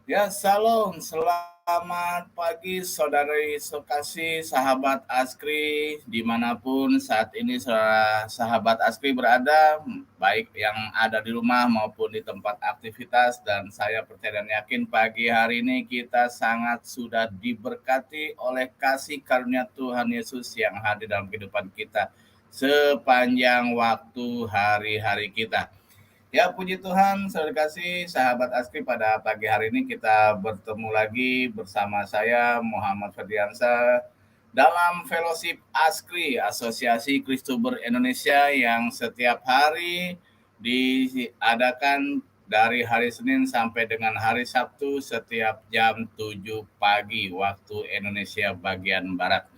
Ya, salam. Selamat pagi, saudari Sokasi, sahabat Askri, dimanapun saat ini sahabat Askri berada, baik yang ada di rumah maupun di tempat aktivitas. Dan saya percaya dan yakin pagi hari ini kita sangat sudah diberkati oleh kasih karunia Tuhan Yesus yang hadir dalam kehidupan kita sepanjang waktu hari-hari kita. Ya, puji Tuhan, saudara kasih, sahabat Askri, pada pagi hari ini kita bertemu lagi bersama saya, Muhammad Ferdiansa, dalam Fellowship Askri, Asosiasi Kristober Indonesia, yang setiap hari diadakan dari hari Senin sampai dengan hari Sabtu setiap jam 7 pagi waktu Indonesia bagian Barat.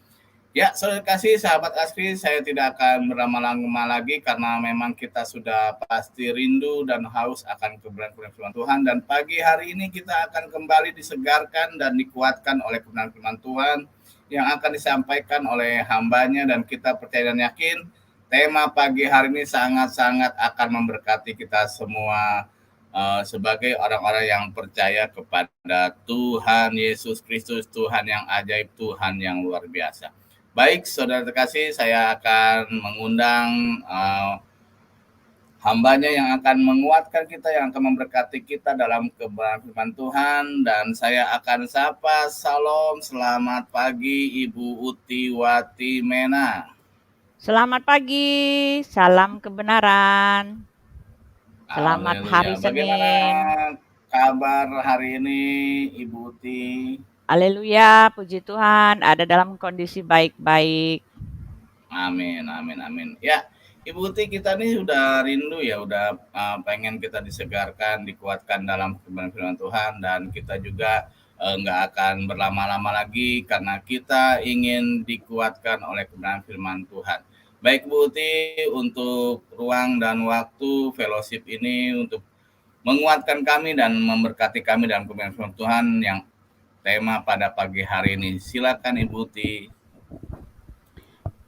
Ya, saudara kasih, sahabat Askri, saya tidak akan berlama-lama lagi karena memang kita sudah pasti rindu dan haus akan kebenaran firman Tuhan. Dan pagi hari ini kita akan kembali disegarkan dan dikuatkan oleh kebenaran firman Tuhan yang akan disampaikan oleh hambanya, dan kita percaya dan yakin tema pagi hari ini sangat-sangat akan memberkati kita semua sebagai orang-orang yang percaya kepada Tuhan Yesus Kristus, Tuhan yang ajaib, Tuhan yang luar biasa. Baik, saudara terkasih, saya akan mengundang hambanya yang akan menguatkan kita, yang akan memberkati kita dalam kebenaran firman Tuhan. Dan saya akan sapa, salam, selamat pagi Ibu Uti Wati Mena. Selamat pagi, salam kebenaran. Selamat Haleluya. hari Bagaimana Senin. kabar hari ini Ibu Uti? Haleluya, puji Tuhan, ada dalam kondisi baik-baik. Amin, amin, amin. Ya, Ibu Uti, kita nih udah rindu ya, udah pengen kita disegarkan, dikuatkan dalam kebenaran firman Tuhan, dan kita juga nggak akan berlama-lama lagi karena kita ingin dikuatkan oleh kebenaran firman Tuhan. Baik Bu Uti, untuk ruang dan waktu fellowship ini untuk menguatkan kami dan memberkati kami dalam kebenaran firman Tuhan yang tema pada pagi hari ini. Silakan Ibu Uti.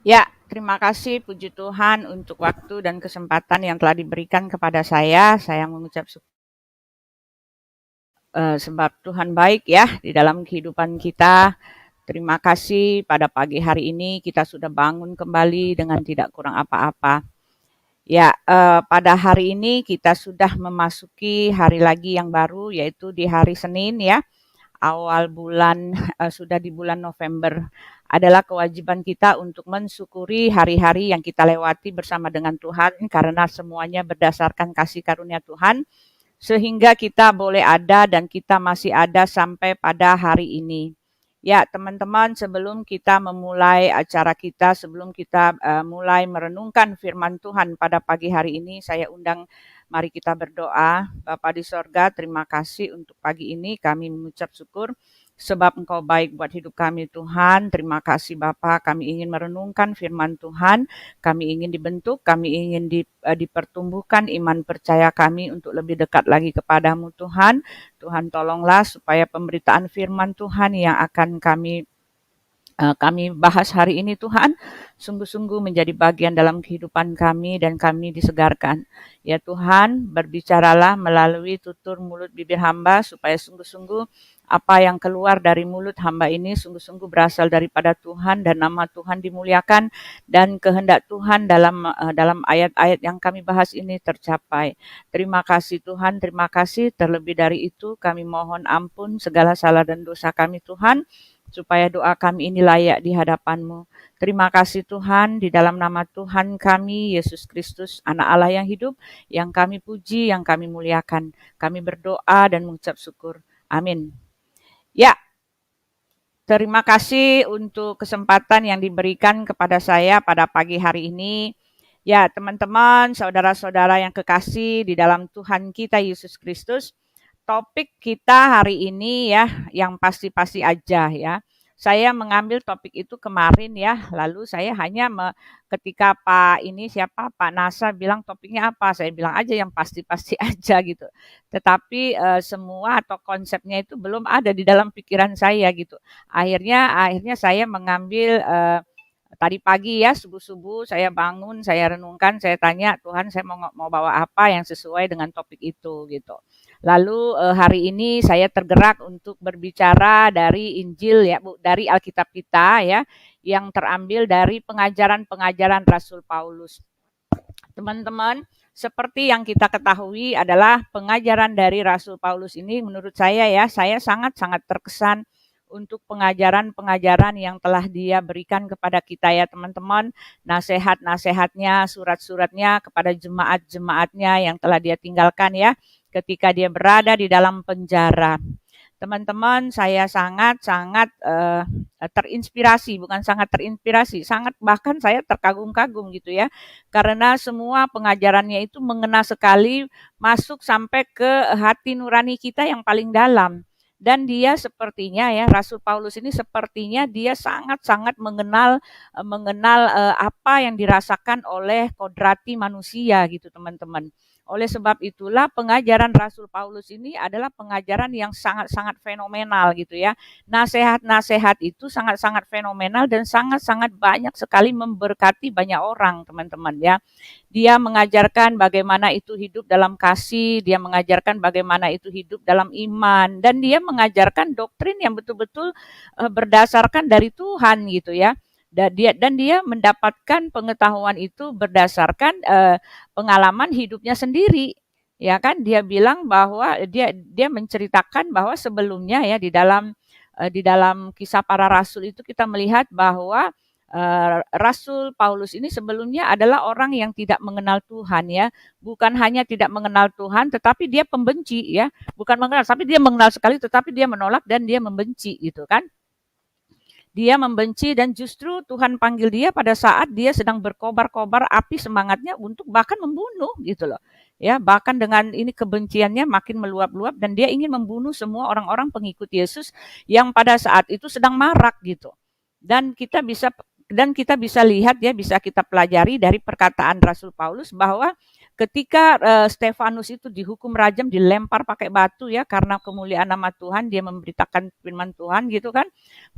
Ya, terima kasih puji Tuhan untuk waktu dan kesempatan yang telah diberikan kepada saya. Saya mengucap syukur sebab Tuhan baik ya di dalam kehidupan kita. Terima kasih pada pagi hari ini kita sudah bangun kembali dengan tidak kurang apa-apa. Ya, pada hari ini kita sudah memasuki hari lagi yang baru, yaitu di hari Senin ya, awal bulan, sudah di bulan November. Adalah kewajiban kita untuk mensyukuri hari-hari yang kita lewati bersama dengan Tuhan, karena semuanya berdasarkan kasih karunia Tuhan, sehingga kita boleh ada dan kita masih ada sampai pada hari ini. Ya, teman-teman, sebelum kita memulai acara kita, sebelum kita mulai merenungkan firman Tuhan pada pagi hari ini, saya undang mari kita berdoa. Bapa di sorga, terima kasih untuk pagi ini. Kami mengucap syukur sebab Engkau baik buat hidup kami Tuhan. Terima kasih Bapa, kami ingin merenungkan firman Tuhan. Kami ingin dibentuk, kami ingin dipertumbuhkan iman percaya kami untuk lebih dekat lagi kepadamu Tuhan. Tuhan tolonglah supaya pemberitaan firman Tuhan yang akan kami bahas hari ini Tuhan, sungguh-sungguh menjadi bagian dalam kehidupan kami dan kami disegarkan. Ya Tuhan, berbicaralah melalui tutur mulut bibir hamba supaya sungguh-sungguh apa yang keluar dari mulut hamba ini sungguh-sungguh berasal daripada Tuhan dan nama Tuhan dimuliakan dan kehendak Tuhan dalam ayat-ayat yang kami bahas ini tercapai. Terima kasih Tuhan, terima kasih. Terlebih dari itu kami mohon ampun segala salah dan dosa kami Tuhan, supaya doa kami ini layak di hadapan-Mu. Terima kasih Tuhan, di dalam nama Tuhan kami, Yesus Kristus, Anak Allah yang hidup, yang kami puji, yang kami muliakan. Kami berdoa dan mengucap syukur. Amin. Ya, terima kasih untuk kesempatan yang diberikan kepada saya pada pagi hari ini. Ya, teman-teman, saudara-saudara yang kekasih di dalam Tuhan kita Yesus Kristus, topik kita hari ini ya, yang pasti-pasti aja ya. Saya mengambil topik itu kemarin ya, lalu saya hanya ketika Pak Nasa bilang topiknya apa, saya bilang aja yang pasti-pasti aja gitu. Tetapi semua atau konsepnya itu belum ada di dalam pikiran saya gitu. Akhirnya saya mengambil tadi pagi ya, subuh-subuh saya bangun, saya renungkan, saya tanya, Tuhan saya mau bawa apa yang sesuai dengan topik itu gitu. Lalu hari ini saya tergerak untuk berbicara dari Injil ya Bu, dari Alkitab kita ya, yang terambil dari pengajaran-pengajaran Rasul Paulus. Teman-teman, seperti yang kita ketahui adalah pengajaran dari Rasul Paulus ini menurut saya ya, saya sangat-sangat terkesan untuk pengajaran-pengajaran yang telah dia berikan kepada kita ya teman-teman, nasihat-nasihatnya, surat-suratnya kepada jemaat-jemaatnya yang telah dia tinggalkan ya, ketika dia berada di dalam penjara. Teman-teman, saya sangat-sangat terinspirasi, bukan sangat terinspirasi, sangat bahkan saya terkagum-kagum gitu ya. Karena semua pengajarannya itu mengena sekali, masuk sampai ke hati nurani kita yang paling dalam. Dan dia sepertinya ya, Rasul Paulus ini sepertinya dia sangat-sangat mengenal apa yang dirasakan oleh kodrati manusia gitu teman-teman. Oleh sebab itulah pengajaran Rasul Paulus ini adalah pengajaran yang sangat-sangat fenomenal gitu ya. Nasihat-nasihat itu sangat-sangat fenomenal dan sangat-sangat banyak sekali memberkati banyak orang teman-teman ya. Dia mengajarkan bagaimana itu hidup dalam kasih, dia mengajarkan bagaimana itu hidup dalam iman, dan dia mengajarkan doktrin yang betul-betul berdasarkan dari Tuhan gitu ya. Dan dia mendapatkan pengetahuan itu berdasarkan pengalaman hidupnya sendiri. Ya kan, dia bilang bahwa dia menceritakan bahwa sebelumnya ya di dalam kisah para rasul itu kita melihat bahwa Rasul Paulus ini sebelumnya adalah orang yang tidak mengenal Tuhan ya, bukan hanya tidak mengenal Tuhan, tetapi dia pembenci ya, bukan mengenal, tapi dia mengenal sekali, tetapi dia menolak dan dia membenci gitu kan. Dia membenci dan justru Tuhan panggil dia pada saat dia sedang berkobar-kobar api semangatnya untuk bahkan membunuh gitu loh. Ya, bahkan dengan ini kebenciannya makin meluap-luap dan dia ingin membunuh semua orang-orang pengikut Yesus yang pada saat itu sedang marak gitu. Dan kita bisa lihat ya, bisa kita pelajari dari perkataan Rasul Paulus bahwa ketika Stefanus itu dihukum rajam, dilempar pakai batu ya karena kemuliaan nama Tuhan, dia memberitakan firman Tuhan gitu kan,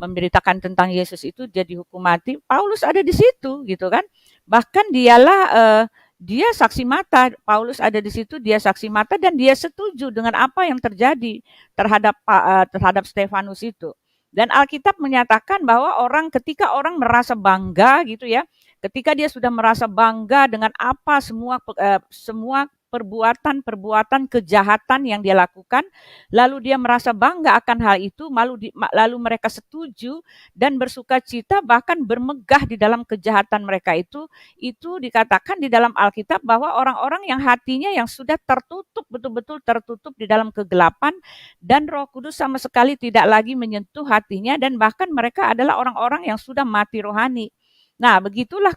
memberitakan tentang Yesus itu, dia dihukum mati. Paulus ada di situ gitu kan. Bahkan dia saksi mata. Paulus ada di situ, dia saksi mata dan dia setuju dengan apa yang terjadi terhadap Stefanus itu. Dan Alkitab menyatakan bahwa ketika orang merasa bangga gitu ya, ketika dia sudah merasa bangga dengan apa semua perbuatan-perbuatan kejahatan yang dia lakukan, lalu dia merasa bangga akan hal itu, lalu mereka setuju dan bersuka cita bahkan bermegah di dalam kejahatan mereka itu dikatakan di dalam Alkitab bahwa orang-orang yang hatinya yang sudah tertutup, betul-betul tertutup di dalam kegelapan, dan Roh Kudus sama sekali tidak lagi menyentuh hatinya, dan bahkan mereka adalah orang-orang yang sudah mati rohani. Nah, begitulah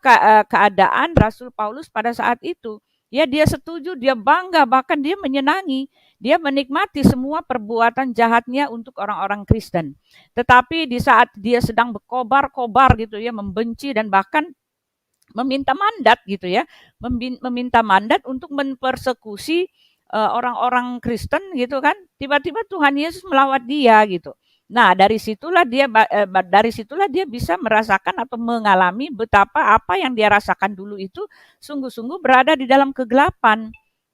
keadaan Rasul Paulus pada saat itu. Ya, dia setuju, dia bangga, bahkan dia menyenangi, dia menikmati semua perbuatan jahatnya untuk orang-orang Kristen. Tetapi di saat dia sedang berkobar-kobar gitu ya, membenci dan bahkan meminta mandat gitu ya, meminta mandat untuk mempersekusi orang-orang Kristen gitu kan, tiba-tiba Tuhan Yesus melawat dia gitu. Nah, dari situlah dia bisa merasakan atau mengalami betapa apa yang dia rasakan dulu itu sungguh-sungguh berada di dalam kegelapan.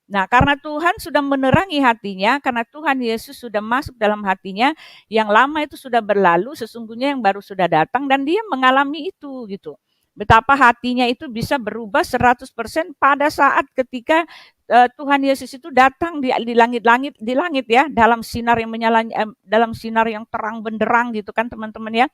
Nah, karena Tuhan sudah menerangi hatinya, karena Tuhan Yesus sudah masuk dalam hatinya, yang lama itu sudah berlalu, sesungguhnya yang baru sudah datang, dan dia mengalami itu gitu. Betapa hatinya itu bisa berubah 100% pada saat ketika Tuhan Yesus itu datang di langit ya, dalam sinar yang dalam sinar yang terang benderang gitu kan teman-teman ya,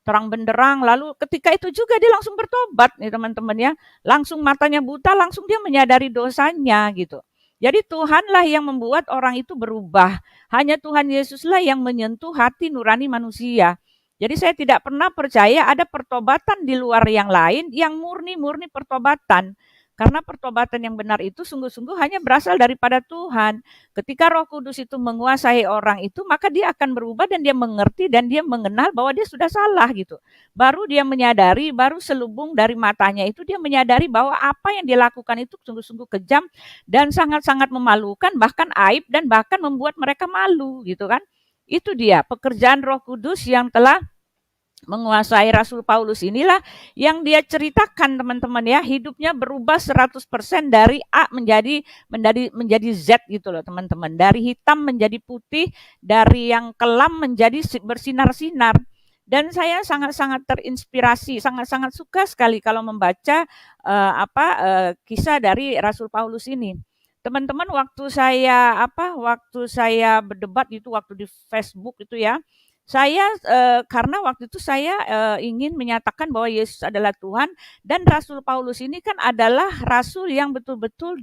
terang benderang. Lalu ketika itu juga dia langsung bertobat nih teman-teman ya, langsung matanya buta, langsung dia menyadari dosanya gitu. Jadi Tuhanlah yang membuat orang itu berubah, hanya Tuhan Yesuslah yang menyentuh hati nurani manusia. Jadi saya tidak pernah percaya ada pertobatan di luar yang lain yang murni-murni pertobatan. Karena pertobatan yang benar itu sungguh-sungguh hanya berasal daripada Tuhan. Ketika Roh Kudus itu menguasai orang itu, maka dia akan berubah dan dia mengerti dan dia mengenal bahwa dia sudah salah gitu. Baru dia menyadari, baru selubung dari matanya itu dia menyadari bahwa apa yang dia lakukan itu sungguh-sungguh kejam dan sangat-sangat memalukan, bahkan aib dan bahkan membuat mereka malu gitu kan. Itu dia pekerjaan Roh Kudus yang telah menguasai Rasul Paulus inilah yang dia ceritakan teman-teman ya, hidupnya berubah 100% dari A menjadi Z gitu loh teman-teman. Dari hitam menjadi putih, dari yang kelam menjadi bersinar-sinar. Dan saya sangat-sangat terinspirasi, sangat-sangat suka sekali kalau membaca kisah dari Rasul Paulus ini. Teman-teman, waktu saya berdebat itu, waktu di Facebook itu ya, saya karena waktu itu saya ingin menyatakan bahwa Yesus adalah Tuhan, dan Rasul Paulus ini kan adalah rasul yang betul-betul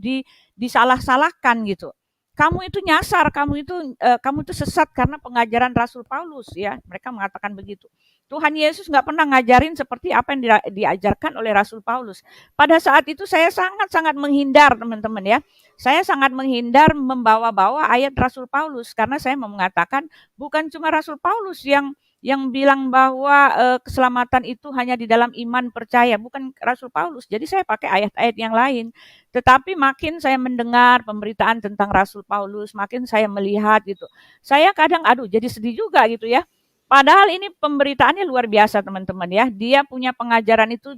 disalah-salahkan gitu. Kamu itu nyasar, kamu itu sesat karena pengajaran Rasul Paulus ya. Mereka mengatakan begitu. Tuhan Yesus nggak pernah ngajarin seperti apa yang diajarkan oleh Rasul Paulus. Pada saat itu saya sangat-sangat menghindar teman-teman ya. Saya sangat menghindar membawa-bawa ayat Rasul Paulus karena saya mau mengatakan bukan cuma Rasul Paulus yang bilang bahwa keselamatan itu hanya di dalam iman percaya, bukan Rasul Paulus. Jadi saya pakai ayat-ayat yang lain. Tetapi makin saya mendengar pemberitaan tentang Rasul Paulus, makin saya melihat gitu. Saya kadang jadi sedih juga gitu ya. Padahal ini pemberitaannya luar biasa teman-teman ya. Dia punya pengajaran itu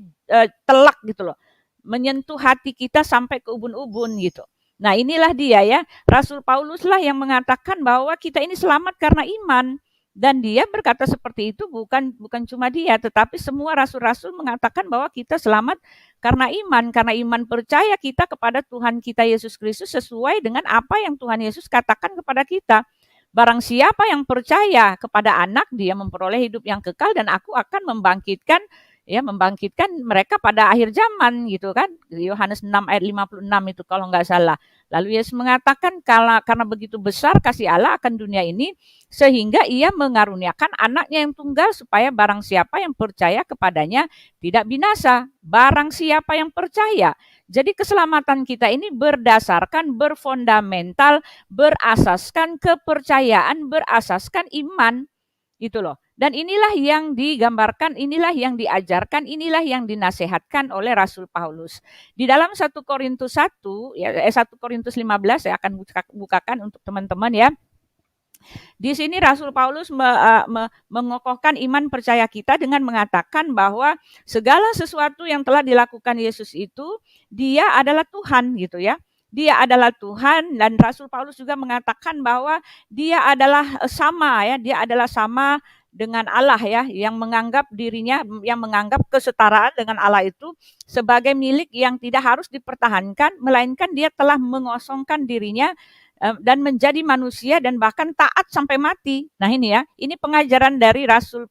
telak gitu loh. Menyentuh hati kita sampai ke ubun-ubun gitu. Nah inilah dia ya. Rasul Paulus lah yang mengatakan bahwa kita ini selamat karena iman. Dan dia berkata seperti itu bukan cuma dia, tetapi semua rasul-rasul mengatakan bahwa kita selamat karena iman percaya kita kepada Tuhan kita Yesus Kristus sesuai dengan apa yang Tuhan Yesus katakan kepada kita. Barang siapa yang percaya kepada anak, dia memperoleh hidup yang kekal dan aku akan membangkitkan mereka pada akhir zaman gitu kan. Yohanes 6 ayat 56 itu kalau nggak salah. Lalu Yesus mengatakan karena begitu besar kasih Allah akan dunia ini sehingga ia mengaruniakan anaknya yang tunggal supaya barang siapa yang percaya kepadanya tidak binasa. Barang siapa yang percaya. Jadi keselamatan kita ini berdasarkan, berfondamental, berasaskan kepercayaan, berasaskan iman gitu loh. Dan inilah yang digambarkan, inilah yang diajarkan, inilah yang dinasehatkan oleh Rasul Paulus. Di dalam 1 Korintus 1, 1 Korintus 15 saya akan bukakan untuk teman-teman ya. Di sini Rasul Paulus mengokohkan iman percaya kita dengan mengatakan bahwa segala sesuatu yang telah dilakukan Yesus itu dia adalah Tuhan gitu ya. Dia adalah Tuhan dan Rasul Paulus juga mengatakan bahwa dia adalah sama ya, dia adalah sama dengan Allah ya, yang menganggap dirinya, yang menganggap kesetaraan dengan Allah itu sebagai milik yang tidak harus dipertahankan, melainkan dia telah mengosongkan dirinya dan menjadi manusia dan bahkan taat sampai mati. Nah ini ya, ini pengajaran dari Rasul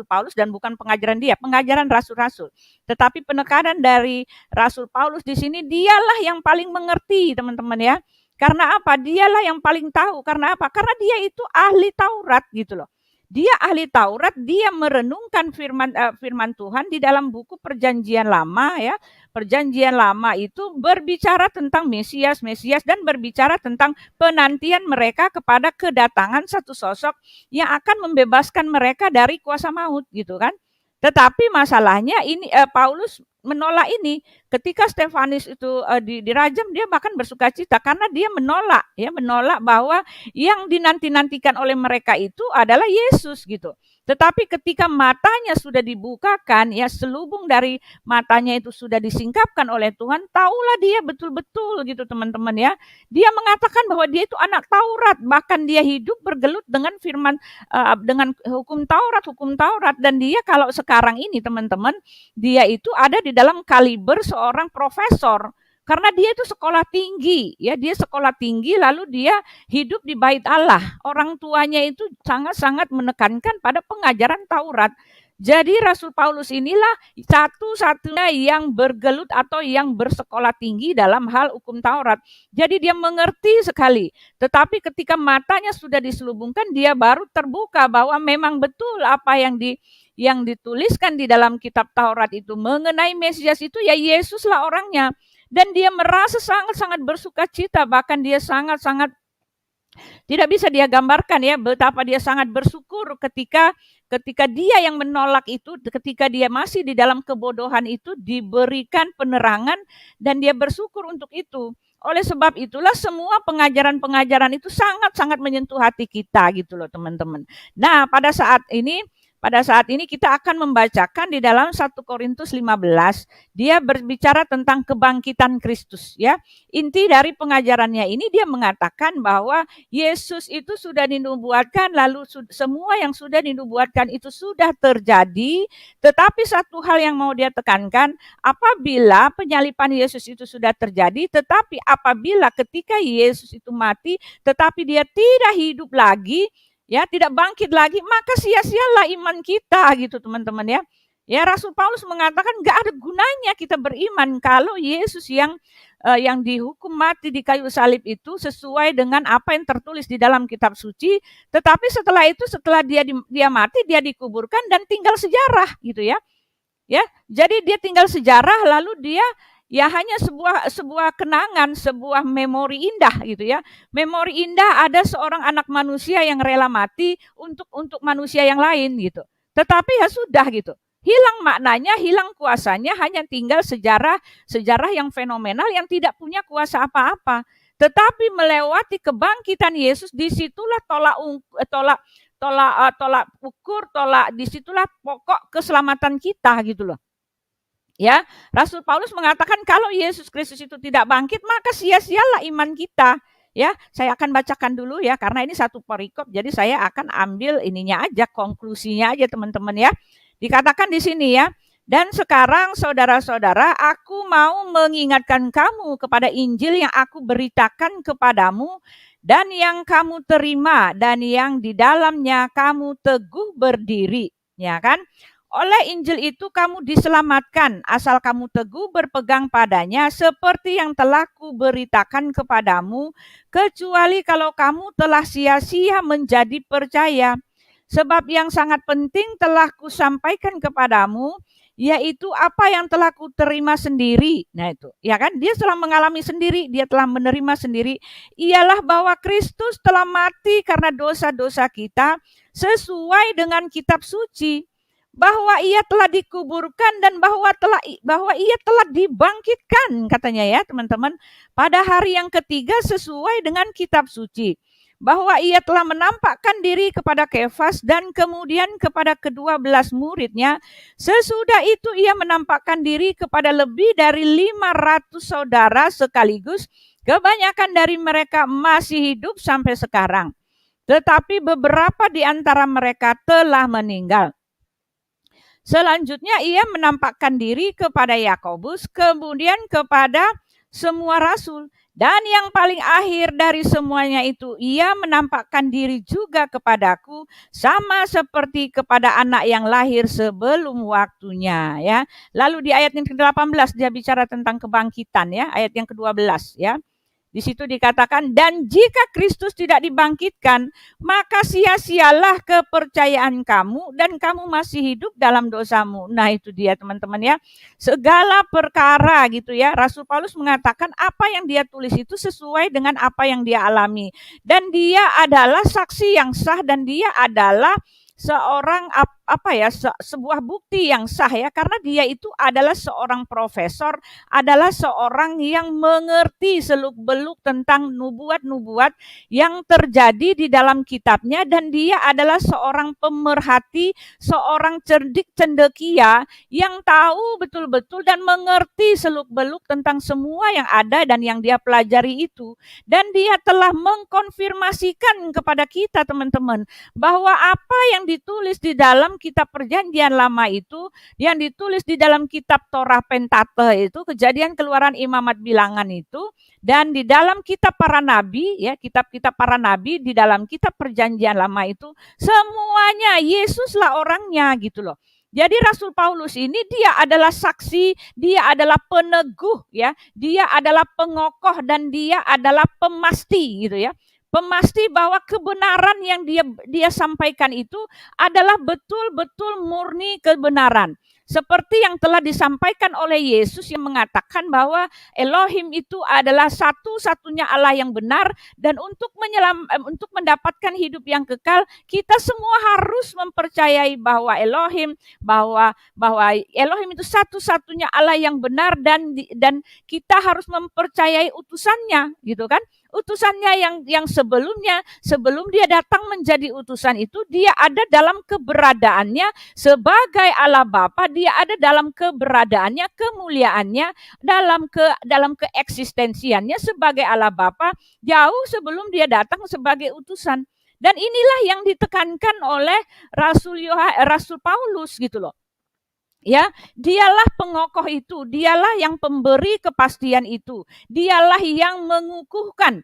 Paulus dan bukan pengajaran dia, pengajaran rasul-rasul. Tetapi penekanan dari Rasul Paulus di sini dialah yang paling mengerti teman-teman ya. Karena apa? Dialah yang paling tahu. Karena apa? Karena dia itu ahli Taurat gitu loh. Dia ahli Taurat, dia merenungkan firman Tuhan di dalam buku Perjanjian Lama ya. Perjanjian Lama itu berbicara tentang Mesias dan berbicara tentang penantian mereka kepada kedatangan satu sosok yang akan membebaskan mereka dari kuasa maut gitu kan. Tetapi masalahnya ini Paulus menolak ini. Ketika Stefanus itu dirajam, dia bahkan bersukacita karena dia menolak bahwa yang dinanti-nantikan oleh mereka itu adalah Yesus gitu. Tetapi ketika matanya sudah dibukakan, ya selubung dari matanya itu sudah disingkapkan oleh Tuhan, taulah dia betul-betul gitu teman-teman ya. Dia mengatakan bahwa dia itu anak Taurat, bahkan dia hidup bergelut dengan firman dengan hukum Taurat dan dia kalau sekarang ini teman-teman, dia itu ada di dalam kaliber seorang profesor. Karena dia itu sekolah tinggi, ya dia sekolah tinggi lalu dia hidup di bait Allah. Orang tuanya itu sangat-sangat menekankan pada pengajaran Taurat. Jadi Rasul Paulus inilah satu-satunya yang bergelut atau yang bersekolah tinggi dalam hal hukum Taurat. Jadi dia mengerti sekali. Tetapi ketika matanya sudah diselubungkan, dia baru terbuka bahwa memang betul apa yang dituliskan di dalam kitab Taurat itu mengenai Mesias itu ya Yesuslah orangnya. Dan dia merasa sangat-sangat bersukacita, bahkan dia sangat-sangat tidak bisa dia gambarkan ya betapa dia sangat bersyukur ketika dia yang menolak itu, ketika dia masih di dalam kebodohan itu diberikan penerangan dan dia bersyukur untuk itu. Oleh sebab itulah semua pengajaran-pengajaran itu sangat-sangat menyentuh hati kita gitu loh teman-teman. Nah pada saat pada saat ini kita akan membacakan di dalam 1 Korintus 15, dia berbicara tentang kebangkitan Kristus ya. Inti dari pengajarannya ini dia mengatakan bahwa Yesus itu sudah dinubuatkan, lalu semua yang sudah dinubuatkan itu sudah terjadi, tetapi satu hal yang mau dia tekankan, apabila penyaliban Yesus itu sudah terjadi, tetapi apabila ketika Yesus itu mati, tetapi dia tidak hidup lagi, ya tidak bangkit lagi, maka sia-sialah iman kita gitu teman-teman ya. Ya Rasul Paulus mengatakan nggak ada gunanya kita beriman kalau Yesus yang dihukum mati di kayu salib itu sesuai dengan apa yang tertulis di dalam kitab suci, tetapi setelah itu setelah dia mati dia dikuburkan dan tinggal sejarah gitu ya. Ya, jadi dia tinggal sejarah lalu dia ya hanya sebuah kenangan, sebuah memori indah gitu ya. Memori indah ada seorang anak manusia yang rela mati untuk manusia yang lain gitu. Tetapi ya sudah gitu. Hilang maknanya, hilang kuasanya, hanya tinggal sejarah yang fenomenal yang tidak punya kuasa apa-apa. Tetapi melewati kebangkitan Yesus, disitulah tolak ukur, disitulah pokok keselamatan kita gitu loh. Ya, Rasul Paulus mengatakan kalau Yesus Kristus itu tidak bangkit, maka sia-sialah iman kita. Ya, saya akan bacakan dulu ya, karena ini satu perikop, jadi saya akan ambil ininya aja, konklusinya aja teman-teman ya. Dikatakan di sini ya, dan sekarang saudara-saudara, aku mau mengingatkan kamu kepada Injil yang aku beritakan kepadamu, dan yang kamu terima, dan yang di dalamnya kamu teguh berdiri. Ya kan? Oleh Injil itu kamu diselamatkan, asal kamu teguh berpegang padanya seperti yang telah kuberitakan kepadamu, kecuali kalau kamu telah sia-sia menjadi percaya. Sebab yang sangat penting telah kusampaikan kepadamu, yaitu apa yang telah kuterima sendiri. Nah itu, ya kan? Dia telah mengalami sendiri, dia telah menerima sendiri, ialah bahwa Kristus telah mati karena dosa-dosa kita sesuai dengan kitab suci, bahwa ia telah dikuburkan dan bahwa ia telah dibangkitkan, katanya ya teman-teman, pada hari yang ketiga sesuai dengan kitab suci, bahwa ia telah menampakkan diri kepada Kefas dan kemudian kepada ke-12 muridnya. Sesudah itu ia menampakkan diri kepada lebih dari 500 saudara sekaligus, kebanyakan dari mereka masih hidup sampai sekarang, tetapi beberapa di antara mereka telah meninggal. Selanjutnya ia menampakkan diri kepada Yakobus, kemudian kepada semua rasul. Dan yang paling akhir dari semuanya itu, ia menampakkan diri juga kepadaku, sama seperti kepada anak yang lahir sebelum waktunya. Ya. Lalu di ayat yang ke-18 dia bicara tentang kebangkitan, ya, ayat yang ke-12 ya. Di situ dikatakan, dan jika Kristus tidak dibangkitkan, maka sia-sialah kepercayaan kamu dan kamu masih hidup dalam dosamu. Nah itu dia teman-teman ya. Segala perkara gitu ya. Rasul Paulus mengatakan apa yang dia tulis itu sesuai dengan apa yang dia alami. Dan dia adalah saksi yang sah dan dia adalah seorang sebuah bukti yang sah ya, karena dia itu adalah seorang profesor, adalah seorang yang mengerti seluk-beluk tentang nubuat-nubuat yang terjadi di dalam kitabnya, dan dia adalah seorang pemerhati, seorang cerdik cendekia yang tahu betul-betul dan mengerti seluk-beluk tentang semua yang ada dan yang dia pelajari itu, dan dia telah mengkonfirmasikan kepada kita teman-teman bahwa apa yang ditulis di dalam kitab perjanjian lama itu, yang ditulis di dalam kitab Torah Pentateuch itu, Kejadian, Keluaran, Imamat, Bilangan itu, dan di dalam kitab para nabi ya, kitab-kitab para nabi di dalam kitab perjanjian lama itu, semuanya Yesuslah orangnya gitu loh. Jadi Rasul Paulus ini dia adalah saksi, dia adalah peneguh ya, dia adalah pengokoh dan dia adalah pemasti gitu ya. Pemasti bahwa kebenaran yang dia sampaikan itu adalah betul-betul murni kebenaran. Seperti yang telah disampaikan oleh Yesus yang mengatakan bahwa Elohim itu adalah satu-satunya Allah yang benar, dan untuk mendapatkan hidup yang kekal, kita semua harus mempercayai bahwa Elohim itu satu-satunya Allah yang benar, dan kita harus mempercayai utusannya gitu kan. Utusannya yang sebelumnya, sebelum dia datang menjadi utusan itu, dia ada dalam keberadaannya sebagai Allah Bapa, dia ada dalam keberadaannya, kemuliaannya, dalam keeksistensiannya sebagai Allah Bapa jauh sebelum dia datang sebagai utusan. Dan inilah yang ditekankan oleh Rasul Paulus gitu loh. Ya, dialah pengokoh itu, dialah yang pemberi kepastian itu, dialah yang mengukuhkan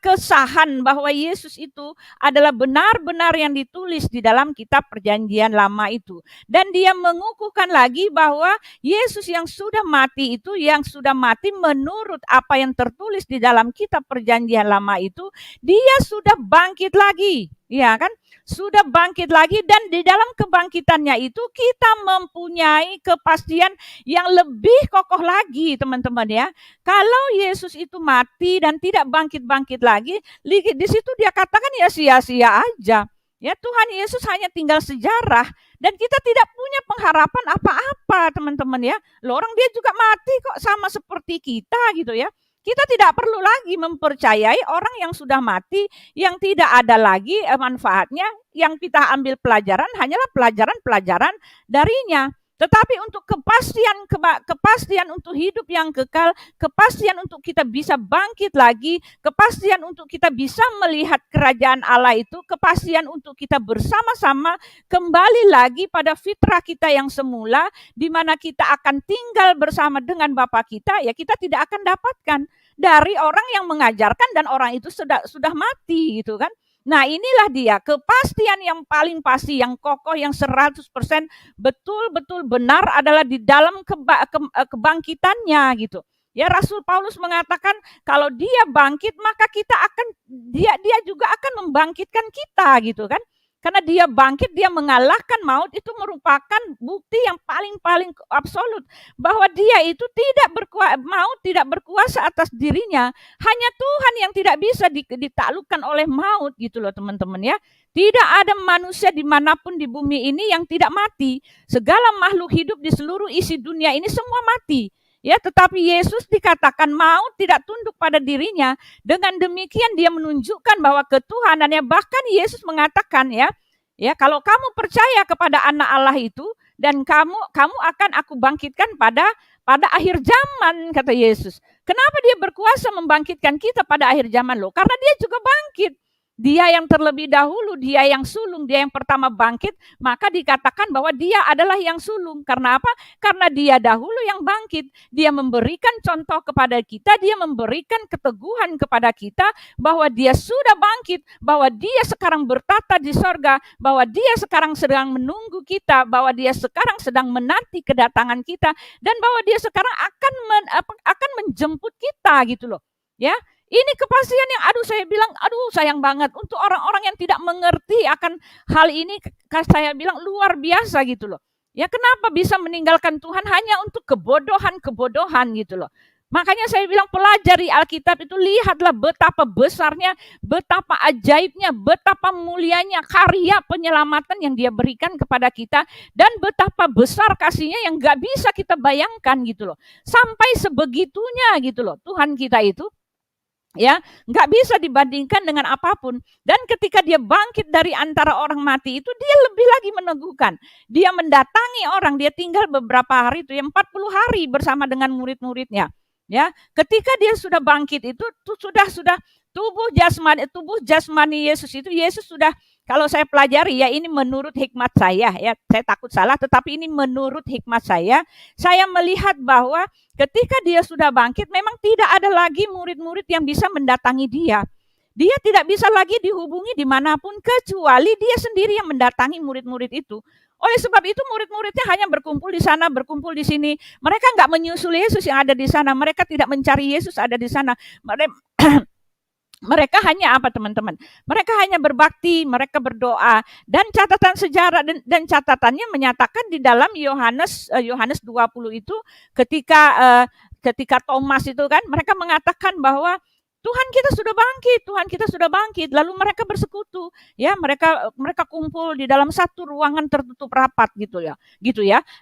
kesahan bahwa Yesus itu adalah benar-benar yang ditulis di dalam kitab Perjanjian Lama itu. Dan dia mengukuhkan lagi bahwa Yesus yang sudah mati itu, yang sudah mati menurut apa yang tertulis di dalam kitab Perjanjian Lama itu, dia sudah bangkit lagi, ya kan? Sudah bangkit lagi, dan di dalam kebangkitannya itu kita mempunyai kepastian yang lebih kokoh lagi, teman-teman ya. Kalau Yesus itu mati dan tidak bangkit-bangkit lagi, di situ dia katakan ya sia-sia aja. Ya, Tuhan Yesus hanya tinggal sejarah dan kita tidak punya pengharapan apa-apa, teman-teman ya. Loh, orang dia juga mati kok sama seperti kita gitu ya. Kita tidak perlu lagi mempercayai orang yang sudah mati, yang tidak ada lagi manfaatnya. Yang kita ambil pelajaran hanyalah pelajaran-pelajaran darinya. Tetapi untuk kepastian untuk hidup yang kekal, kepastian untuk kita bisa bangkit lagi, kepastian untuk kita bisa melihat kerajaan Allah itu, kepastian untuk kita bersama-sama kembali lagi pada fitrah kita yang semula, di mana kita akan tinggal bersama dengan Bapa kita, ya kita tidak akan dapatkan dari orang yang mengajarkan dan orang itu sudah mati gitu kan. Nah, inilah dia kepastian yang paling pasti, yang kokoh, yang 100% betul-betul benar adalah di dalam kebangkitannya gitu. Ya, Rasul Paulus mengatakan kalau dia bangkit maka dia juga akan membangkitkan kita gitu kan. Karena dia bangkit, dia mengalahkan maut, itu merupakan bukti yang paling absolut bahwa dia itu maut tidak berkuasa atas dirinya. Hanya Tuhan yang tidak bisa ditaklukkan oleh maut gitu loh teman-teman ya. Tidak ada manusia dimanapun di bumi ini yang tidak mati. Segala makhluk hidup di seluruh isi dunia ini semua mati. Ya, tetapi Yesus dikatakan maut tidak tunduk pada dirinya. Dengan demikian dia menunjukkan bahwa ketuhanannya. Bahkan Yesus mengatakan ya kalau kamu percaya kepada Anak Allah itu dan kamu akan aku bangkitkan pada akhir zaman, kata Yesus. Kenapa dia berkuasa membangkitkan kita pada akhir zaman loh? Karena dia juga bangkit. Dia yang terlebih dahulu, dia yang sulung, dia yang pertama bangkit, maka dikatakan bahwa dia adalah yang sulung. Karena apa? Karena dia dahulu yang bangkit. Dia memberikan contoh kepada kita, dia memberikan keteguhan kepada kita bahwa dia sudah bangkit, bahwa dia sekarang bertata di sorga, bahwa dia sekarang sedang menunggu kita, bahwa dia sekarang sedang menanti kedatangan kita, dan bahwa dia sekarang akan menjemput kita gitu loh. Ya, ini kepastian yang saya bilang sayang banget untuk orang-orang yang tidak mengerti akan hal ini. Saya bilang luar biasa gitu loh. Ya, kenapa bisa meninggalkan Tuhan hanya untuk kebodohan gitu loh. Makanya saya bilang pelajari Alkitab itu, lihatlah betapa besarnya, betapa ajaibnya, betapa mulianya karya penyelamatan yang dia berikan kepada kita, dan betapa besar kasihnya yang gak bisa kita bayangkan gitu loh. Sampai sebegitunya gitu loh Tuhan kita itu. Ya, nggak bisa dibandingkan dengan apapun. Dan ketika dia bangkit dari antara orang mati itu, dia lebih lagi meneguhkan. Dia mendatangi orang, dia tinggal beberapa hari itu, 40 hari bersama dengan murid-muridnya. Ya, ketika dia sudah bangkit itu sudah tubuh jasmani Yesus itu, Yesus sudah, kalau saya pelajari ya, ini menurut hikmat saya ya, saya takut salah, tetapi ini menurut hikmat saya melihat bahwa ketika dia sudah bangkit, memang tidak ada lagi murid-murid yang bisa mendatangi dia. Dia tidak bisa lagi dihubungi dimanapun, kecuali dia sendiri yang mendatangi murid-murid itu. Oleh sebab itu murid-muridnya hanya berkumpul di sana, berkumpul di sini. Mereka nggak menyusul Yesus yang ada di sana. Mereka tidak mencari Yesus ada di sana. Mereka hanya apa teman-teman? Mereka hanya berbakti, mereka berdoa. Dan catatan sejarah dan catatannya menyatakan di dalam Yohanes 20 itu ketika Thomas itu kan, mereka mengatakan bahwa Tuhan kita sudah bangkit, Tuhan kita sudah bangkit. Lalu mereka bersekutu, ya mereka kumpul di dalam satu ruangan tertutup rapat gitu ya.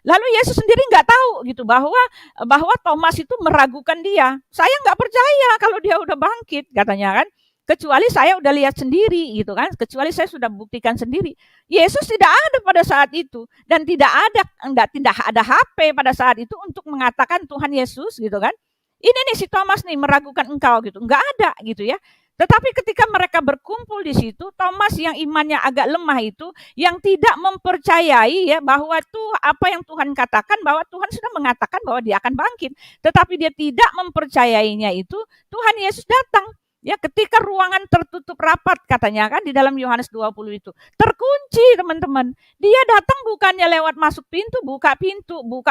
Lalu Yesus sendiri nggak tahu gitu bahwa Thomas itu meragukan dia. Saya nggak percaya kalau dia udah bangkit katanya kan. Kecuali saya udah lihat sendiri gitu kan, kecuali saya sudah buktikan sendiri. Yesus tidak ada pada saat itu dan tidak ada HP pada saat itu untuk mengatakan Tuhan Yesus gitu kan. Ini nih si Thomas nih meragukan engkau gitu, nggak ada gitu ya. Tetapi ketika mereka berkumpul di situ, Thomas yang imannya agak lemah itu, yang tidak mempercayai ya bahwa tuh apa yang Tuhan katakan, bahwa Tuhan sudah mengatakan bahwa dia akan bangkit, tetapi dia tidak mempercayainya itu, Tuhan Yesus datang. Ya, ketika ruangan tertutup rapat katanya kan di dalam Yohanes 20 itu. Terkunci, teman-teman. Dia datang bukannya lewat masuk pintu, buka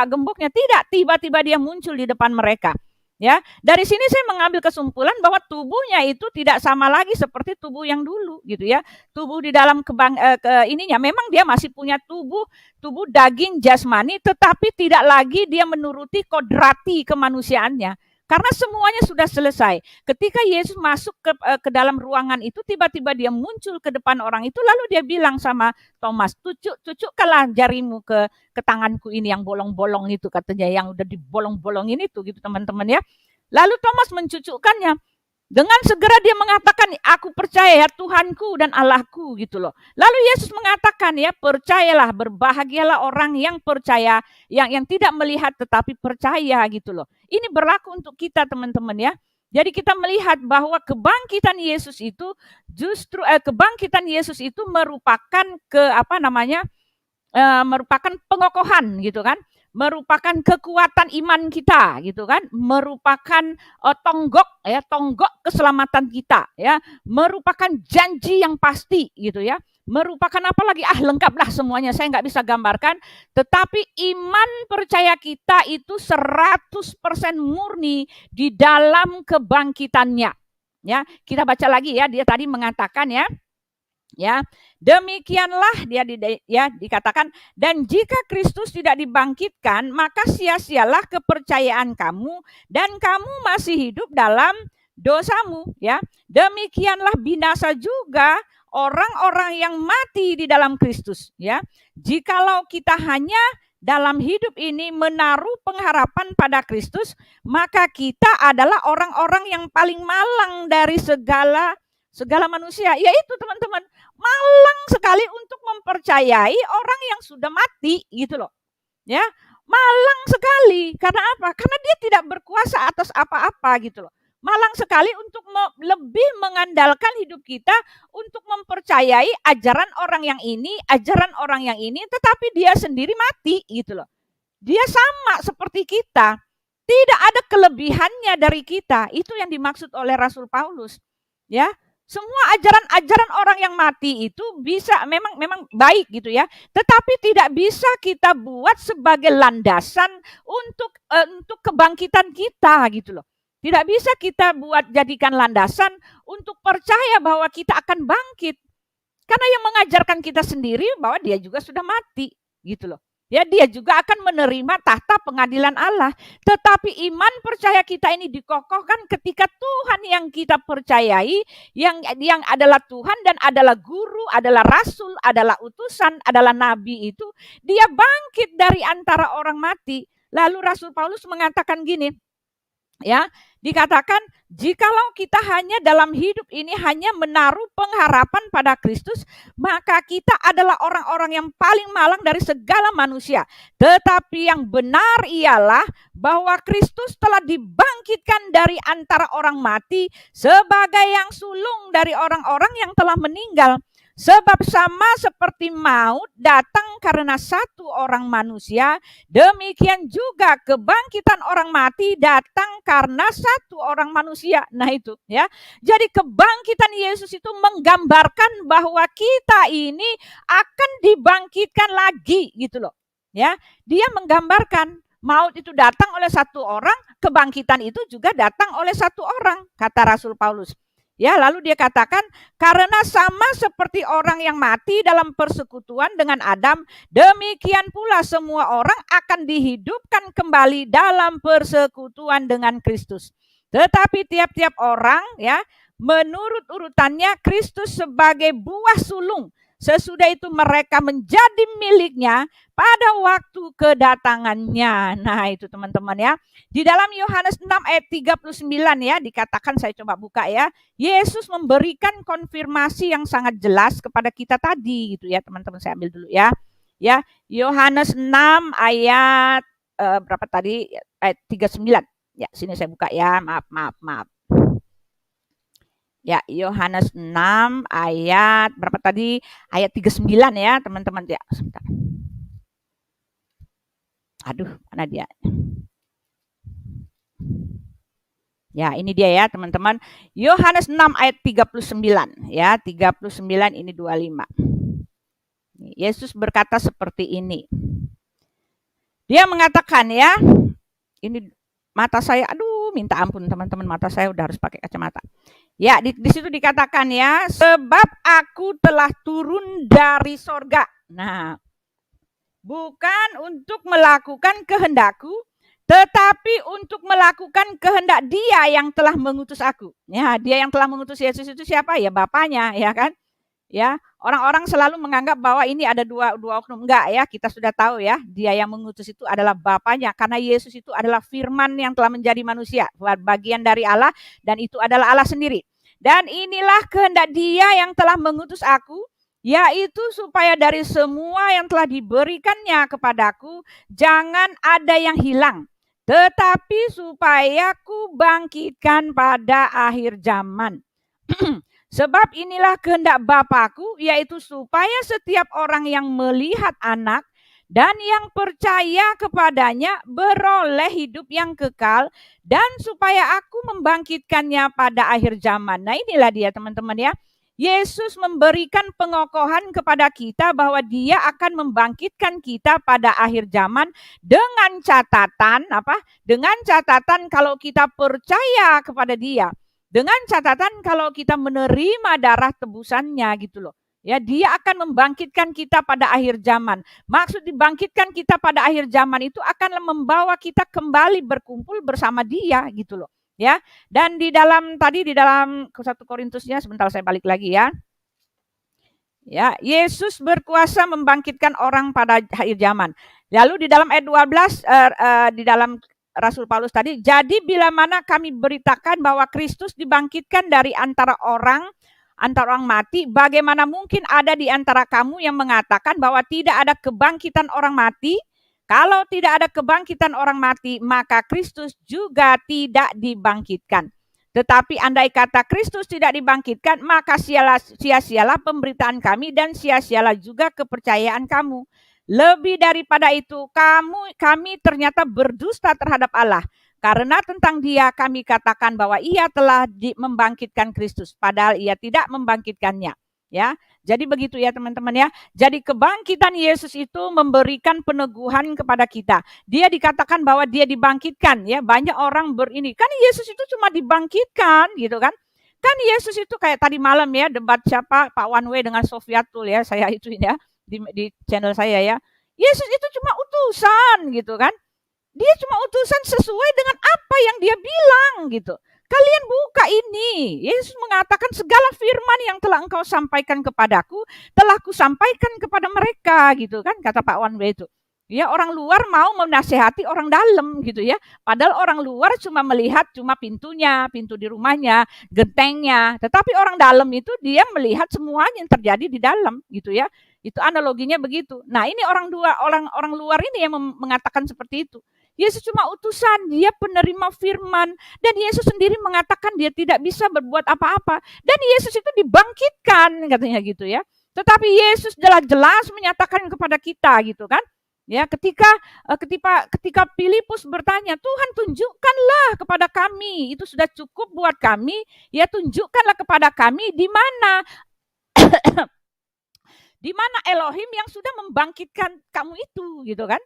gemboknya, tidak. Tiba-tiba dia muncul di depan mereka. Ya, dari sini saya mengambil kesimpulan bahwa tubuhnya itu tidak sama lagi seperti tubuh yang dulu gitu ya. Tubuh di dalam ininya memang dia masih punya tubuh daging jasmani, tetapi tidak lagi dia menuruti kodrati kemanusiaannya. Karena semuanya sudah selesai. Ketika Yesus masuk ke dalam ruangan itu, tiba-tiba dia muncul ke depan orang itu, lalu dia bilang sama Thomas, cucukkanlah jarimu ke tanganku ini yang bolong-bolong itu, katanya, yang udah dibolong-bolongin itu gitu teman-teman ya. Lalu Thomas mencucukkannya. Dengan segera dia mengatakan, aku percaya ya Tuhanku dan Allahku gitu loh. Lalu Yesus mengatakan ya, percayalah, berbahagialah orang yang percaya, yang tidak melihat tetapi percaya gitu loh. Ini berlaku untuk kita teman-teman ya. Jadi kita melihat bahwa kebangkitan Yesus itu justru kebangkitan Yesus itu merupakan merupakan pengokohan gitu kan. Merupakan kekuatan iman kita gitu kan, merupakan tonggok keselamatan kita ya, merupakan janji yang pasti gitu ya, merupakan apa lagi lengkaplah semuanya, saya nggak bisa gambarkan, tetapi iman percaya kita itu 100% murni di dalam kebangkitannya ya. Kita baca lagi ya, dia tadi mengatakan ya, demikianlah dia dikatakan, dan jika Kristus tidak dibangkitkan, maka sia-sialah kepercayaan kamu dan kamu masih hidup dalam dosamu ya. Demikianlah binasa juga orang-orang yang mati di dalam Kristus ya. Jikalau kita hanya dalam hidup ini menaruh pengharapan pada Kristus, maka kita adalah orang-orang yang paling malang dari segala manusia, yaitu teman-teman, malang sekali untuk mempercayai orang yang sudah mati gitu loh. Ya, malang sekali. Karena apa? Karena dia tidak berkuasa atas apa-apa gitu loh. Malang sekali untuk lebih mengandalkan hidup kita untuk mempercayai ajaran orang yang ini, tetapi dia sendiri mati gitu loh. Dia sama seperti kita. Tidak ada kelebihannya dari kita. Itu yang dimaksud oleh Rasul Paulus. Ya, semua ajaran-ajaran orang yang mati itu bisa memang baik gitu ya, tetapi tidak bisa kita buat sebagai landasan untuk kebangkitan kita gitu loh. Tidak bisa kita jadikan landasan untuk percaya bahwa kita akan bangkit. Karena yang mengajarkan kita sendiri bahwa dia juga sudah mati gitu loh. Ya, dia juga akan menerima tahta pengadilan Allah. Tetapi iman percaya kita ini dikokohkan ketika Tuhan yang kita percayai, yang adalah Tuhan dan adalah guru, adalah rasul, adalah utusan, adalah nabi itu, dia bangkit dari antara orang mati. Lalu Rasul Paulus mengatakan gini, ya, dikatakan jikalau kita hanya dalam hidup ini hanya menaruh pengharapan pada Kristus, maka kita adalah orang-orang yang paling malang dari segala manusia. Tetapi yang benar ialah bahwa Kristus telah dibangkitkan dari antara orang mati sebagai yang sulung dari orang-orang yang telah meninggal. Sebab sama seperti maut datang karena satu orang manusia, demikian juga kebangkitan orang mati datang karena satu orang manusia. Nah itu ya. Jadi kebangkitan Yesus itu menggambarkan bahwa kita ini akan dibangkitkan lagi gitu loh. Ya, dia menggambarkan maut itu datang oleh satu orang, kebangkitan itu juga datang oleh satu orang, kata Rasul Paulus. Ya, lalu dia katakan, karena sama seperti orang yang mati dalam persekutuan dengan Adam, demikian pula semua orang akan dihidupkan kembali dalam persekutuan dengan Kristus. Tetapi tiap-tiap orang ya menurut urutannya Kristus sebagai buah sulung. Sesudah itu mereka menjadi miliknya pada waktu kedatangannya. Nah, itu teman-teman ya. Di dalam Yohanes 6 ayat 39 ya, dikatakan, saya coba buka ya. Yesus memberikan konfirmasi yang sangat jelas kepada kita tadi gitu ya, teman-teman. Saya ambil dulu ya. Ya, Yohanes 6 ayat berapa tadi? Ayat 39. Ya, sini saya buka ya. Maaf. Ya, Yohanes 6 ayat berapa tadi? Ayat 39 ya, teman-teman. Ya, sebentar. Aduh, mana dia? Ya, ini dia ya, teman-teman. Yohanes 6 ayat 39 ya, 39 ini 25. Yesus berkata seperti ini. Dia mengatakan ya, ini mata saya, aduh minta ampun teman-teman, mata saya udah harus pakai kacamata. Ya, di situ dikatakan ya, sebab aku telah turun dari sorga. Nah, bukan untuk melakukan kehendakku, tetapi untuk melakukan kehendak Dia yang telah mengutus aku. Ya, Dia yang telah mengutus Yesus itu siapa? Ya Bapaknya, ya kan? Ya, orang-orang selalu menganggap bahwa ini ada dua oknum. Enggak ya, kita sudah tahu ya, Dia yang mengutus itu adalah Bapaknya, karena Yesus itu adalah firman yang telah menjadi manusia, bagian dari Allah, dan itu adalah Allah sendiri. Dan inilah kehendak Dia yang telah mengutus aku, yaitu supaya dari semua yang telah diberikannya kepadaku, jangan ada yang hilang, tetapi supaya ku bangkitkan pada akhir zaman. Sebab inilah kehendak Bapakku, yaitu supaya setiap orang yang melihat Anak dan yang percaya kepadanya beroleh hidup yang kekal, dan supaya aku membangkitkannya pada akhir zaman. Nah, inilah dia teman-teman ya. Yesus memberikan pengokohan kepada kita bahwa Dia akan membangkitkan kita pada akhir zaman dengan catatan apa? Dengan catatan kalau kita percaya kepada Dia. Dengan catatan kalau kita menerima darah tebusannya gitu loh. Ya, Dia akan membangkitkan kita pada akhir zaman. Maksud dibangkitkan kita pada akhir zaman itu akan membawa kita kembali berkumpul bersama Dia gitu loh. Ya. Dan di dalam 1 Korintusnya, sebentar saya balik lagi ya. Ya, Yesus berkuasa membangkitkan orang pada akhir zaman. Lalu di dalam ayat 12 di dalam Rasul Paulus tadi, jadi bila mana kami beritakan bahwa Kristus dibangkitkan dari antara orang mati, bagaimana mungkin ada di antara kamu yang mengatakan bahwa tidak ada kebangkitan orang mati? Kalau tidak ada kebangkitan orang mati, maka Kristus juga tidak dibangkitkan. Tetapi andai kata Kristus tidak dibangkitkan, maka sia-sialah pemberitaan kami dan sia-sialah juga kepercayaan kamu. Lebih daripada itu, kami ternyata berdusta terhadap Allah. Karena tentang Dia kami katakan bahwa Ia telah membangkitkan Kristus, padahal Ia tidak membangkitkannya. Ya, jadi begitu ya teman-teman ya. Jadi kebangkitan Yesus itu memberikan peneguhan kepada kita. Dia dikatakan bahwa Dia dibangkitkan ya. Banyak orang berini, kan Yesus itu cuma dibangkitkan gitu kan. Kan Yesus itu kayak tadi malam ya, debat siapa, Pak One Way dengan Sofiatul ya, saya ituin ya. Di channel saya ya. Yesus itu cuma utusan gitu kan. Dia cuma utusan sesuai dengan apa yang Dia bilang gitu. Kalian buka ini. Yesus mengatakan segala firman yang telah engkau sampaikan kepadaku, telah kusampaikan kepada mereka gitu kan, kata Pak One Way itu. Ya, orang luar mau menasehati orang dalam gitu ya. Padahal orang luar cuma melihat cuma pintunya, pintu di rumahnya, gentengnya. Tetapi orang dalam itu dia melihat semuanya yang terjadi di dalam gitu ya. Itu analoginya begitu. Nah, ini orang luar ini yang mengatakan seperti itu. Yesus cuma utusan, Dia penerima firman, dan Yesus sendiri mengatakan Dia tidak bisa berbuat apa-apa. Dan Yesus itu dibangkitkan katanya gitu ya. Tetapi Yesus jelas-jelas menyatakan kepada kita gitu kan. Ya, ketika Filipus bertanya, Tuhan tunjukkanlah kepada kami, itu sudah cukup buat kami. Ya, tunjukkanlah kepada kami di mana di mana Elohim yang sudah membangkitkan kamu itu gitu kan.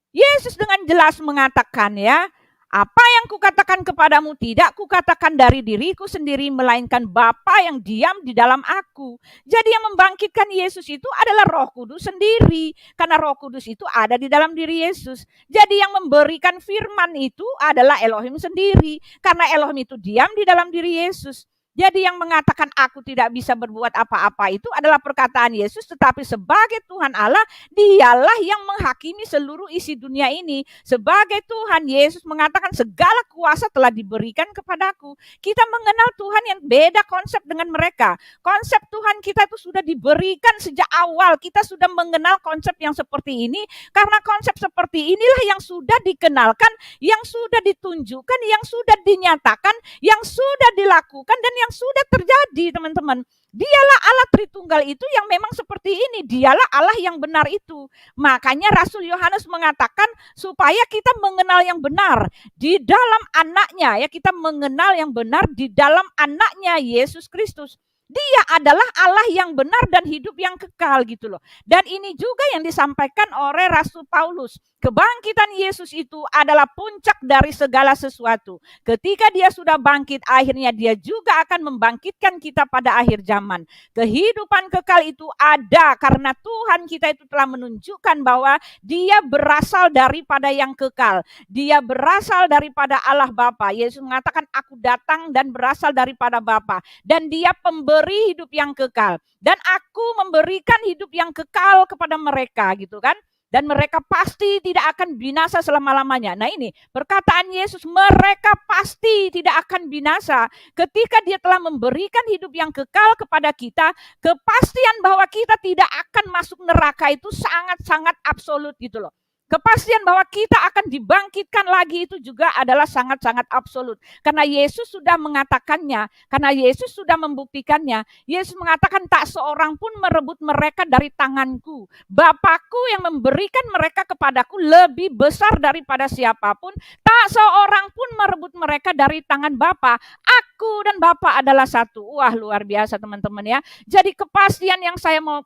Yesus dengan jelas mengatakan ya, Apa yang kukatakan kepadamu tidak kukatakan dari diriku sendiri, melainkan Bapa yang diam di dalam aku. Jadi yang membangkitkan Yesus itu adalah Roh Kudus sendiri, karena Roh Kudus itu ada di dalam diri Yesus. Jadi yang memberikan firman itu adalah Elohim sendiri, karena Elohim itu diam di dalam diri Yesus. Jadi yang mengatakan aku tidak bisa berbuat apa-apa itu adalah perkataan Yesus, tetapi sebagai Tuhan Allah, dialah yang menghakimi seluruh isi dunia ini. Sebagai Tuhan, Yesus mengatakan segala kuasa telah diberikan kepadaku. Kita mengenal Tuhan yang beda konsep dengan mereka. Konsep Tuhan kita itu sudah diberikan sejak awal. Kita sudah mengenal konsep yang seperti ini, karena konsep seperti inilah yang sudah dikenalkan, yang sudah ditunjukkan, yang sudah dinyatakan, yang sudah dilakukan, dan yang sudah terjadi, teman-teman. Dialah Allah Tritunggal itu yang memang seperti ini. Dialah Allah yang benar itu. Makanya Rasul Yohanes mengatakan supaya kita mengenal yang benar di dalam anaknya, ya, kita mengenal yang benar di dalam anaknya Yesus Kristus. Dia adalah Allah yang benar dan hidup yang kekal gitu loh. Dan ini juga yang disampaikan oleh Rasul Paulus. Kebangkitan Yesus itu adalah puncak dari segala sesuatu. Ketika dia sudah bangkit, akhirnya dia juga akan membangkitkan kita pada akhir zaman. Kehidupan kekal itu ada karena Tuhan kita itu telah menunjukkan bahwa dia berasal daripada yang kekal. Dia berasal daripada Allah Bapa. Yesus mengatakan aku datang dan berasal daripada Bapa. Dan dia pemberi hidup yang kekal. Dan aku memberikan hidup yang kekal kepada mereka gitu kan. Dan mereka pasti tidak akan binasa selama-lamanya. Nah ini perkataan Yesus, mereka pasti tidak akan binasa. Ketika dia telah memberikan hidup yang kekal kepada kita, kepastian bahwa kita tidak akan masuk neraka itu sangat-sangat absolut gitu loh. Kepastian bahwa kita akan dibangkitkan lagi itu juga adalah sangat-sangat absolut. Karena Yesus sudah mengatakannya, karena Yesus sudah membuktikannya. Yesus mengatakan tak seorang pun merebut mereka dari tanganku. Bapakku yang memberikan mereka kepadaku lebih besar daripada siapapun. Tak seorang pun merebut mereka dari tangan Bapa. Aku dan Bapa adalah satu. Wah, luar biasa teman-teman ya. Jadi kepastian yang saya mau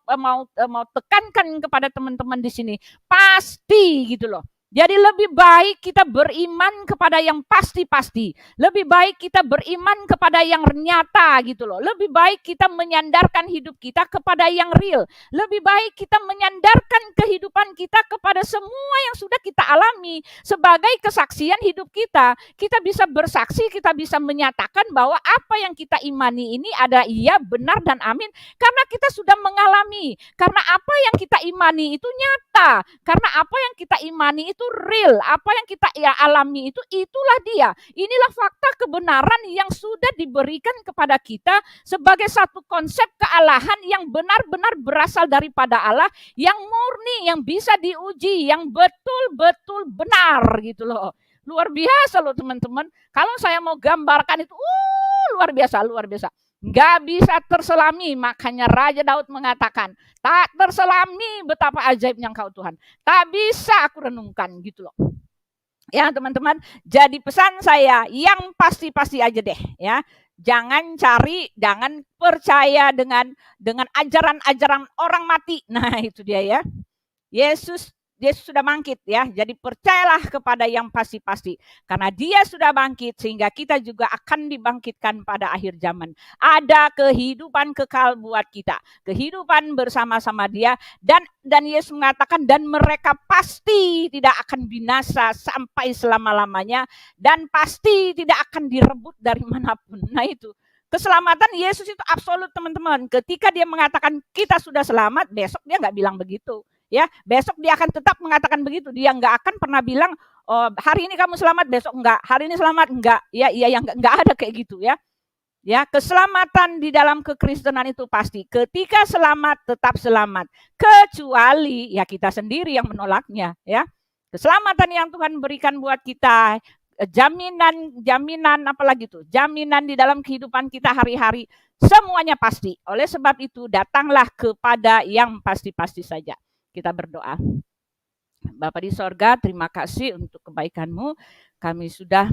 tekankan kepada teman-teman di sini, pasti gitu loh. Jadi lebih baik kita beriman kepada yang pasti-pasti. Lebih baik kita beriman kepada yang nyata gitu loh. Lebih baik kita menyandarkan hidup kita kepada yang real. Lebih baik kita menyandarkan kehidupan kita kepada semua yang sudah kita alami. Sebagai kesaksian hidup kita. Kita bisa bersaksi, kita bisa menyatakan bahwa apa yang kita imani ini ada iya, benar, dan amin. Karena kita sudah mengalami. Karena apa yang kita imani itu nyata. Karena apa yang kita imani itu real, apa yang kita alami itu itulah dia. Inilah fakta kebenaran yang sudah diberikan kepada kita sebagai satu konsep kealahan yang benar-benar berasal daripada Allah, yang murni, yang bisa diuji, yang betul-betul benar gitu loh. Luar biasa loh teman-teman. Kalau saya mau gambarkan itu luar biasa, luar biasa. Nggak bisa terselami, makanya Raja Daud mengatakan, tak terselami betapa ajaibnya Engkau Tuhan. Tak bisa aku renungkan gitu loh. Ya teman-teman, jadi pesan saya yang pasti-pasti aja deh ya. Jangan percaya dengan ajaran-ajaran orang mati. Nah itu dia ya. Yesus sudah bangkit ya. Jadi percayalah kepada yang pasti-pasti. Karena dia sudah bangkit sehingga kita juga akan dibangkitkan pada akhir zaman. Ada kehidupan kekal buat kita. Kehidupan bersama-sama dia. Dan Yesus mengatakan dan mereka pasti tidak akan binasa sampai selama-lamanya. Dan pasti tidak akan direbut dari manapun. Nah itu. Keselamatan Yesus itu absolut teman-teman. Ketika dia mengatakan kita sudah selamat, besok dia nggak bilang begitu. Ya, besok dia akan tetap mengatakan begitu. Dia nggak akan pernah bilang, oh, hari ini kamu selamat, besok enggak. Hari ini selamat, enggak. Ya, yang enggak ada kayak gitu ya. Ya, keselamatan di dalam kekristenan itu pasti. Ketika selamat, tetap selamat. Kecuali ya kita sendiri yang menolaknya. Ya, keselamatan yang Tuhan berikan buat kita, jaminan apalagi tuh, jaminan di dalam kehidupan kita hari-hari, semuanya pasti. Oleh sebab itu, datanglah kepada yang pasti-pasti saja. Kita berdoa. Bapa di sorga, terima kasih untuk kebaikan-Mu. kami sudah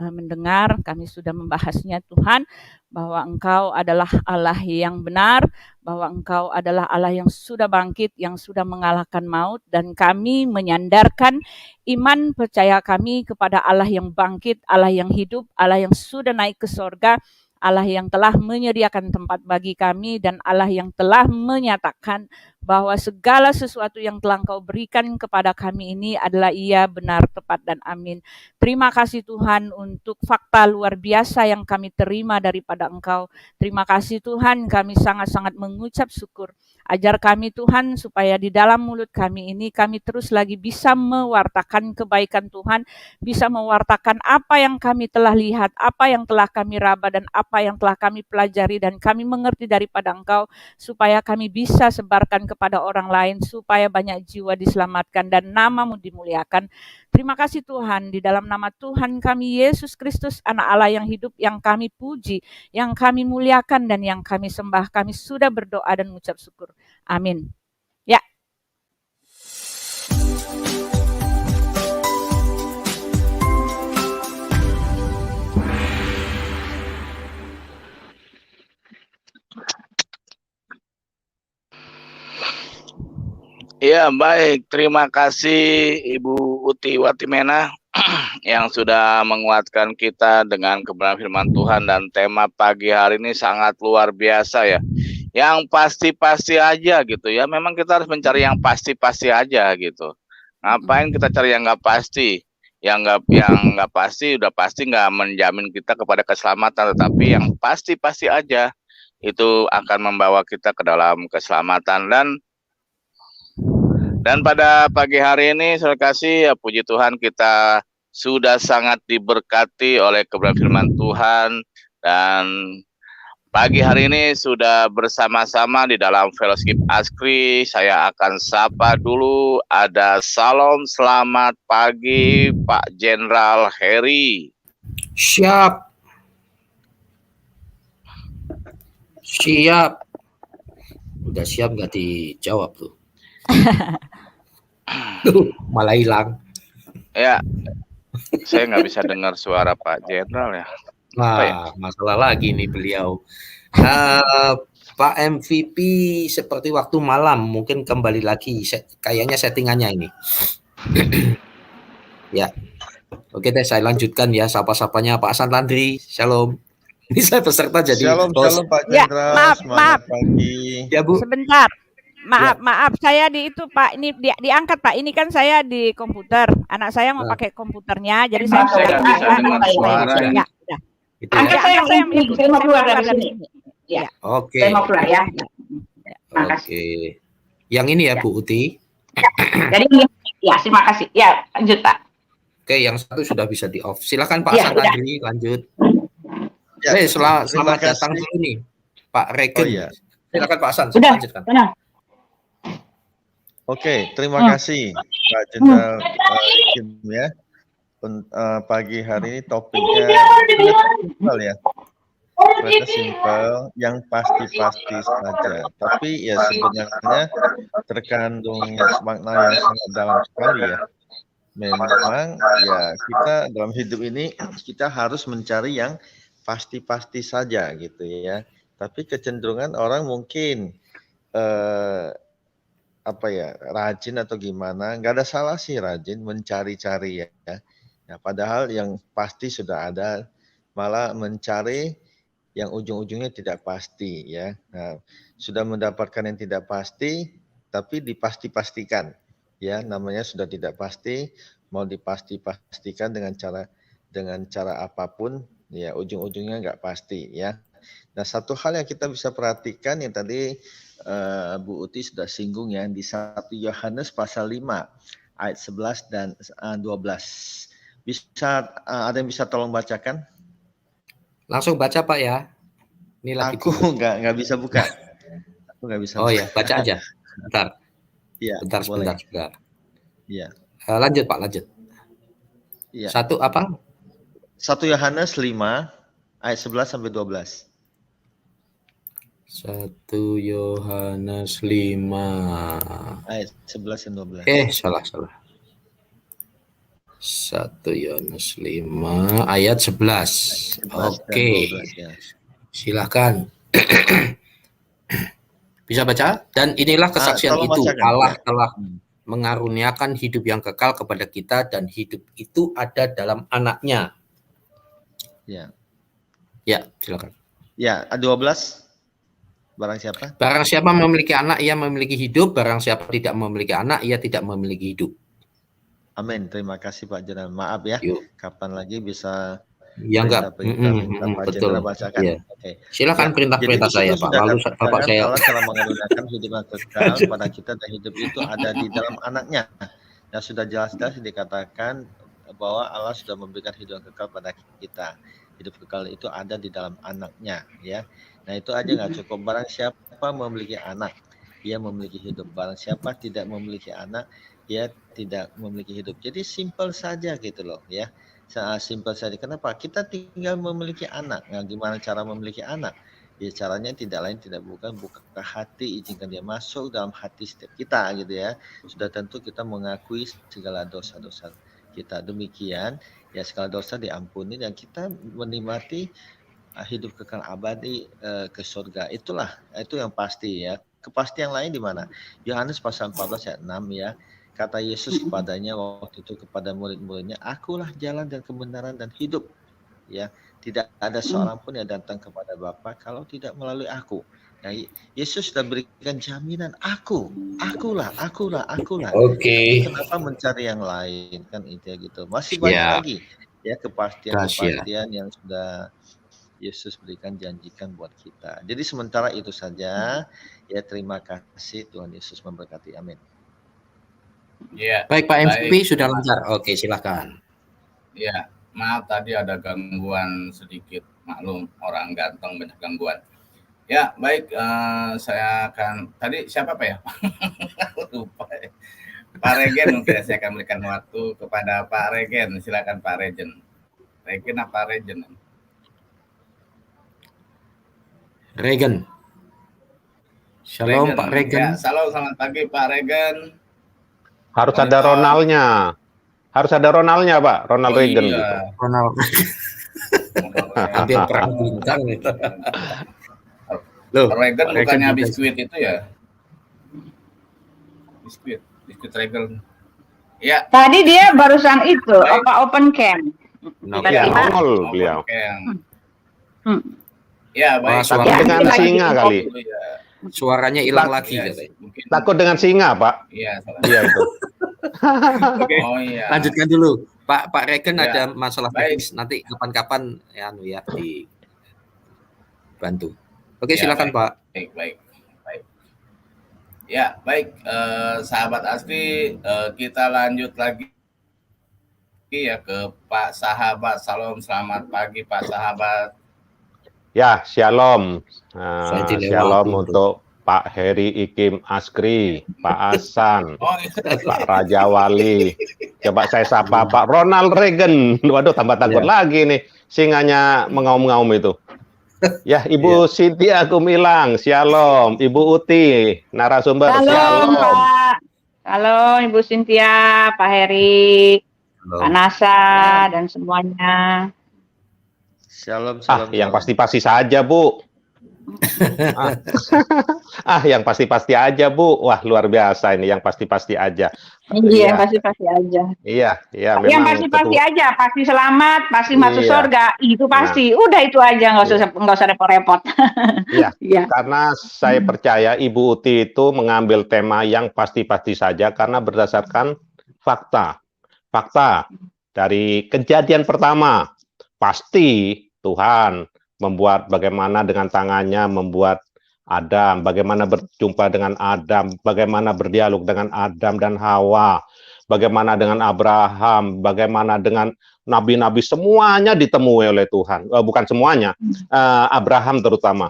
mendengar, kami sudah membahasnya Tuhan, bahwa Engkau adalah Allah yang benar, bahwa Engkau adalah Allah yang sudah bangkit, yang sudah mengalahkan maut, dan kami menyandarkan iman percaya kami kepada Allah yang bangkit, Allah yang hidup, Allah yang sudah naik ke sorga, Allah yang telah menyediakan tempat bagi kami, dan Allah yang telah menyatakan bahwa segala sesuatu yang telah Engkau berikan kepada kami ini adalah Ia benar, tepat, dan amin. Terima kasih Tuhan untuk fakta luar biasa yang kami terima daripada Engkau. Terima kasih Tuhan, kami sangat-sangat mengucap syukur. Ajar kami Tuhan supaya di dalam mulut kami ini kami terus lagi bisa mewartakan kebaikan Tuhan, bisa mewartakan apa yang kami telah lihat, apa yang telah kami raba, dan apa yang telah kami pelajari dan kami mengerti daripada Engkau, supaya kami bisa sebarkan kepada orang lain, supaya banyak jiwa diselamatkan dan nama-Mu dimuliakan. Terima kasih Tuhan, di dalam nama Tuhan kami Yesus Kristus, Anak Allah yang hidup, yang kami puji, yang kami muliakan, dan yang kami sembah. Kami sudah berdoa dan mengucap syukur. Amin. Ya. Ya, baik. Terima kasih Ibu Uti Watimena yang sudah menguatkan kita dengan kebenaran firman Tuhan, dan tema pagi hari ini sangat luar biasa ya. Yang pasti-pasti aja gitu ya. Memang kita harus mencari yang pasti-pasti aja gitu. Ngapain kita cari yang nggak pasti? Yang nggak pasti udah pasti nggak menjamin kita kepada keselamatan, tetapi yang pasti-pasti aja itu akan membawa kita ke dalam keselamatan. Dan pada pagi hari ini saya kasih ya, puji Tuhan kita sudah sangat diberkati oleh kebenaran firman Tuhan, dan pagi hari ini sudah bersama-sama di dalam fellowship Askri. Saya akan sapa dulu, ada salam selamat pagi Pak Jenderal Heri. Siap. Siap. Udah siap nggak dijawab tuh. Malah hilang. Ya, saya nggak bisa dengar suara Pak Jenderal ya. Nah, masalah lagi nih beliau. Pak MVP seperti waktu malam mungkin kembali lagi. Kayaknya settingannya ini. Ya. Oke deh, saya lanjutkan ya. Sapa-sapanya Pak Hasan Landry. Shalom. Ini saya peserta jadi Shalom, host. shalom Pak Jenderal. Ya, maaf. Pagi. Ya Bu. Sebentar. Maaf, saya di itu Pak, ini diangkat Pak. Ini kan saya di komputer. Anak saya mau pakai komputernya, jadi saya bisa dengar suara. Ya, udah. Itu ya. Saya mau keluar dari sini. Ya. Oke. Saya mau keluar ya. Oke. Yang ini ya Bu Uti. Jadi ya, terima kasih. Ya, lanjut Pak. Oke, yang satu sudah bisa di off. Silakan Pak Ya, Hasan Landry, lanjut. Ya, Selamat datang dulu nih, Pak Regen. Oh, iya. Silakan Pak Hasan, Sudah, lanjutkan. tenang. Oke, terima kasih Pak Jenderal Regen ya. Pagi hari ini topiknya simpel ya. Ternyata simpel, yang pasti-pasti saja. Tapi ya sebenarnya terkandung makna yang sangat dalam sekali ya. Memang ya kita dalam hidup ini kita harus mencari yang pasti-pasti saja gitu ya. Tapi kecenderungan orang mungkin rajin atau gimana, nggak ada salah sih rajin mencari-cari ya. Nah, padahal yang pasti sudah ada, malah mencari yang ujung-ujungnya tidak pasti ya. Nah, sudah mendapatkan yang tidak pasti, tapi dipasti-pastikan ya, namanya sudah tidak pasti, mau dipasti-pastikan dengan cara apapun ya, ujung-ujungnya nggak pasti ya. Nah, satu hal yang kita bisa perhatikan yang tadi Bu Uti sudah singgung ya, di 1 Yohanes pasal 5 ayat 11 dan 12. Bisa ada yang bisa tolong bacakan? Langsung baca Pak ya. Ini lagi aku nggak bisa buka. Aku nggak bisa. Oh ya, baca aja. Bentar. Iya. Sebentar. Iya. Lanjut Pak, lanjut. Iya. 1 apa? 1 Yohanes 5 ayat 11 sampai 12. 1 Yohanes 5 ayat 11 dan 12. salah. 1 Yohanes 5 ayat 11. 11 dan Oke, 12 ya. silakan. Bisa baca? Dan inilah kesaksian Tolong itu, bacakan, Allah ya. telah mengaruniakan hidup yang kekal kepada kita dan hidup itu ada dalam anaknya. Ya. Ya, silakan. Ya, 12. Barang siapa? Barang siapa memiliki anak, ia memiliki hidup. Barang siapa tidak memiliki anak, ia tidak memiliki hidup. Amin. Terima kasih Pak Jenderal. Maaf ya. Yuk. Kapan lagi bisa Ya enggak. minta Pak Betul. Jenderal bacakan. Iya. Oke. Silakan Ya, perintah-perintah jadi di saya, situ Pak. sudah Lalu katakan, Bapak saya. Allah telah mengaruniakan hidup yang kekal pada kita dan hidup itu ada di dalam anaknya. Dan sudah jelas-jelas dikatakan bahwa Allah sudah memberikan hidup yang kekal pada kita. Hidup kekal itu ada di dalam anaknya, ya. Nah itu aja nggak cukup. Barang siapa memiliki anak, ia memiliki hidup. Barang siapa tidak memiliki anak, ia tidak memiliki hidup. Jadi simpel saja gitu loh, ya. Simpel saja. Kenapa? Kita tinggal memiliki anak. Nah, gimana cara memiliki anak? Ya caranya tidak lain tidak bukan buka hati, izinkan dia masuk dalam hati setiap kita gitu ya. Sudah tentu kita mengakui segala dosa-dosa kita. Demikian ya segala dosa diampuni dan kita menikmati hidup kekal abadi ke surga. Itulah itu yang pasti ya. Kepastian lain di mana? Yohanes pasal 14 ayat 6 ya. Kata Yesus kepadanya waktu itu kepada murid-muridnya, "Akulah jalan dan kebenaran dan hidup." Ya, tidak ada seorang pun yang datang kepada Bapa kalau tidak melalui aku. Nah, Yesus sudah berikan jaminan, akulah. Oke. Kenapa mencari yang lain kan itu ya gitu. Masih banyak lagi ya kepastian yang sudah Yesus berikan janjikan buat kita. Jadi sementara itu saja ya terima kasih Tuhan Yesus memberkati. Amin. Ya. Baik Pak MVP sudah lancar. Oke, silakan. Ya, maaf tadi ada gangguan sedikit, maklum orang ganteng banyak gangguan. Ya, baik, saya akan tadi siapa Pak ya? Lupa ya. Pak Regen mungkin saya akan berikan waktu kepada Pak Regen. Silakan Pak Regen. Regen apa Regen? Regen. Shalom Regen. Pak Regen. Ya, selamat pagi Pak Regen. Harus ada Ronaldnya. Harus ada Ronaldnya, Pak. Ronald Reagan iya. gitu. Ronald. Hampir perang bintang gitu. Loh, Reagan bukannya biskuit itu ya? Biskuit Reagan. Ya. Tadi dia barusan itu open camp. Iya, nongol beliau. Ya, baik. Takut dengan singa kali. Suaranya hilang lagi. Takut dengan singa, Pak. Iya, iya itu. Okay. Oh iya. Lanjutkan dulu, Pak Regen ada masalah teknis. Nanti kapan-kapan ya dibantu. Oke, silakan Pak. Baik. Ya, baik. Sahabat Asri, kita lanjut lagi ya ke Pak Sahabat. Salam, selamat pagi Pak Sahabat. Ya, shalom. Shalom untuk Pak Heri Ikim Askri, Pak Asan, Pak Raja Wali. Coba saya sapa Pak Ronald Reagan. Waduh, tambah takut lagi nih. Singanya mengaum-ngaum itu. Ya, Ibu Cynthia Gumilang, shalom. Ibu Uti, narasumber, shalom. Pak. Halo, Ibu Cynthia, Pak Heri, Pak Nasa, dan semuanya. Shalom. Yang pasti-pasti saja, Bu. Yang pasti-pasti aja, Bu. Wah, luar biasa ini, yang pasti-pasti aja. Iya, pasti-pasti aja. Iya, memang. Yang pasti-pasti aja, pasti selamat, pasti masuk surga, itu pasti. Udah itu aja, nggak usah repot-repot. Iya. Karena saya percaya Ibu Uti itu mengambil tema yang pasti-pasti saja karena berdasarkan fakta dari kejadian pertama. Pasti Tuhan membuat bagaimana dengan tangannya membuat Adam, bagaimana berjumpa dengan Adam, bagaimana berdialog dengan Adam dan Hawa, bagaimana dengan Abraham, bagaimana dengan nabi-nabi, semuanya ditemui oleh Tuhan. Bukan semuanya, Abraham terutama,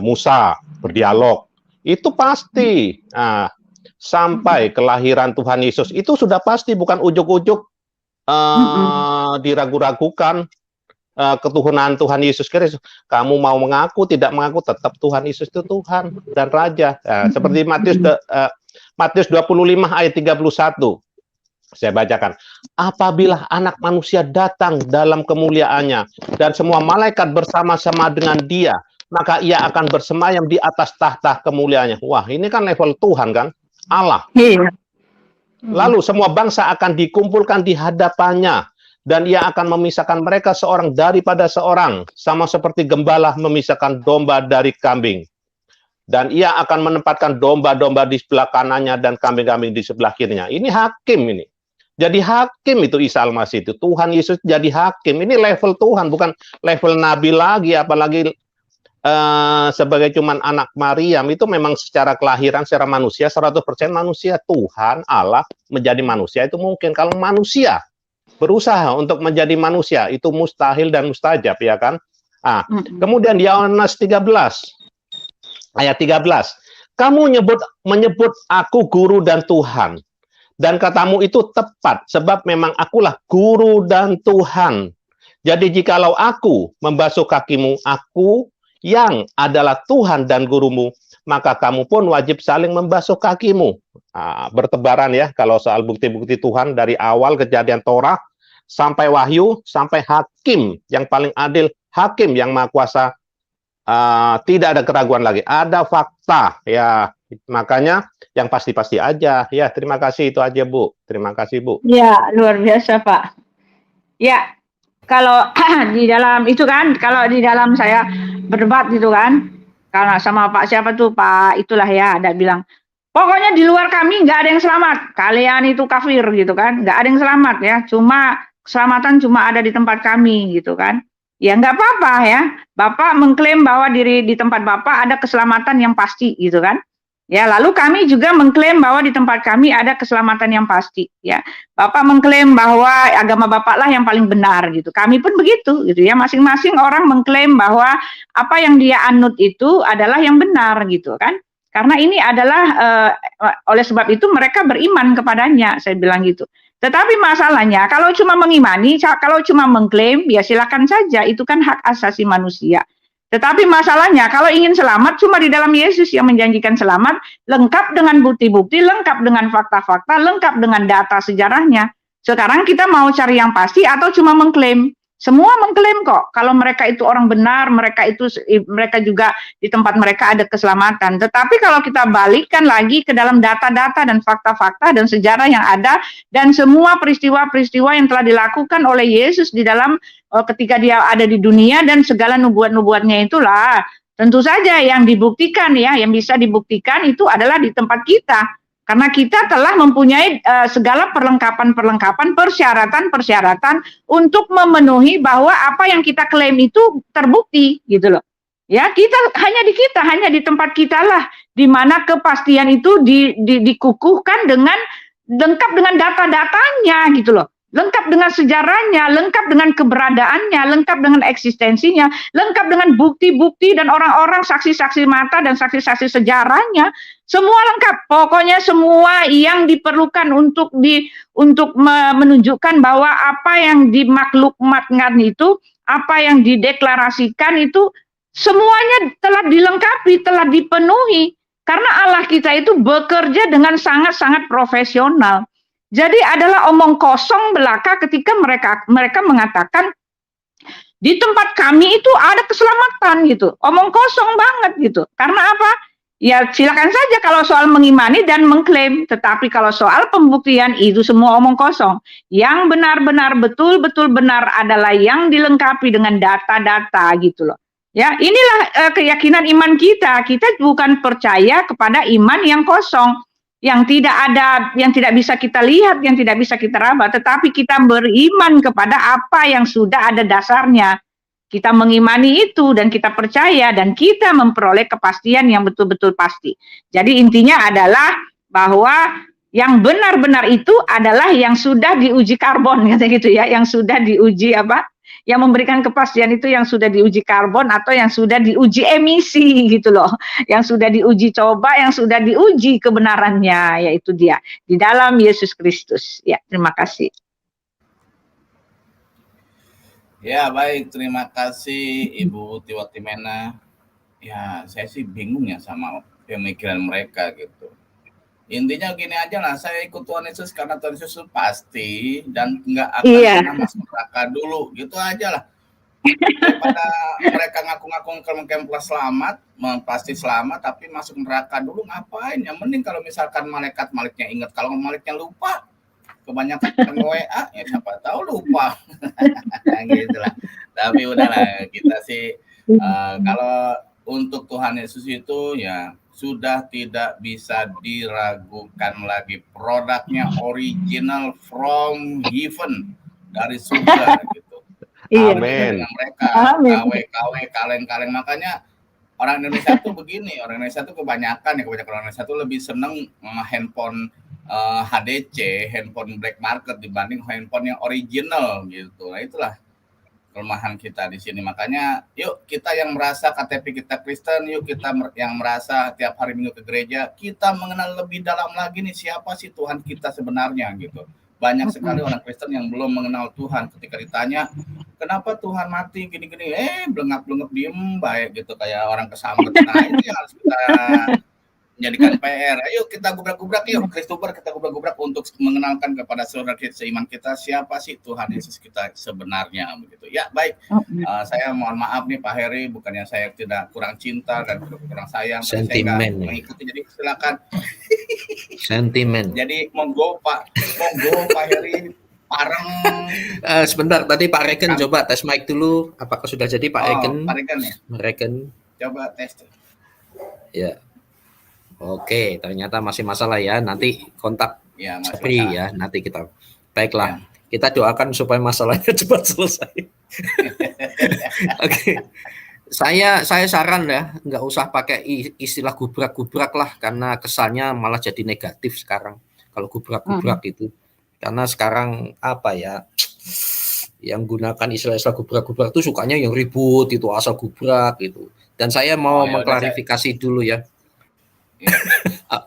Musa berdialog, itu pasti. Sampai kelahiran Tuhan Yesus, itu sudah pasti, bukan ujuk-ujuk diragu-ragukan. Ketuhanan Tuhan Yesus Kristus. Kamu mau mengaku, tidak mengaku, tetap Tuhan Yesus itu Tuhan dan Raja. Seperti Matius 25 ayat 31. Saya bacakan. Apabila anak manusia datang dalam kemuliaannya dan semua malaikat bersama-sama dengan dia, maka ia akan bersemayam di atas tahta kemuliaannya. Wah, ini kan level Tuhan kan? Allah. Iya. Lalu semua bangsa akan dikumpulkan di hadapannya, dan ia akan memisahkan mereka seorang daripada seorang, sama seperti gembala memisahkan domba dari kambing. Dan ia akan menempatkan domba-domba di sebelah kanannya dan kambing-kambing di sebelah kirinya. Ini hakim ini. Jadi hakim itu Isa Al-Masih itu. Tuhan Yesus jadi hakim. Ini level Tuhan, bukan level Nabi lagi, apalagi sebagai cuman anak Maryam. Itu memang secara kelahiran, secara manusia, 100% manusia. Tuhan, Allah, menjadi manusia itu mungkin. Kalau manusia berusaha untuk menjadi manusia, itu mustahil dan mustajab, ya kan? Kemudian di Yohanes 13, ayat 13. Kamu menyebut aku guru dan Tuhan. Dan katamu itu tepat, sebab memang akulah guru dan Tuhan. Jadi jikalau aku membasuh kakimu, aku yang adalah Tuhan dan gurumu, maka kamu pun wajib saling membasuh kakimu. Bertebaran ya, kalau soal bukti-bukti Tuhan dari awal kejadian Torah, sampai Wahyu, sampai hakim yang paling adil, hakim yang maha kuasa, tidak ada keraguan lagi, ada fakta ya. Makanya yang pasti-pasti aja. Ya, terima kasih, itu aja Bu. Terima kasih Bu. Ya, luar biasa Pak. Ya, kalau di dalam itu kan, kalau di dalam saya berdebat gitu kan, karena sama Pak siapa tuh, Pak itulah ya, ada bilang, pokoknya di luar kami nggak ada yang selamat, kalian itu kafir gitu kan, nggak ada yang selamat ya, cuma keselamatan cuma ada di tempat kami gitu kan. Ya nggak apa-apa ya, Bapak mengklaim bahwa di tempat Bapak ada keselamatan yang pasti gitu kan. Ya, lalu kami juga mengklaim bahwa di tempat kami ada keselamatan yang pasti. Ya, Bapak mengklaim bahwa agama Bapak lah yang paling benar gitu. Kami pun begitu gitu ya. Masing-masing orang mengklaim bahwa apa yang dia anut itu adalah yang benar gitu kan. Karena ini adalah oleh sebab itu mereka beriman kepadanya. Saya bilang gitu. Tetapi masalahnya kalau cuma mengimani, kalau cuma mengklaim, ya silakan saja. Itu kan hak asasi manusia. Tetapi masalahnya kalau ingin selamat cuma di dalam Yesus yang menjanjikan selamat, lengkap dengan bukti-bukti, lengkap dengan fakta-fakta, lengkap dengan data sejarahnya. Sekarang kita mau cari yang pasti atau cuma mengklaim? Semua mengklaim kok. Kalau mereka itu orang benar, mereka juga di tempat mereka ada keselamatan. Tetapi kalau kita balikkan lagi ke dalam data-data dan fakta-fakta dan sejarah yang ada dan semua peristiwa-peristiwa yang telah dilakukan oleh Yesus di dalam ketika dia ada di dunia dan segala nubuat-nubuatnya itulah tentu saja yang dibuktikan ya, yang bisa dibuktikan itu adalah di tempat kita. Karena kita telah mempunyai segala perlengkapan-perlengkapan, persyaratan-persyaratan untuk memenuhi bahwa apa yang kita klaim itu terbukti gitu loh. Ya, hanya di tempat kita lah di mana kepastian itu dikukuhkan dengan lengkap dengan data-datanya gitu loh. Lengkap dengan sejarahnya, lengkap dengan keberadaannya, lengkap dengan eksistensinya, lengkap dengan bukti-bukti dan orang-orang saksi-saksi mata dan saksi-saksi sejarahnya. Semua lengkap, pokoknya semua yang diperlukan untuk menunjukkan bahwa apa yang dimaklukmatkan itu, apa yang dideklarasikan itu, semuanya telah dilengkapi, telah dipenuhi. Karena Allah kita itu bekerja dengan sangat-sangat profesional. Jadi adalah omong kosong belaka ketika mereka mengatakan di tempat kami itu ada keselamatan gitu. Omong kosong banget gitu. Karena apa? Ya silakan saja kalau soal mengimani dan mengklaim, tetapi kalau soal pembuktian itu semua omong kosong. Yang benar-benar betul-betul benar adalah yang dilengkapi dengan data-data gitu loh. Ya, inilah keyakinan iman kita. Kita bukan percaya kepada iman yang kosong, yang tidak ada, yang tidak bisa kita lihat, yang tidak bisa kita raba, tetapi kita beriman kepada apa yang sudah ada dasarnya. Kita mengimani itu dan kita percaya dan kita memperoleh kepastian yang betul-betul pasti. Jadi intinya adalah bahwa yang benar-benar itu adalah yang sudah diuji karbon, kata gitu ya, yang sudah diuji apa? Yang memberikan kepastian itu yang sudah diuji karbon atau yang sudah diuji emisi gitu loh, yang sudah diuji coba, yang sudah diuji kebenarannya, yaitu dia di dalam Yesus Kristus. Ya, terima kasih. Ya baik, terima kasih Ibu Tiwatimena. Ya saya sih bingung ya sama pemikiran mereka gitu. Intinya gini aja lah, saya ikut Tuhan Yesus karena Tuhan Yesus itu pasti dan nggak akan Iya. pernah masuk neraka dulu, gitu aja lah. Daripada mereka ngaku-ngaku klaim selamat, pasti selamat, tapi masuk neraka dulu ngapain? Yang mending kalau misalkan maliknya ingat, kalau maliknya lupa, kebanyakan WA, ya siapa tahu lupa. Gitu lah. Tapi udahlah, kita sih kalau untuk Tuhan Yesus itu ya sudah tidak bisa diragukan lagi, produknya original from heaven, dari surga gitu. Iya. Amin. Dengan mereka Amin. KW kaleng-kaleng, makanya orang Indonesia tuh begini, orang Indonesia tuh kebanyakan orang Indonesia tuh lebih seneng handphone HDC, handphone black market dibanding handphone yang original gitu. Nah itulah kelemahan kita di sini. Makanya yuk kita yang merasa KTP kita Kristen, yuk kita yang merasa tiap hari Minggu ke gereja, kita mengenal lebih dalam lagi nih siapa sih Tuhan kita sebenarnya gitu. Banyak sekali orang Kristen yang belum mengenal Tuhan. Ketika ditanya, kenapa Tuhan mati gini-gini, blengap-blengap diem baik gitu, kayak orang kesambet. Nah itu yang harus kita menjadikan PR. Ayo kita gubrak-gubrak, yuk Kristober kita gubrak-gubrak untuk mengenalkan kepada saudara kita seiman kita siapa sih Tuhan Yesus kita sebenarnya begitu. Ya baik, saya mohon maaf nih Pak Heri, bukannya saya tidak kurang cinta dan kurang sayang, tapi saya nggak mengikuti, jadi silakan. Sentimen. Jadi monggo Pak Heri pareng. Sebentar, tadi Pak Regen coba tes mic dulu. Apakah sudah jadi Pak Regen? Pak Regen ya. Regen. Coba tes. Ya. Oke, ternyata masih masalah ya. Nanti kontak ya, Sapri ya. Nanti kita. Baiklah. Ya. Kita doakan supaya masalahnya cepat selesai. Oke. Saya saran ya, nggak usah pakai istilah gubrak-gubrak lah, karena kesannya malah jadi negatif sekarang kalau gubrak-gubrak itu. Karena sekarang apa ya, yang gunakan istilah-istilah gubrak-gubrak itu sukanya yang ribut, itu asal gubrak gitu. Dan saya mau mengklarifikasi dulu ya.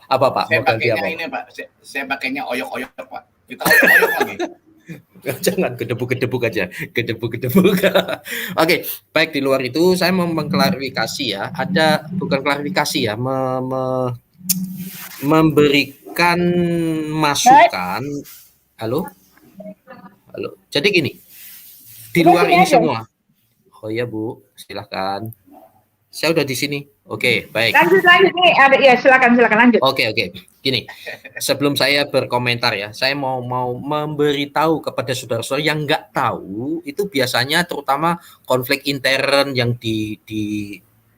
Apa Pak? Saya pakainya ini Pak, saya pakainya oyok-oyok Pak. Kita oyok-oyok lagi. Jangan gedebuk-gedebuk aja, gedebuk-gedebuk. Oke, baik, di luar itu saya mau mengklarifikasi ya. Ada, bukan klarifikasi ya, memberikan masukan. Halo. Jadi gini, di luar ini semua. Oh iya Bu, silahkan. Saya udah di sini. Oke, baik. Lanjut nih, ya silakan lanjut. Oke. Gini, sebelum saya berkomentar ya, saya mau memberitahu kepada saudara-saudara yang nggak tahu, itu biasanya terutama konflik intern yang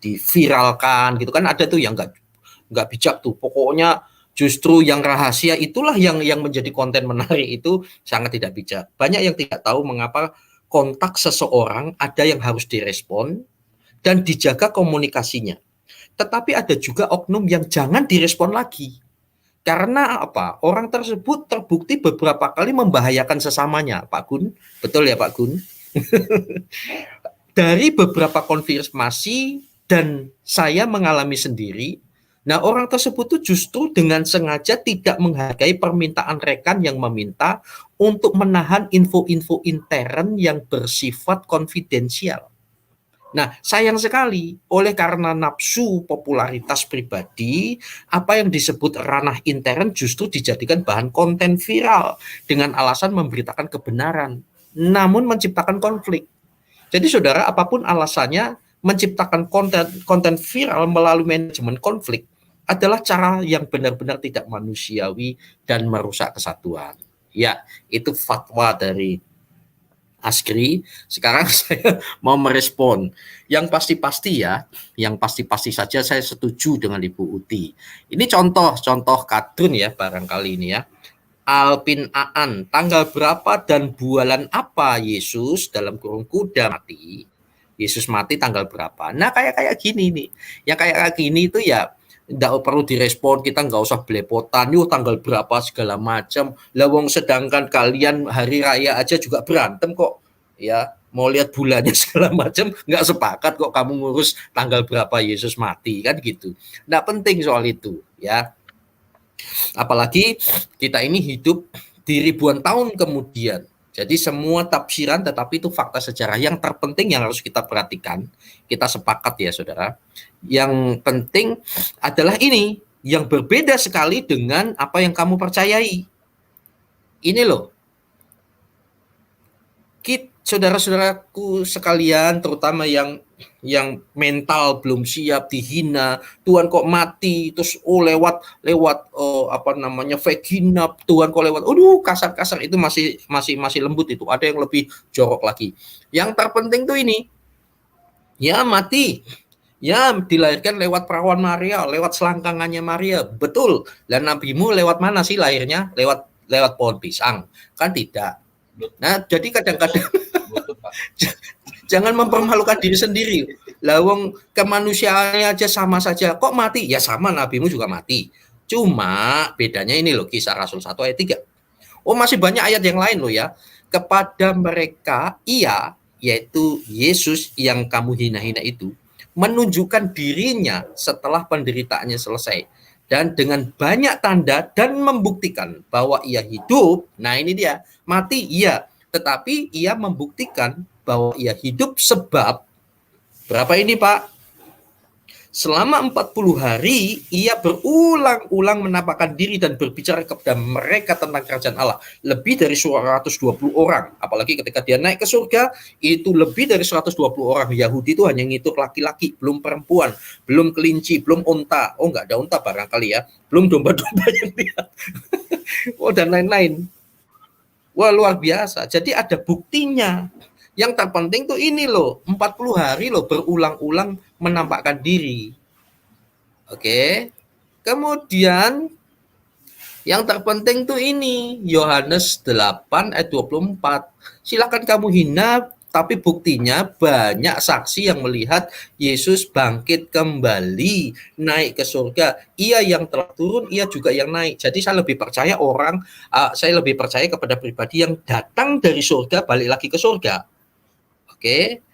diviralkan gitu kan, ada tuh yang nggak bijak tuh. Pokoknya justru yang rahasia itulah yang menjadi konten menarik, itu sangat tidak bijak. Banyak yang tidak tahu mengapa kontak seseorang ada yang harus direspon dan dijaga komunikasinya. Tetapi ada juga oknum yang jangan direspon lagi. Karena apa? Orang tersebut terbukti beberapa kali membahayakan sesamanya, Pak Gun. Betul ya Pak Gun? Dari beberapa konfirmasi dan saya mengalami sendiri, nah orang tersebut tuh justru dengan sengaja tidak menghargai permintaan rekan yang meminta untuk menahan info-info intern yang bersifat konfidensial. Nah, sayang sekali, oleh karena nafsu popularitas pribadi, apa yang disebut ranah intern justru dijadikan bahan konten viral dengan alasan memberitakan kebenaran, namun menciptakan konflik. Jadi saudara, apapun alasannya, menciptakan konten viral melalui manajemen konflik adalah cara yang benar-benar tidak manusiawi dan merusak kesatuan. Ya, itu fatwa dari Askri. Sekarang saya mau merespon. Yang pasti-pasti ya, yang pasti-pasti saja saya setuju dengan Ibu Uti. Ini contoh kadrun ya barangkali ini ya. Alpin Aan, tanggal berapa dan bulan apa Yesus dalam kurung kuda mati? Yesus mati tanggal berapa? Nah kayak gini nih. Yang kayak gini itu ya nggak perlu direspon, kita nggak usah belepotan, yuk tanggal berapa segala macam. Lawang sedangkan kalian hari raya aja juga berantem kok, ya mau lihat bulannya segala macam, nggak sepakat kok kamu ngurus tanggal berapa Yesus mati kan gitu. Nggak penting soal itu ya. Apalagi kita ini hidup di ribuan tahun kemudian. Jadi semua tafsiran tetapi itu fakta sejarah. Yang terpenting yang harus kita perhatikan, kita sepakat ya saudara, yang penting adalah ini, yang berbeda sekali dengan apa yang kamu percayai. Ini loh, saudara-saudaraku sekalian, terutama yang mental belum siap, dihina, Tuhan kok mati, terus lewat vagina, Tuhan kok lewat, kasar-kasar, itu masih lembut, itu ada yang lebih jorok lagi. Yang terpenting tuh ini, ya mati, ya dilahirkan lewat perawan Maria, lewat selangkangannya Maria, betul. Dan nabimu lewat mana sih lahirnya? Lewat pohon pisang, kan tidak. Nah, jadi kadang-kadang jangan mempermalukan diri sendiri. Lawang kemanusiaannya aja sama saja. Kok mati? Ya sama, nabimu juga mati. Cuma bedanya ini loh, Kisah Rasul 1 ayat 3. Oh, masih banyak ayat yang lain loh ya. Kepada mereka ia, yaitu Yesus yang kamu hina-hina itu, menunjukkan dirinya setelah penderitaannya selesai. Dan dengan banyak tanda dan membuktikan bahwa ia hidup. Nah ini dia, mati iya, tetapi ia membuktikan bahwa ia hidup sebab berapa ini Pak? Selama 40 hari ia berulang-ulang menampakkan diri dan berbicara kepada mereka tentang kerajaan Allah. Lebih dari 120 orang. Apalagi ketika dia naik ke surga, itu lebih dari 120 orang. Yahudi itu hanya ngitung laki-laki, belum perempuan, belum kelinci, belum unta. Oh, enggak ada unta barangkali ya. Belum domba-domba yang lihat. Oh, dan lain-lain. Wah, luar biasa. Jadi ada buktinya. Yang terpenting tuh ini loh, 40 hari loh berulang-ulang menampakkan diri. Oke. Kemudian yang terpenting tuh ini, Yohanes 8 ayat 24. Silakan kamu hina, tapi buktinya banyak saksi yang melihat Yesus bangkit kembali, naik ke surga. Ia yang telah turun, ia juga yang naik. Jadi saya lebih percaya saya lebih percaya kepada pribadi yang datang dari surga balik lagi ke surga. Oke.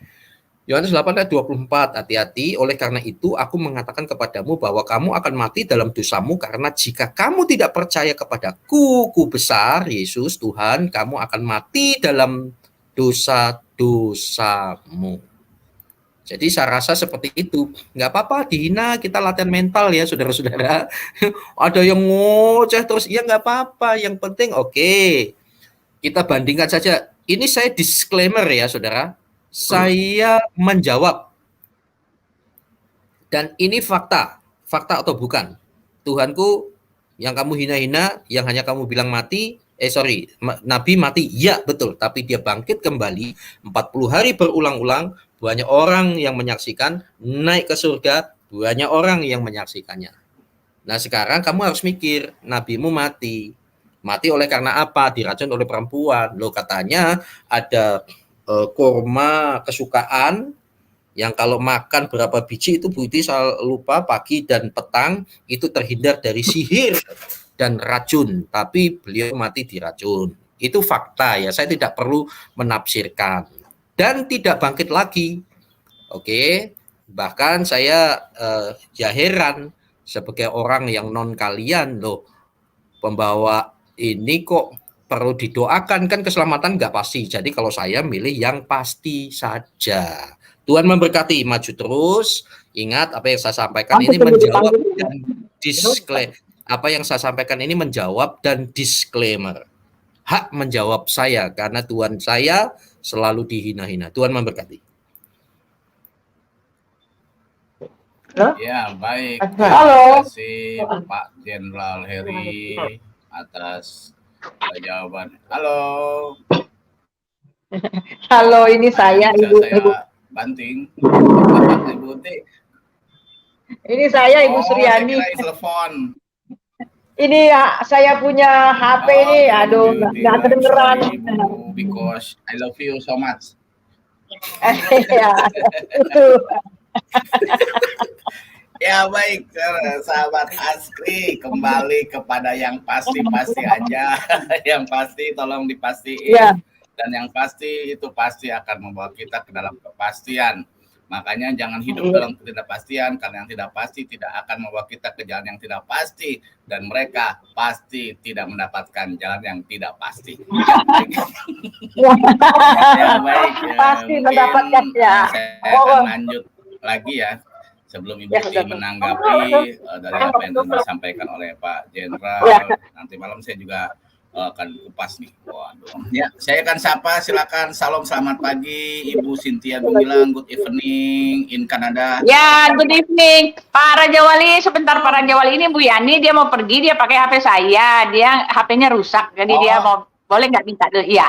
Yohanes 8 ayat 24, hati-hati, oleh karena itu aku mengatakan kepadamu bahwa kamu akan mati dalam dosamu, karena jika kamu tidak percaya kepada Ku besar, Yesus Tuhan, kamu akan mati dalam dosa-dosamu. Jadi saya rasa seperti itu. Nggak apa-apa dihina, kita latihan mental ya saudara-saudara. Ada yang ngoceh terus, ya nggak apa-apa, yang penting oke. Kita bandingkan saja. Ini saya disclaimer ya saudara. Saya menjawab, dan ini fakta atau bukan? Tuhanku, yang kamu hina-hina, yang hanya kamu bilang mati, Nabi mati, ya betul, tapi dia bangkit kembali 40 hari berulang-ulang, banyak orang yang menyaksikan, naik ke surga, banyak orang yang menyaksikannya. Nah sekarang kamu harus mikir, nabimu mati oleh karena apa? Diracun oleh perempuan. Loh katanya ada kurma kesukaan yang kalau makan berapa biji itu Budi saya lupa, pagi dan petang itu terhindar dari sihir dan racun, tapi beliau mati diracun. Itu fakta ya, saya tidak perlu menafsirkan. Dan tidak bangkit lagi. Oke, bahkan saya heran sebagai orang yang non kalian loh, pembawa ini kok perlu didoakan, kan keselamatan nggak pasti. Jadi kalau saya milih yang pasti saja. Tuhan memberkati, maju terus. Ingat apa yang saya sampaikan ini menjawab dan disclaimer. Apa yang saya sampaikan ini menjawab dan disclaimer. Hak menjawab saya karena Tuhan saya selalu dihina-hina. Tuhan memberkati. Ya, baik. Terima kasih Pak Jenderal Heri atas jawaban. Halo. Halo, ini saya Ibu. Banting. Ibu Uti. Ini saya Ibu Suryani. Telepon. Ini ya, saya punya HP ini, aduh nggak kedengeran. Because I love you so much. Ya, itu. Ya baik, sahabat Askri, kembali kepada yang pasti-pasti aja. Yang pasti tolong dipastiin. Ya. Dan yang pasti itu pasti akan membawa kita ke dalam kepastian. Makanya jangan hidup dalam ketidakpastian, karena yang tidak pasti tidak akan membawa kita ke jalan yang tidak pasti. Dan mereka pasti tidak mendapatkan jalan yang tidak pasti. Ya baik. Pasti mendapatkan ya. Saya akan lanjut lagi ya. sebelum Ibu Ya, Uti betul. menanggapi dari apa yang telah disampaikan oleh Pak Jenderal, Ya. nanti malam saya juga akan kupas nih. Waduh. Ya, saya akan sapa, silakan. Salam, selamat pagi Ibu Cynthia Gumilang, good evening in Canada. Ya, good evening. Pak Raja Wali, sebentar Pak Raja Wali, ini Bu Yani dia mau pergi, dia pakai HP saya, dia HP-nya rusak, jadi dia mau, boleh nggak minta dulu? Iya.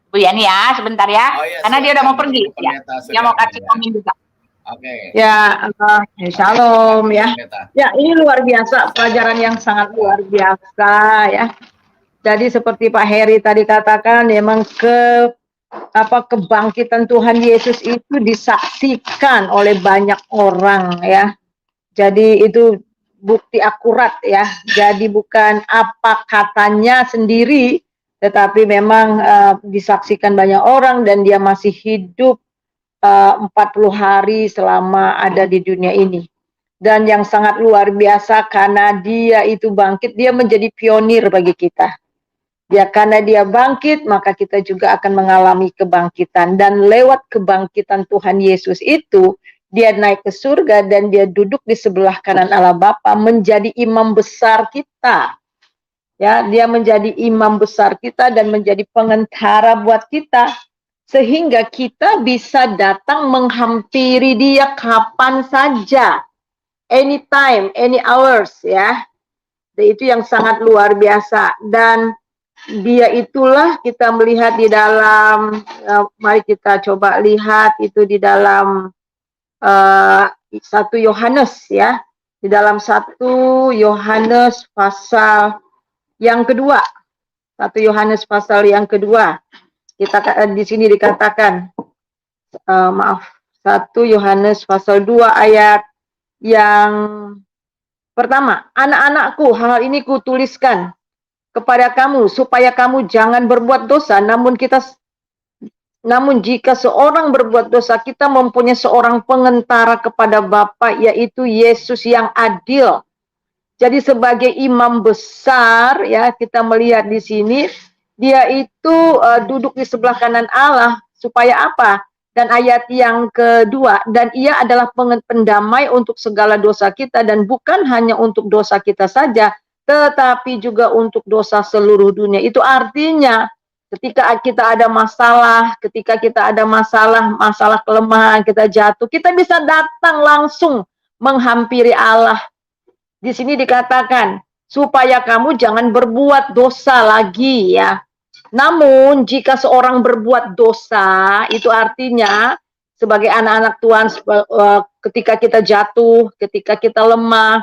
Bu Yani ya, sebentar ya, Oh iya, karena dia udah mau pergi. Ibu Ya. Pendeta Dia mau kasih Suryani, komen juga. Oke. Ya, shalom ya. Pendeta. Ya, ini luar biasa, pelajaran yang sangat luar biasa ya. Jadi seperti Pak Heri tadi katakan, memang kebangkitan Tuhan Yesus itu disaksikan oleh banyak orang ya. Jadi itu bukti akurat ya. Jadi bukan apa katanya sendiri, tetapi memang disaksikan banyak orang dan dia masih hidup 40 hari selama ada di dunia ini. Dan yang sangat luar biasa karena dia itu bangkit, dia menjadi pionir bagi kita. Ya, karena dia bangkit, maka kita juga akan mengalami kebangkitan. Dan lewat kebangkitan Tuhan Yesus itu, dia naik ke surga dan dia duduk di sebelah kanan Allah Bapa menjadi imam besar kita. Ya, dia menjadi imam besar kita dan menjadi pengentara buat kita. Sehingga kita bisa datang menghampiri dia kapan saja. Anytime, any hours ya. Itu yang sangat luar biasa. Dan dia itulah kita melihat di dalam, mari kita coba lihat itu di dalam 1 Yohanes ya. Di dalam 1 Yohanes pasal yang kedua. 1 Yohanes pasal yang kedua. Kita di sini dikatakan, 1 Yohanes pasal 2 ayat yang pertama. Anak-anakku, hal ini kutuliskan kepada kamu supaya kamu jangan berbuat dosa, namun jika seorang berbuat dosa, kita mempunyai seorang pengentara kepada Bapa, yaitu Yesus yang adil. Jadi sebagai imam besar ya, kita melihat di sini dia itu duduk di sebelah kanan Allah supaya apa? Dan ayat yang kedua, dan ia adalah pendamai untuk segala dosa kita, dan bukan hanya untuk dosa kita saja, tetapi juga untuk dosa seluruh dunia. Itu artinya ketika kita ada masalah, masalah kelemahan, kita jatuh, kita bisa datang langsung menghampiri Allah. Di sini dikatakan, supaya kamu jangan berbuat dosa lagi ya. Namun jika seorang berbuat dosa, itu artinya sebagai anak-anak Tuhan, ketika kita jatuh, ketika kita lemah,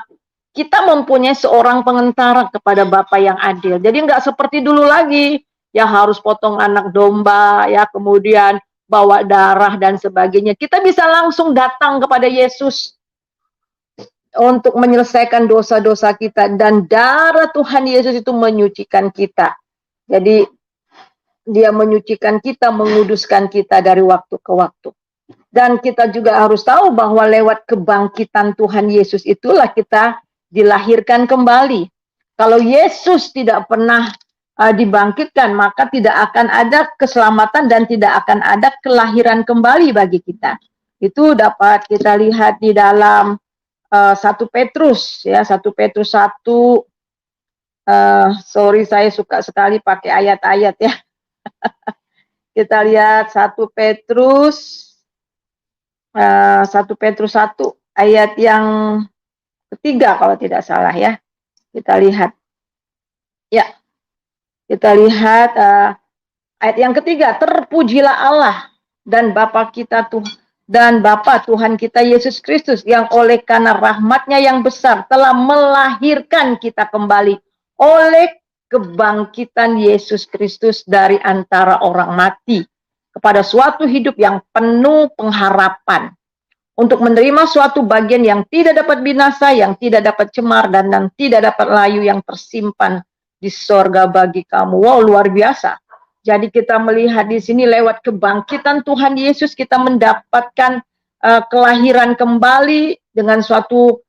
kita mempunyai seorang pengentara kepada Bapa yang adil. Jadi nggak seperti dulu lagi, ya harus potong anak domba, ya kemudian bawa darah dan sebagainya. Kita bisa langsung datang kepada Yesus untuk menyelesaikan dosa-dosa kita. Dan darah Tuhan Yesus itu menyucikan kita. Jadi dia menyucikan kita, menguduskan kita dari waktu ke waktu. Dan kita juga harus tahu bahwa lewat kebangkitan Tuhan Yesus itulah kita dilahirkan kembali. Kalau Yesus tidak pernah dibangkitkan, maka tidak akan ada keselamatan dan tidak akan ada kelahiran kembali bagi kita. Itu dapat kita lihat di dalam 1 Petrus ya, 1 Petrus 1. Sorry, saya suka sekali pakai ayat-ayat ya. Kita lihat 1 Petrus 1 ayat yang ketiga kalau tidak salah ya. Kita lihat. Ya. Kita lihat ayat yang ketiga, terpujilah Allah dan Bapa kita Tuhan kita Yesus Kristus yang oleh karena rahmat-Nya yang besar telah melahirkan kita kembali oleh kebangkitan Yesus Kristus dari antara orang mati kepada suatu hidup yang penuh pengharapan, untuk menerima suatu bagian yang tidak dapat binasa, yang tidak dapat cemar, dan yang tidak dapat layu, yang tersimpan di sorga bagi kamu. Wow, luar biasa. Jadi kita melihat di sini lewat kebangkitan Tuhan Yesus kita mendapatkan kelahiran kembali dengan suatu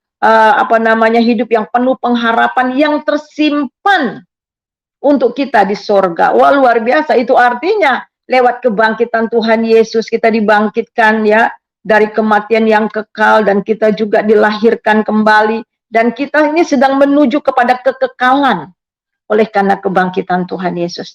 hidup yang penuh pengharapan yang tersimpan untuk kita di sorga. Wah, luar biasa. Itu artinya lewat kebangkitan Tuhan Yesus kita dibangkitkan ya, dari kematian yang kekal, dan kita juga dilahirkan kembali, dan kita ini sedang menuju kepada kekekalan oleh karena kebangkitan Tuhan Yesus.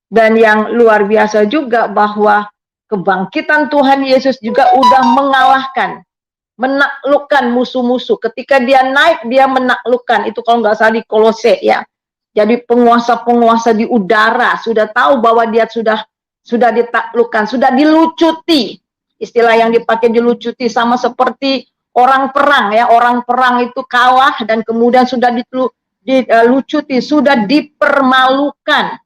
Dan yang luar biasa juga bahwa kebangkitan Tuhan Yesus juga udah mengalahkan, menaklukkan musuh-musuh. Ketika dia naik, dia menaklukkan. Itu kalau nggak salah di Kolose ya. Jadi penguasa-penguasa di udara sudah tahu bahwa dia sudah ditaklukkan, sudah dilucuti. Istilah yang dipakai dilucuti sama seperti orang perang ya. Orang perang itu kalah dan kemudian sudah dilucuti, sudah dipermalukan.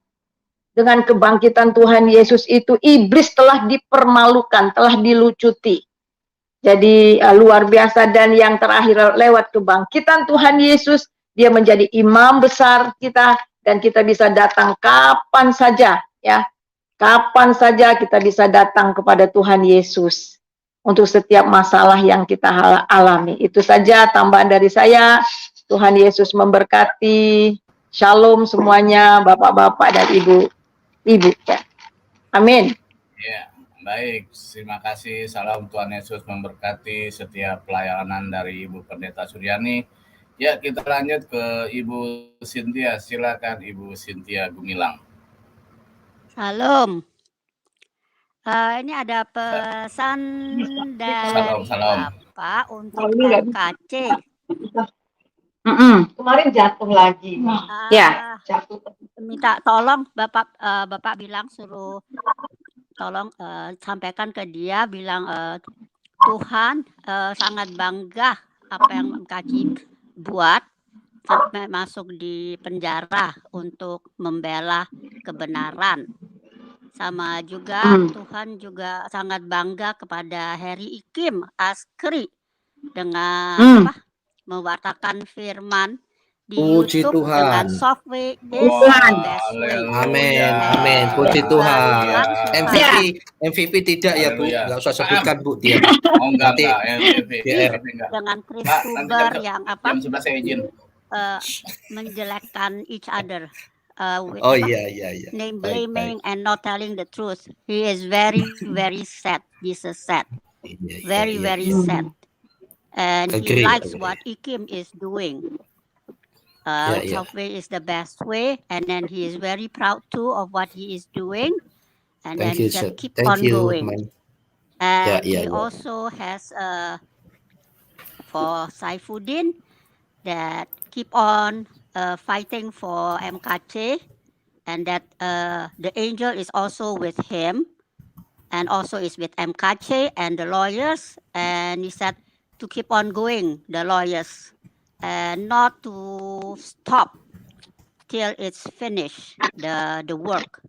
Dengan kebangkitan Tuhan Yesus itu, iblis telah dipermalukan, telah dilucuti. Jadi luar biasa. Dan yang terakhir, lewat kebangkitan Tuhan Yesus, dia menjadi imam besar kita, dan kita bisa datang kapan saja ya. Kapan saja kita bisa datang kepada Tuhan Yesus untuk setiap masalah yang kita alami. Itu saja tambahan dari saya. Tuhan Yesus memberkati. Shalom semuanya, bapak-bapak dan ibu-ibu ya. Amin. Ya, baik. Terima kasih. Salam Tuhan Yesus memberkati setiap pelayanan dari Ibu Pendeta Suryani. Ya, kita lanjut ke Ibu Cynthia. Silakan Ibu Cynthia Gumilang. Salam. Ini ada pesan dari Salam. Bapak untuk MKC. Kemarin jatuh lagi. Ya. Minta tolong Bapak bilang suruh tolong sampaikan ke dia, bilang Tuhan sangat bangga apa yang MKC buat sampai masuk di penjara untuk membela kebenaran. Sama juga Tuhan juga sangat bangga kepada Heri Ikim Askri dengan mewartakan firman di Puji YouTube Tuhan. dengan software is the best way. Amin, amin. Puji Tuhan. MVP tidak ya Bu, nggak usah sebutkan Bu dia. Oh enggak, MVP enggak. Dengan Christopher yang apa? Jam 11 saya izin. Menjelekkan each other. Iya. Name blaming and not telling the truth. He is very, very sad. Jesus said. Very, very sad. And he likes what Ikim is doing. Software is the best way, and then he is very proud too of what he is doing, and then he just keep on going. And he also has for Saifuddin that keep on fighting for MKC, and that the angel is also with him, and also is with MKC and the lawyers, and he said to keep on going, the lawyers, and not to stop till it's finished, the work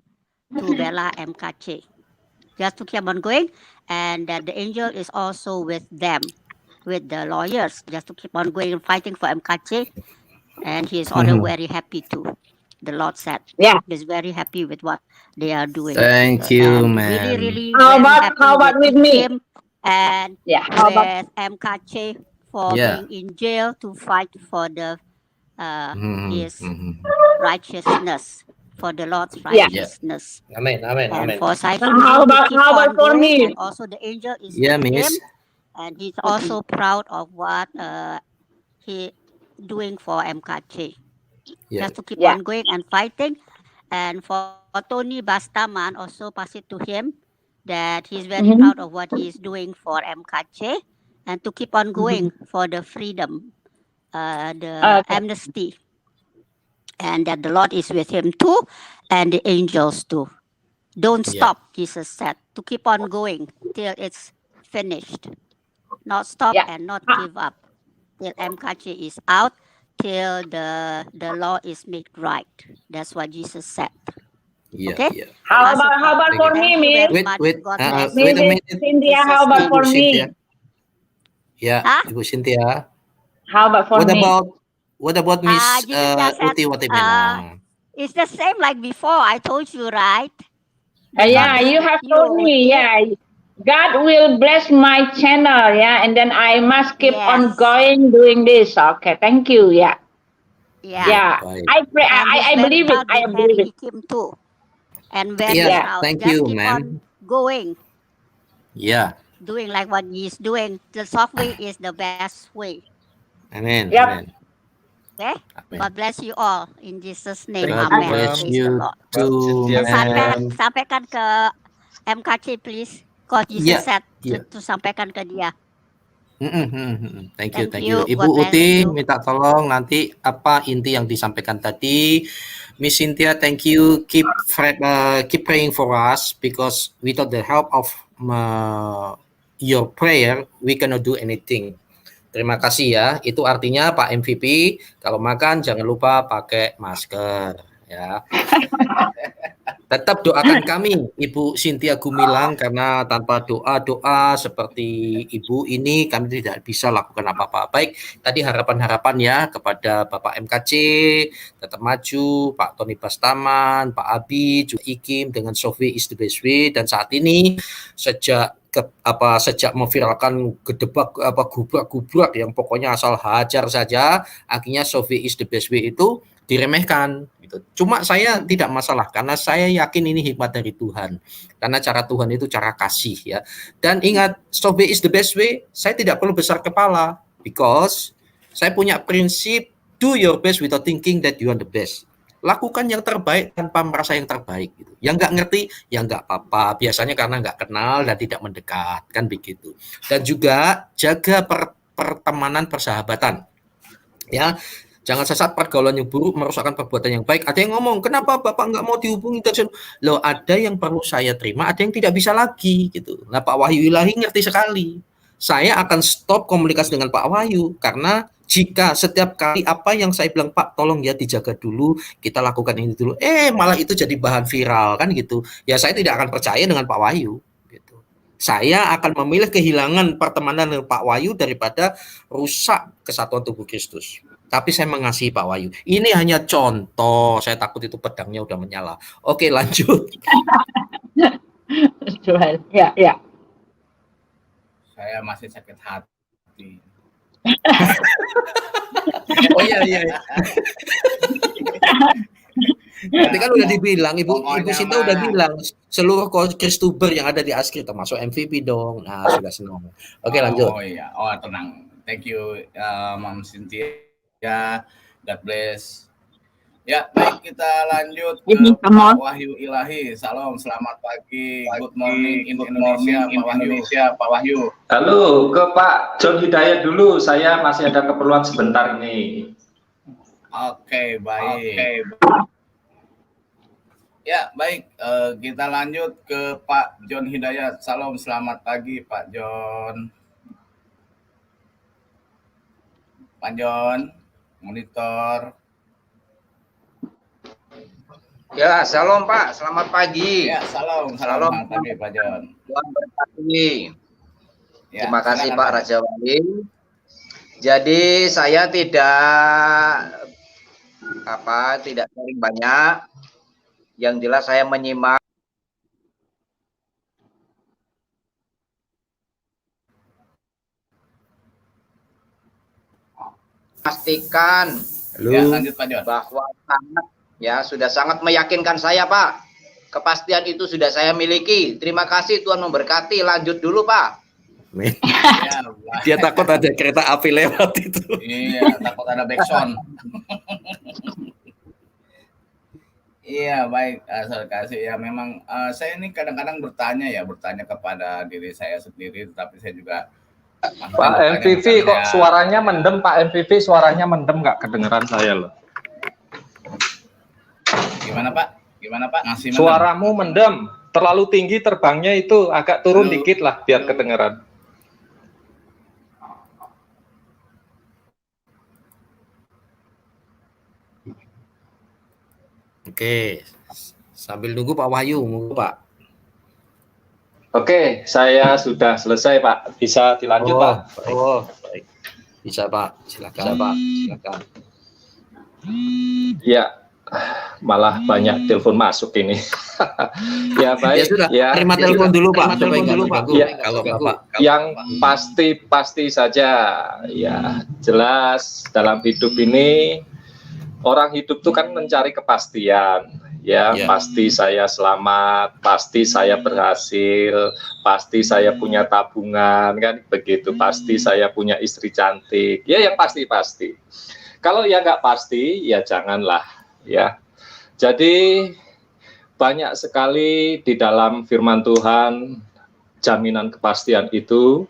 to bela MKC. Just to keep on going, and that the angel is also with them, with the lawyers, just to keep on going and fighting for MKC. And he is also very happy too. The Lord said, he's very happy with what they are doing. Thank you, man. Really, how about with me? Him and with MKC for being in jail to fight for the his righteousness, for the Lord's righteousness. Amen. And for Saifuddin, how about for me? And also the angel is with him, and he's also proud of what he doing for MKC. Just to keep on going and fighting. And for Tony Bastaman, also pass it to him that he's very proud of what he is doing for MKC, and to keep on going for the freedom, the amnesty, and that the Lord is with him too, and the angels too. Don't stop, Jesus said, to keep on going till it's finished. Not stop and not give up till MKC is out, till the law is made right. That's what Jesus said. Okay. How about for me, Miss? Wait a minute. Cynthia, how about for me? Ibu Cynthia. How about for me? What about Miss Uti Watimena? It's the same like before. I told you, right? You have told me. God will bless my channel, and then I must keep on going doing this. Okay, thank you. I pray. I believe it. I believe it. Him too, and very proud. Thank Just you, keep man. on going. doing like what he's doing. The soft way is the best way. Amin. Yap. Amin. Okay? Amin. God bless you all in Jesus' name. God Amen. bless Praise the you Lord. too, ma'am. Sampaikan ke MKC please. Because Jesus Yeah, said yeah. to sampaikan ke dia. Thank you, Thank thank you. you. Ibu God bless Uti you. minta tolong nanti apa inti yang disampaikan tadi. Miss Cynthia, thank you. Keep praying for us because without the help of your prayer, we cannot do anything. Terima kasih ya. Itu artinya Pak MVP kalau makan jangan lupa pakai masker ya. Tetap doakan kami Ibu Cynthia Gumilang karena tanpa doa-doa seperti Ibu ini kami tidak bisa lakukan apa-apa. Baik, tadi harapan-harapan ya kepada Bapak MKC, tetap maju, Pak Tony Bastaman, Pak Abi, juga Ikim dengan Sofi is the best way dan saat ini sejak memviralkan gubrak yang pokoknya asal hajar saja, akhirnya Sofi is the best way itu diremehkan gitu. Cuma saya tidak masalah karena saya yakin ini hikmat dari Tuhan. Karena cara Tuhan itu cara kasih ya. Dan ingat, Sofi is the best way, saya tidak perlu besar kepala because saya punya prinsip do your best without thinking that you are the best. Lakukan yang terbaik tanpa merasa yang terbaik gitu. Yang nggak ngerti ya nggak apa-apa, biasanya karena nggak kenal dan tidak mendekat kan begitu. Dan juga jaga pertemanan persahabatan ya. Jangan sesat pergaulan yang buruk merusakkan perbuatan yang baik. Ada yang ngomong, kenapa Bapak nggak mau dihubungi? Loh, ada yang perlu saya terima, ada yang tidak bisa lagi gitu. Nah, Pak Wahyu Ilahi ngerti sekali. Saya akan stop komunikasi dengan Pak Wahyu karena jika setiap kali apa yang saya bilang, Pak tolong ya dijaga dulu, kita lakukan ini dulu, malah itu jadi bahan viral kan gitu. Ya saya tidak akan percaya dengan Pak Wahyu gitu. Saya akan memilih kehilangan pertemanan dengan Pak Wahyu daripada rusak kesatuan tubuh Kristus. Tapi saya mengasihi Pak Wahyu. Ini hanya contoh, saya takut itu pedangnya udah menyala. Oke, lanjut. Ya, ya. Saya masih sakit hati. Oh iya. Tapi kan udah dibilang, Ibu Sinta udah bilang seluruh Kristuber yang ada di Askri termasuk MVP dong. Nah, sudah senang. Oke, lanjut. Oh iya, tenang. Thank you, Mam Cynthia. Ya, God bless. Ya, baik kita lanjut ke Pak Wahyu Ilahi. Salam, selamat pagi. Good morning in Indonesia, Pak Wahyu. Halo, ke Pak John Hidayat dulu. Saya masih ada keperluan sebentar ini. Oke, baik. Ya, baik. Kita lanjut ke Pak John Hidayat. Salam, selamat pagi, Pak John. Pak John, monitor. Ya, salam Pak, selamat pagi. Ya, salam selamat pagi Pak John. Tuhan berkati. Ya, terima kasih Pak Raja Wali. Jadi saya tidak sharing banyak. Yang jelas saya menyimak pastikan lanjut, Pak John. bahwa sudah sangat meyakinkan saya Pak. Kepastian itu sudah saya miliki. Terima kasih, Tuhan memberkati. Lanjut dulu Pak. Dia takut ada kereta api lewat itu. Iya, takut ada backsound. Iya, baik, saya kasih ya. Memang saya ini kadang-kadang bertanya kepada diri saya sendiri, tetapi saya juga Pak MVP kok suaranya mendem, Pak MVP suaranya mendem, nggak kedengeran saya loh. Gimana Pak? Masih mendem? Suaramu mendem, terlalu tinggi terbangnya itu, agak turun dikit lah biar kedengeran. Oke, sambil nunggu Pak Wahyu, Pak. Oke, saya sudah selesai Pak. Bisa dilanjut Pak. Baik. Bisa Pak, silakan. Ya, malah banyak telepon masuk ini. Ya baik. Ya sudah, terima telepon dulu Pak. Kalau Bapak. Yang pasti saja, ya jelas dalam hidup ini orang hidup itu kan mencari kepastian. ya, Ya. pasti saya selamat, pasti saya berhasil, pasti saya punya tabungan, kan begitu, pasti saya punya istri cantik, ya yang pasti-pasti. Kalau yang nggak pasti, ya janganlah, ya. Jadi banyak sekali di dalam firman Tuhan jaminan kepastian itu,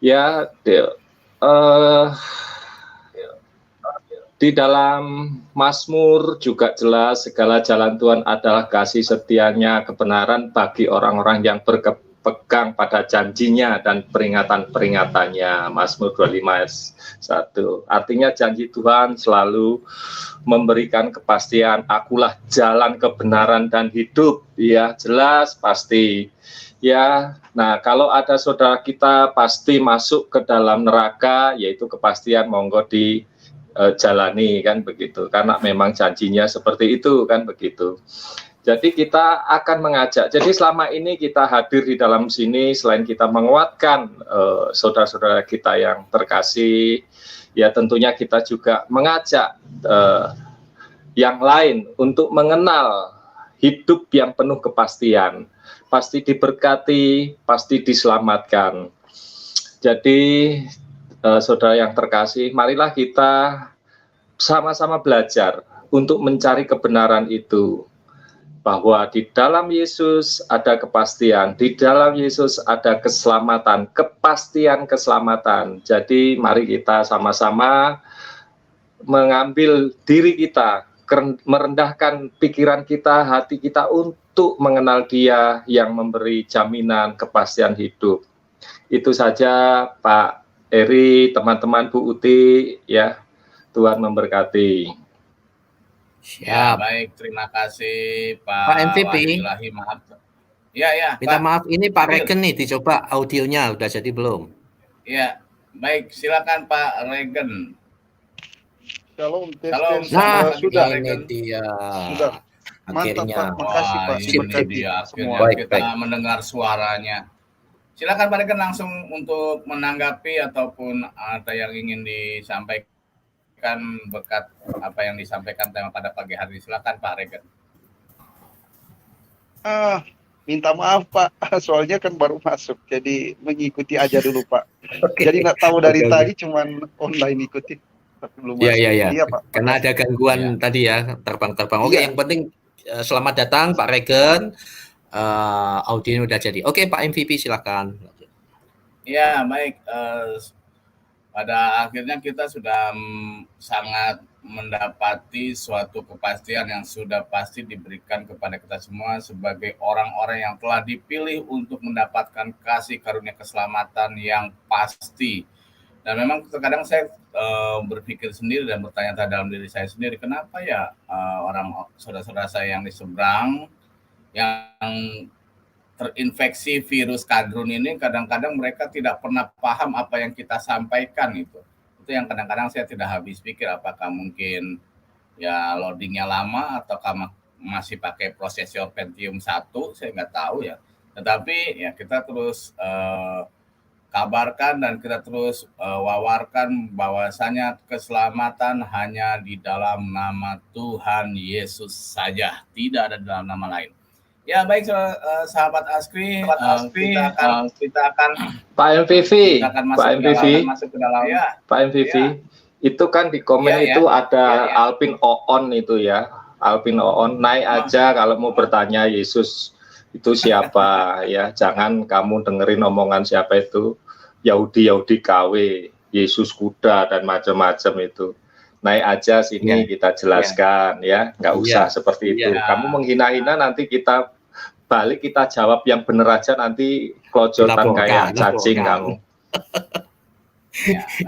ya. Di dalam Mazmur juga jelas segala jalan Tuhan adalah kasih setianya, kebenaran bagi orang-orang yang berpegang pada janjinya dan peringatan-peringatannya. Mazmur 25 ayat 1. Artinya janji Tuhan selalu memberikan kepastian, akulah jalan kebenaran dan hidup. Ya, jelas pasti. Ya, nah kalau ada saudara kita pasti masuk ke dalam neraka, yaitu kepastian monggo di jalani, kan begitu, karena memang janjinya seperti itu, kan begitu. Jadi kita akan mengajak, jadi selama ini kita hadir di dalam sini, selain kita menguatkan saudara-saudara kita yang terkasih, ya tentunya kita juga mengajak yang lain untuk mengenal hidup yang penuh kepastian, pasti diberkati, pasti diselamatkan. Jadi saudara yang terkasih, marilah kita sama-sama belajar untuk mencari kebenaran itu, bahwa di dalam Yesus ada kepastian, di dalam Yesus ada keselamatan, kepastian keselamatan. Jadi mari kita sama-sama mengambil diri kita, merendahkan pikiran kita, hati kita untuk mengenal Dia yang memberi jaminan kepastian hidup. Itu saja Pak Eri, teman-teman, Bu Uti, ya, Tuhan memberkati. Ya, Siap. baik, terima kasih Pak MVP. Wahyullahi, maaf. Ya, Minta Pak. maaf, ini Pak Hadir. Regen nih, dicoba audionya, udah jadi belum? Ya, baik, silakan Pak Regen. Shalom, Shalom, Nah, sudah. ini dia. Sudah. Mantap, Akhirnya. Pak. Makasih, Pak. Ini Diberkati dia akhirnya semua. Baik, kita baik. mendengar suaranya. Silakan Pak Regen langsung untuk menanggapi ataupun ada yang ingin disampaikan berkat apa yang disampaikan tema pada pagi hari. Silakan Pak Regen. Minta maaf, Pak. Soalnya kan baru masuk, jadi mengikuti aja dulu, Pak. Jadi nggak tahu dari Oke. tadi, cuman online ikuti. Tapi belum Ya, masuk. ya, ya. Iya, Pak. Karena ada gangguan Ya. tadi ya, terbang-terbang. Oke, Iya. yang penting selamat datang Pak Regen. Audionya udah jadi. Oke, Pak MVP silakan. Ya, baik. Pada akhirnya kita sudah sangat mendapati suatu kepastian yang sudah pasti diberikan kepada kita semua sebagai orang-orang yang telah dipilih untuk mendapatkan kasih karunia keselamatan yang pasti. Dan memang terkadang saya berpikir sendiri dan bertanya dalam diri saya sendiri, kenapa ya orang saudara-saudara saya yang di seberang yang terinfeksi virus kadrun ini kadang-kadang mereka tidak pernah paham apa yang kita sampaikan itu yang kadang-kadang saya tidak habis pikir, apakah mungkin ya loadingnya lama ataukah masih pakai prosesor Pentium 1, saya nggak tahu ya, tetapi ya kita terus kabarkan dan kita terus wawarkan bahwasanya keselamatan hanya di dalam nama Tuhan Yesus saja, tidak ada dalam nama lain. Ya baik sahabat Askri, kita akan Pak MVP, kita akan masuk ke dalam Pak MVP, itu kan di komen itu ada Alvin Oon itu ya, Alvin Oon, naik aja kalau mau bertanya Yesus itu siapa ya, jangan kamu dengerin omongan siapa itu Yahudi KW, Yesus kuda dan macam-macam itu. Naik aja sini kita jelaskan ya, nggak usah seperti itu. Kamu menghina-hina nanti kita balik kita jawab yang bener aja, nanti klojotan kayak cacing kamu.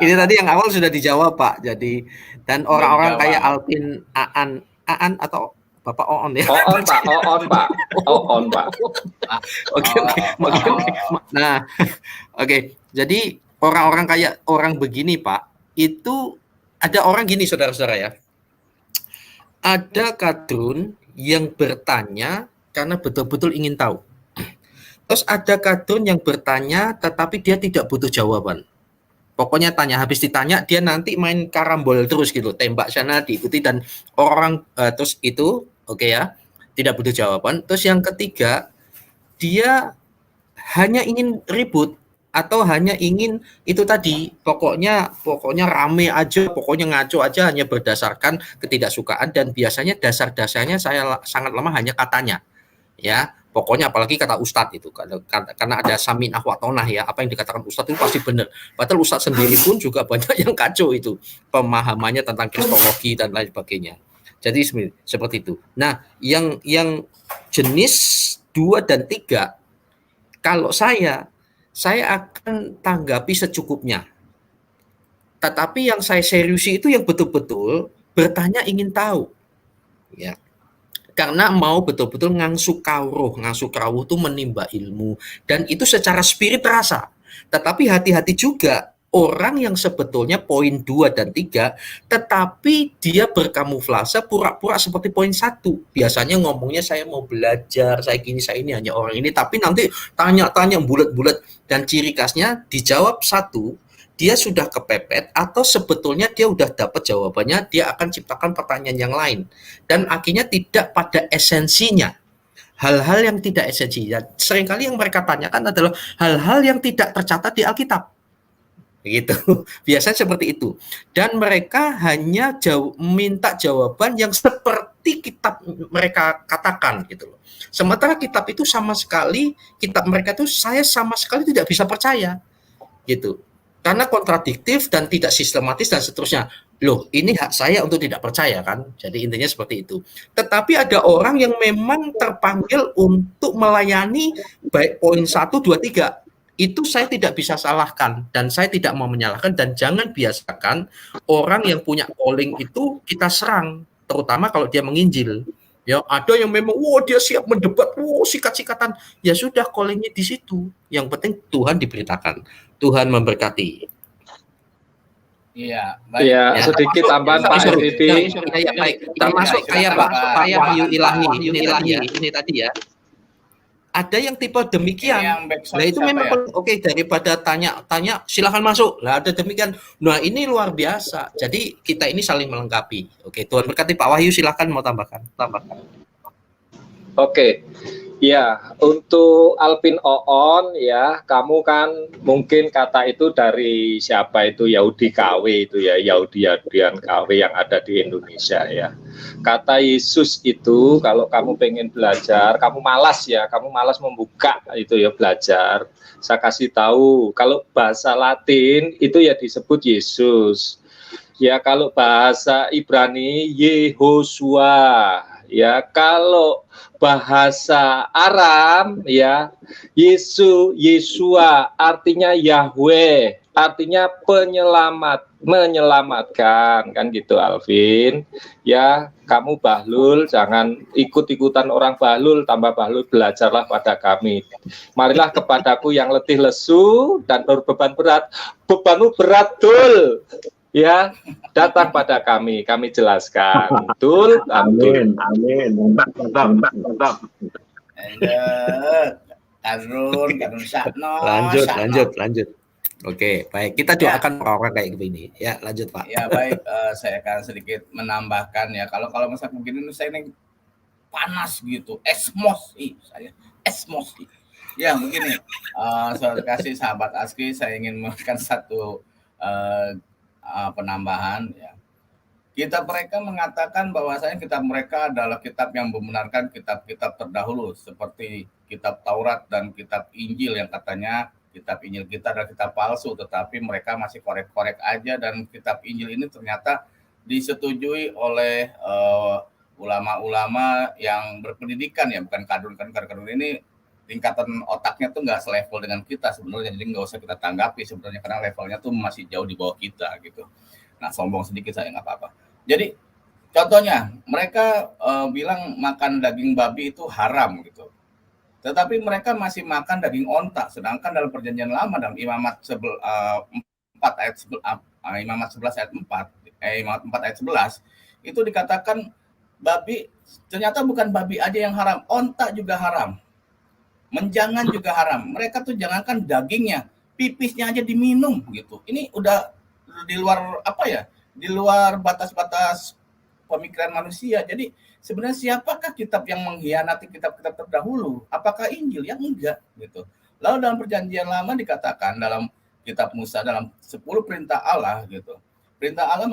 Ini tadi yang awal sudah dijawab Pak. Jadi dan orang-orang kayak Alvin Aan atau Bapak Oon ya. Oon Pak. Oke. Nah, oke. Jadi orang-orang kayak orang begini Pak, itu ada orang gini saudara-saudara ya. Ada kadrun yang bertanya karena betul-betul ingin tahu. Terus ada kadrun yang bertanya tetapi dia tidak butuh jawaban. Pokoknya tanya, habis ditanya dia nanti main karambol terus gitu, tembak sana diikuti dan orang terus itu oke ya. tidak butuh jawaban. Terus yang ketiga, dia hanya ingin ribut atau hanya ingin itu tadi, pokoknya rame aja, pokoknya ngaco aja, hanya berdasarkan ketidaksukaan, dan biasanya dasar-dasarnya saya sangat lemah hanya katanya, ya. Pokoknya apalagi kata Ustadz itu, karena ada saminah wa tonah ya, apa yang dikatakan Ustadz itu pasti benar. Padahal Ustadz sendiri pun juga banyak yang kacau itu pemahamannya tentang kristologi dan lain sebagainya. Jadi seperti itu. Nah, yang jenis 2 dan 3, kalau saya akan tanggapi secukupnya. Tetapi yang saya seriusi itu yang betul-betul bertanya, ingin tahu, ya. Karena mau betul-betul ngangsu kawruh itu menimba ilmu, dan itu secara spirit terasa. Tetapi hati-hati juga orang yang sebetulnya poin 2 dan 3, tetapi dia berkamuflase pura-pura seperti poin 1. Biasanya ngomongnya saya mau belajar, saya gini, saya ini, hanya orang ini, tapi nanti tanya-tanya bulat-bulat, dan ciri khasnya dijawab 1, dia sudah kepepet, atau sebetulnya dia udah dapat jawabannya, dia akan ciptakan pertanyaan yang lain, dan akhirnya tidak pada esensinya. Hal-hal yang tidak esensinya, seringkali yang mereka tanyakan adalah hal-hal yang tidak tercatat di Alkitab. Begitu. Biasanya seperti itu. Dan mereka hanya minta jawaban yang seperti kitab mereka katakan gitu loh. Sementara kitab itu kitab mereka itu saya sama sekali tidak bisa percaya. Gitu. Karena kontradiktif dan tidak sistematis dan seterusnya. Loh, ini hak saya untuk tidak percaya kan? Jadi intinya seperti itu. Tetapi ada orang yang memang terpanggil untuk melayani baik poin 1, 2, 3. Itu saya tidak bisa salahkan, dan saya tidak mau menyalahkan, dan jangan biasakan orang yang punya calling itu kita serang, terutama kalau dia menginjil. Ya, ada yang memang dia siap mendebat, sikat-sikatan. Ya sudah, callingnya di situ. Yang penting Tuhan diberitakan. Tuhan memberkati. Iya, baik. Ya, sedikit tambahan Pak MVP. Baik, termasuk kayak Pak Wahyu Ilahi ini tadi ya. Ada yang tipe demikian. Nah itu memang oke, daripada tanya silahkan masuk. Lah ada demikian. Nah ini luar biasa. Jadi kita ini saling melengkapi. Oke, Tuhan berkati. Pak Wahyu silahkan mau tambahkan. Oke. Ya, untuk Alvin Oon ya, kamu kan mungkin kata itu dari siapa itu, Yahudi KW itu ya, Yahudian KW yang ada di Indonesia ya. Kata Yesus itu kalau kamu pengen belajar, kamu malas membuka itu ya belajar. Saya kasih tahu, kalau bahasa Latin itu ya disebut Yesus. Ya kalau bahasa Ibrani Yehosua. Ya kalau bahasa Aram ya Yesua artinya Yahweh, artinya menyelamatkan kan gitu Alvin. Ya kamu bahlul, jangan ikut-ikutan orang bahlul, tambah bahlul, belajarlah pada kami. Marilah kepadaku yang letih lesu dan berbeban berat, bebanmu berat dul. Ya, datang pada kami jelaskan. Betul, amin. Mantap. Lanjut. Oke, baik. Kita doakan orang kayak begini. Ya, lanjut Pak. Ya, baik. Saya akan sedikit menambahkan ya. Kalau misalnya begini, saya ini panas gitu, esmosi. Ya, begini. Saya kasih sahabat Aski, saya ingin memberikan satu penambahan ya. Kitab mereka mengatakan bahwasanya kitab mereka adalah kitab yang membenarkan kitab-kitab terdahulu seperti kitab Taurat dan kitab Injil yang katanya kitab Injil kita adalah kitab palsu, tetapi mereka masih korek-korek aja, dan kitab Injil ini ternyata disetujui oleh ulama-ulama yang berpendidikan ya, bukan kadun ini tingkatan otaknya tuh nggak selevel dengan kita sebenarnya, jadi nggak usah kita tanggapi sebenarnya karena levelnya tuh masih jauh di bawah kita gitu. Nah, sombong sedikit saya nggak apa-apa. Jadi contohnya mereka bilang makan daging babi itu haram gitu, tetapi mereka masih makan daging onta, sedangkan dalam perjanjian lama dalam Imamat 4 ayat 11 itu dikatakan babi ternyata bukan babi aja yang haram, onta juga haram. Menjangan juga haram. Mereka tuh jangankan dagingnya, pipisnya aja diminum gitu. Ini udah di luar di luar batas-batas pemikiran manusia. Jadi sebenarnya siapakah kitab yang mengkhianati kitab-kitab terdahulu? Apakah Injil? Yang enggak gitu. Lalu dalam perjanjian lama dikatakan dalam kitab Musa dalam 10 perintah Allah gitu. 10 perintah Allah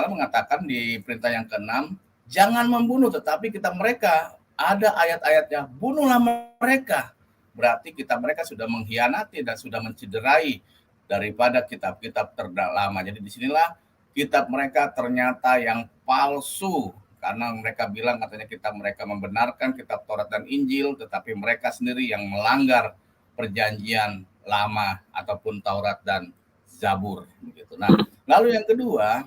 mengatakan di perintah yang ke-6, jangan membunuh, tetapi kitab mereka ada ayat-ayatnya, bunuhlah mereka. Berarti kitab mereka sudah mengkhianati dan sudah mencederai daripada kitab-kitab terdalama. Jadi disinilah kitab mereka ternyata yang palsu, karena mereka bilang katanya kitab mereka membenarkan kitab Taurat dan Injil, tetapi mereka sendiri yang melanggar perjanjian lama ataupun Taurat dan Zabur begitu. Nah, lalu yang kedua,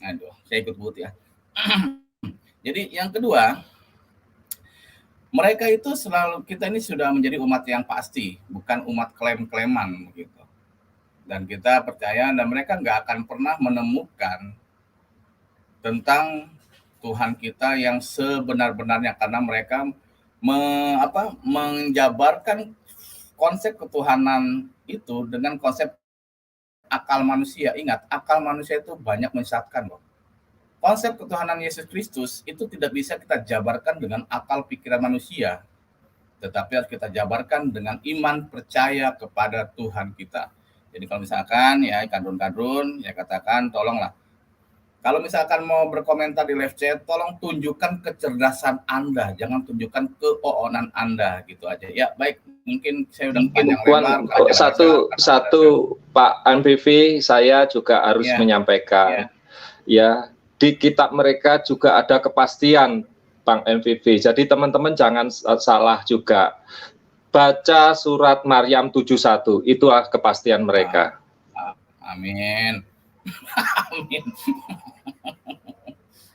aduh, saya ikut but ya. Jadi yang kedua, mereka itu selalu, kita ini sudah menjadi umat yang pasti, bukan umat klaim-klaiman begitu. Dan kita percaya, dan mereka nggak akan pernah menemukan tentang Tuhan kita yang sebenar-benarnya, karena mereka menjabarkan konsep ketuhanan itu dengan konsep akal manusia. Ingat, akal manusia itu banyak menyesatkan loh. Konsep ketuhanan Yesus Kristus itu tidak bisa kita jabarkan dengan akal pikiran manusia, tetapi harus kita jabarkan dengan iman percaya kepada Tuhan kita. Jadi kalau misalkan ya kadrun-kadrun ya katakan tolonglah, kalau misalkan mau berkomentar di live chat, tolong tunjukkan kecerdasan Anda, jangan tunjukkan keoonan Anda, gitu aja. Ya, baik, mungkin saya udah panjang lebar. Satu Pak MPV, saya juga harus menyampaikan. Ya, di kitab mereka juga ada kepastian, Bang MPV. Jadi teman-teman jangan salah juga. Baca surat Maryam 71, itulah kepastian mereka. Amin. Amin.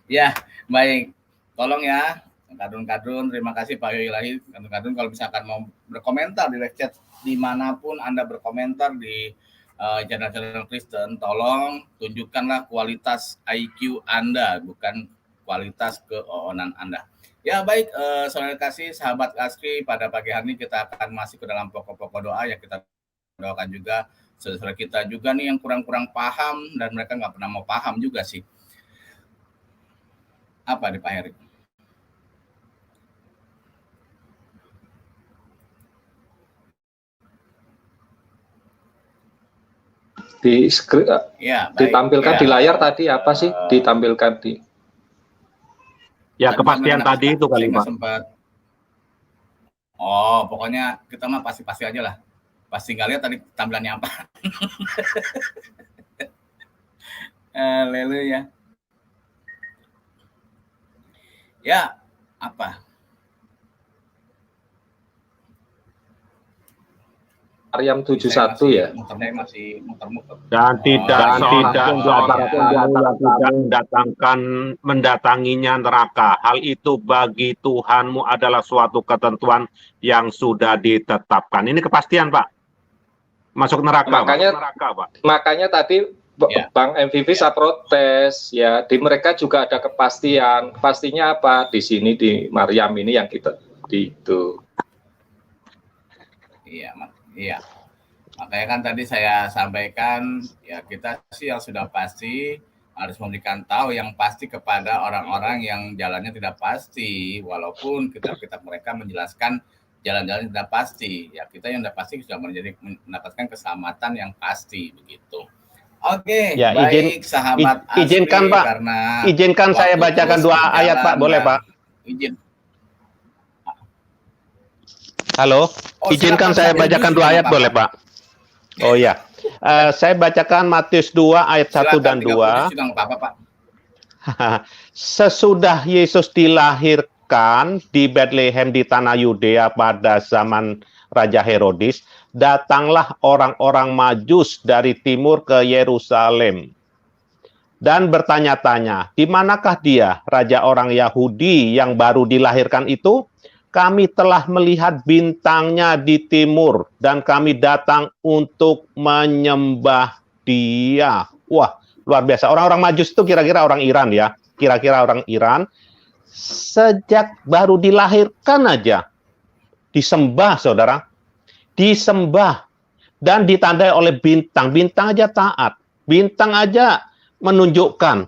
Ya, baik. Tolong ya, kadrun-kadrun. Terima kasih Pak Ilahi. Kadrun-kadrun kalau misalkan mau berkomentar di live chat, dimanapun Anda berkomentar di channel-channel Kristen, tolong tunjukkanlah kualitas IQ Anda, bukan kualitas keoonan Anda. Ya, baik, saudara kasih, sahabat Askri, pada pagi hari ini kita akan masuk ke dalam pokok-pokok doa yang kita doakan juga saudara kita juga nih yang kurang-kurang paham, dan mereka nggak pernah mau paham juga sih. Apa nih Pak Heri? Di ditampilkan di layar tadi apa sih? Ditampilkan di kepastian tadi itu kali Pak. Oh, pokoknya kita mah pasti-pasti aja lah. Pasti nggak lihat tadi tampilannya apa. Haleluya. Ya, apa? Maryam 71 ya. Saya masih muter-muter. Dan tidak mendatanginya neraka. Hal itu bagi Tuhanmu adalah suatu ketentuan yang sudah ditetapkan. Ini kepastian, Pak. Masuk neraka. Makanya tadi Bang MVV saya protes ya. Di mereka juga ada kepastian. Pastinya apa? Di sini di Maryam ini yang kita itu. Iya. Makanya kan tadi saya sampaikan ya, kita sih yang sudah pasti harus memberikan tahu yang pasti kepada orang-orang yang jalannya tidak pasti, walaupun kitab-kitab mereka menjelaskan jalan-jalan tidak pasti. Ya, kita yang tidak pasti sudah mendapatkan keselamatan yang pasti begitu. Oke, ya, baik sahabat Asri, izinkan Pak, izinkan saya bacakan 2 ayat Pak, boleh Pak? Izin. Halo, izinkan saya bacakan 2 ayat boleh Pak? Oh ya, saya bacakan Matius 2 ayat 1 dan 2. Sesudah Yesus dilahirkan di Bethlehem di tanah Yudea pada zaman Raja Herodis, datanglah orang-orang Majus dari timur ke Yerusalem dan bertanya-tanya, di manakah dia, raja orang Yahudi yang baru dilahirkan itu? Kami telah melihat bintangnya di timur dan kami datang untuk menyembah dia. Wah, luar biasa. Orang-orang Majus itu kira-kira orang Iran ya. Kira-kira orang Iran. Sejak baru dilahirkan aja disembah, saudara. Disembah dan ditandai oleh bintang. Bintang aja taat. Bintang aja menunjukkan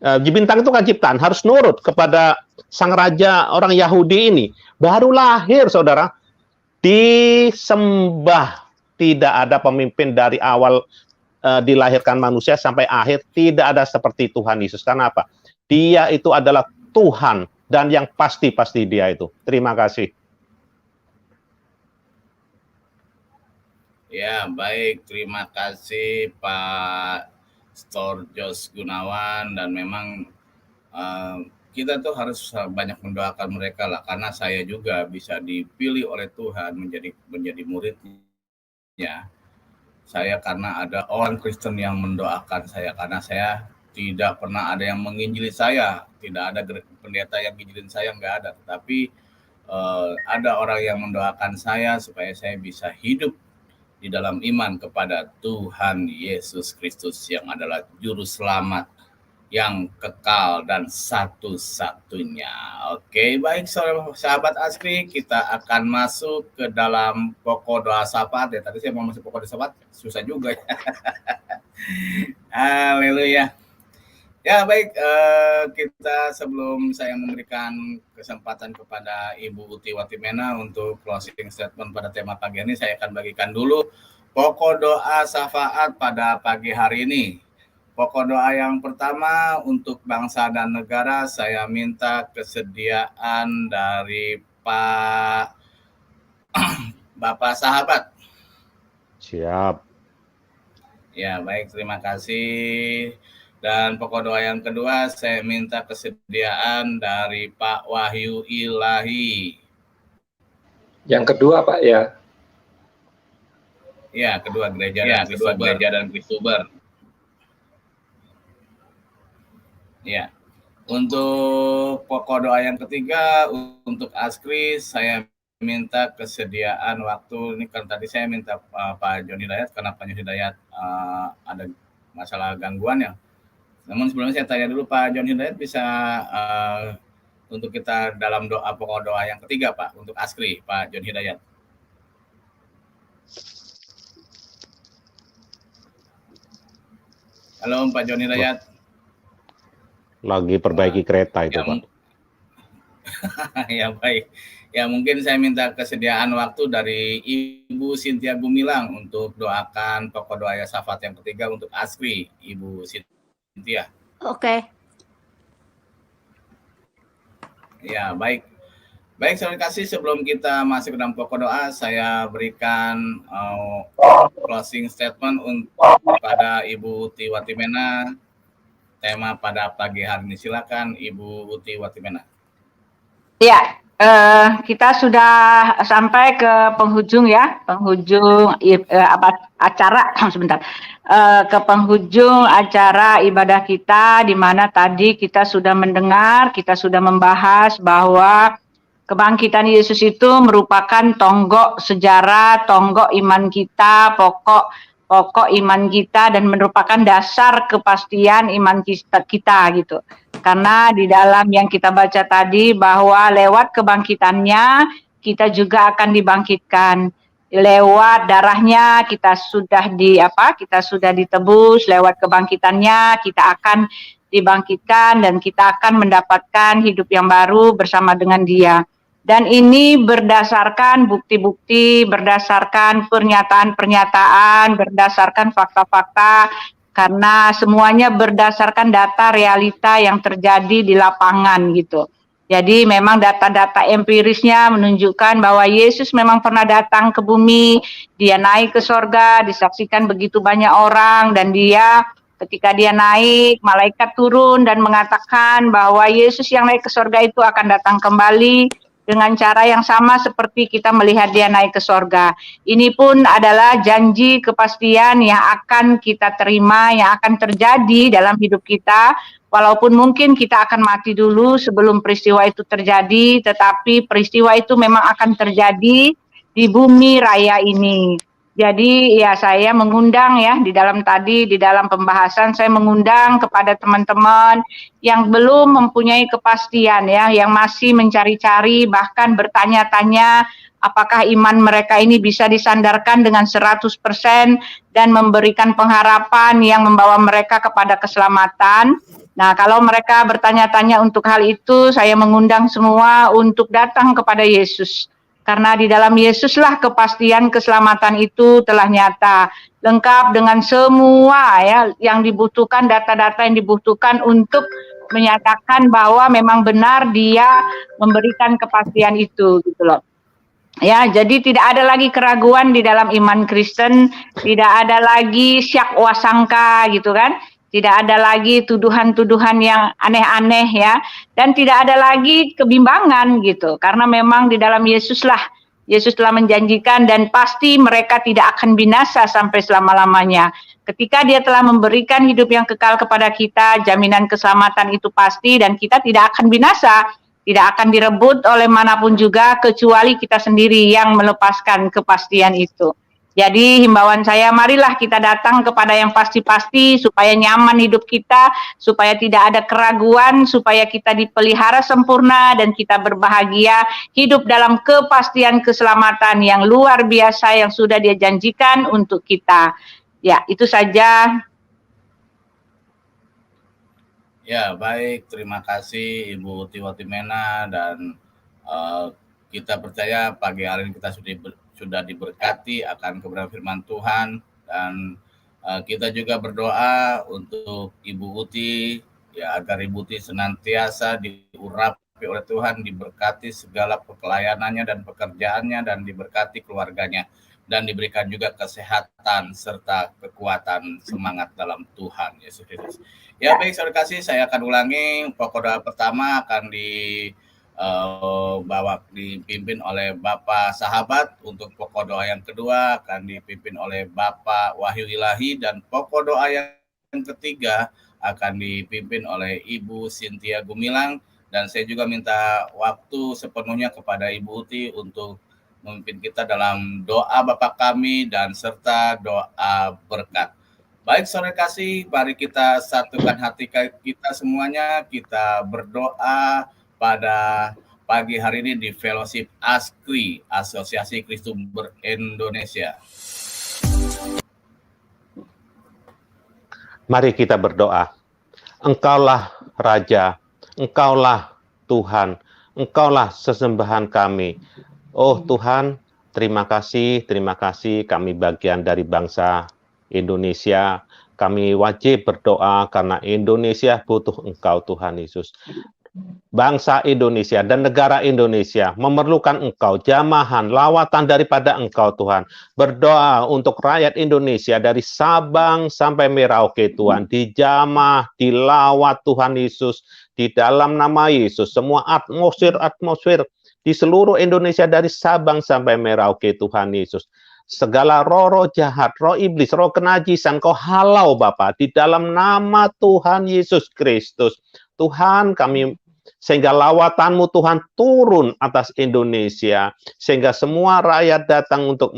Bintang itu kan ciptaan, harus nurut kepada sang raja orang Yahudi ini. Baru lahir, saudara, disembah. Tidak ada pemimpin dari awal dilahirkan manusia sampai akhir, tidak ada seperti Tuhan Yesus. Karena apa? Dia itu adalah Tuhan, dan yang pasti-pasti dia itu. Terima kasih. Ya, baik. Terima kasih Pak Storjos Gunawan, dan memang kita tuh harus banyak mendoakan mereka lah, karena saya juga bisa dipilih oleh Tuhan menjadi muridnya. Saya karena ada orang Kristen yang mendoakan saya, karena saya tidak pernah ada yang menginjili saya, tidak ada pendeta yang menginjilin saya, nggak ada. Tetapi ada orang yang mendoakan saya supaya saya bisa hidup di dalam iman kepada Tuhan Yesus Kristus yang adalah juru selamat yang kekal dan satu-satunya. Oke, baik sahabat Askri, kita akan masuk ke dalam pokok doa syafaat ya. Tadi saya mau masuk pokok doa syafaat, susah juga ya. Haleluya. Ya baik, kita sebelum saya memberikan kesempatan kepada Ibu Uti Watimena untuk closing statement pada tema pagi ini, saya akan bagikan dulu pokok doa syafaat pada pagi hari ini. Pokok doa yang pertama untuk bangsa dan negara, saya minta kesediaan dari Pak Bapak Sahabat. Siap. Ya baik, terima kasih. Dan pokok doa yang kedua, saya minta kesediaan dari Pak Wahyu Ilahi. Yang kedua, Pak, ya? Ya, kedua gereja dan Kristuber. Ya, untuk pokok doa yang ketiga, untuk Askri, saya minta kesediaan waktu. Ini kan tadi saya minta Pak John Hidayat, karena Pak John Hidayat ada masalah gangguan ya. Namun sebelumnya saya tanya dulu Pak John Hidayat, bisa untuk kita dalam doa pokok doa yang ketiga Pak, untuk Askri, Pak John Hidayat. Halo Pak John Hidayat. Lagi perbaiki kereta itu Pak. Ya baik. Ya mungkin saya minta kesediaan waktu dari Ibu Cynthia Gumilang untuk doakan pokok doa syafaat yang ketiga untuk Askri, Ibu Cynthia. Oke. Ya, baik. Baik, terima kasih. Sebelum kita masuk ke dalam pokok doa, saya berikan closing statement untuk pada Ibu Uti Watimena. Tema pada pagi hari ini, silakan Ibu Uti Watimena. Ya, kita sudah sampai ke penghujung ya, acara sebentar. Ke penghujung acara ibadah kita, di mana tadi kita sudah mendengar, kita sudah membahas bahwa kebangkitan Yesus itu merupakan tonggok sejarah, tonggok iman kita, pokok iman kita, dan merupakan dasar kepastian iman kita gitu. Karena di dalam yang kita baca tadi bahwa lewat kebangkitannya kita juga akan dibangkitkan. Lewat darahnya kita sudah ditebus, lewat kebangkitannya kita akan dibangkitkan dan kita akan mendapatkan hidup yang baru bersama dengan Dia. Dan ini berdasarkan bukti-bukti, berdasarkan pernyataan-pernyataan, berdasarkan fakta-fakta, karena semuanya berdasarkan data realita yang terjadi di lapangan gitu. Jadi memang data-data empirisnya menunjukkan bahwa Yesus memang pernah datang ke bumi, Dia naik ke sorga, disaksikan begitu banyak orang, dan ketika Dia naik, malaikat turun dan mengatakan bahwa Yesus yang naik ke sorga itu akan datang kembali dengan cara yang sama seperti kita melihat Dia naik ke sorga. Ini pun adalah janji kepastian yang akan kita terima, yang akan terjadi dalam hidup kita. Walaupun mungkin kita akan mati dulu sebelum peristiwa itu terjadi, tetapi peristiwa itu memang akan terjadi di bumi raya ini. Jadi ya saya mengundang ya di dalam pembahasan saya mengundang kepada teman-teman yang belum mempunyai kepastian ya, yang masih mencari-cari bahkan bertanya-tanya apakah iman mereka ini bisa disandarkan dengan 100% dan memberikan pengharapan yang membawa mereka kepada keselamatan. Nah, kalau mereka bertanya-tanya untuk hal itu, saya mengundang semua untuk datang kepada Yesus. Karena di dalam Yesuslah kepastian keselamatan itu telah nyata, lengkap dengan semua ya yang dibutuhkan, data-data yang dibutuhkan untuk menyatakan bahwa memang benar Dia memberikan kepastian itu, gitu loh. Ya, jadi tidak ada lagi keraguan di dalam iman Kristen, tidak ada lagi syak wasangka gitu kan. Tidak ada lagi tuduhan-tuduhan yang aneh-aneh ya, dan tidak ada lagi kebimbangan gitu. Karena memang di dalam Yesuslah, Yesus telah menjanjikan dan pasti mereka tidak akan binasa sampai selama-lamanya. Ketika Dia telah memberikan hidup yang kekal kepada kita, jaminan keselamatan itu pasti dan kita tidak akan binasa, tidak akan direbut oleh manapun juga kecuali kita sendiri yang melepaskan kepastian itu. Jadi himbauan saya, marilah kita datang kepada yang pasti-pasti supaya nyaman hidup kita, supaya tidak ada keraguan, supaya kita dipelihara sempurna dan kita berbahagia hidup dalam kepastian keselamatan yang luar biasa yang sudah Dia janjikan untuk kita. Ya, itu saja. Ya, baik. Terima kasih Ibu Tiwatimena, dan kita percaya pagi hari ini kita sudah diberkati akan kebenaran firman Tuhan, dan kita juga berdoa untuk Ibu Uti ya, agar Ibu Uti senantiasa diurapi oleh Tuhan, diberkati segala pelayanannya dan pekerjaannya, dan diberkati keluarganya, dan diberikan juga kesehatan serta kekuatan semangat dalam Tuhan Yesus Kristus. Ya, baik saudara kasih, saya akan ulangi. Pokok doa pertama akan dipimpin oleh Bapak Sahabat. Untuk pokok doa yang kedua akan dipimpin oleh Bapak Wahyu Ilahi, dan pokok doa yang ketiga akan dipimpin oleh Ibu Cynthia Gumilang. Dan saya juga minta waktu sepenuhnya kepada Ibu Uti untuk memimpin kita dalam doa Bapa kami dan serta doa berkat. Baik saudara kasih, mari kita satukan hati kita semuanya, kita berdoa pada pagi hari ini di Fellowship ASKRI, Asosiasi Kristen Indonesia. Mari kita berdoa. Engkaulah Raja, Engkaulah Tuhan, Engkaulah sesembahan kami. Oh Tuhan, terima kasih kami bagian dari bangsa Indonesia. Kami wajib berdoa karena Indonesia butuh Engkau Tuhan Yesus. Bangsa Indonesia dan negara Indonesia memerlukan Engkau, jamahan, lawatan daripada Engkau Tuhan. Berdoa untuk rakyat Indonesia dari Sabang sampai Merauke Tuhan, dijamah, dilawat Tuhan Yesus, di dalam nama Yesus. Semua atmosfer di seluruh Indonesia dari Sabang sampai Merauke Tuhan Yesus. Segala roh jahat, roh iblis, roh kenajisan, Kau halau Bapa di dalam nama Tuhan Yesus Kristus. Tuhan, kami sehingga lawatan-Mu Tuhan turun atas Indonesia, sehingga semua rakyat datang untuk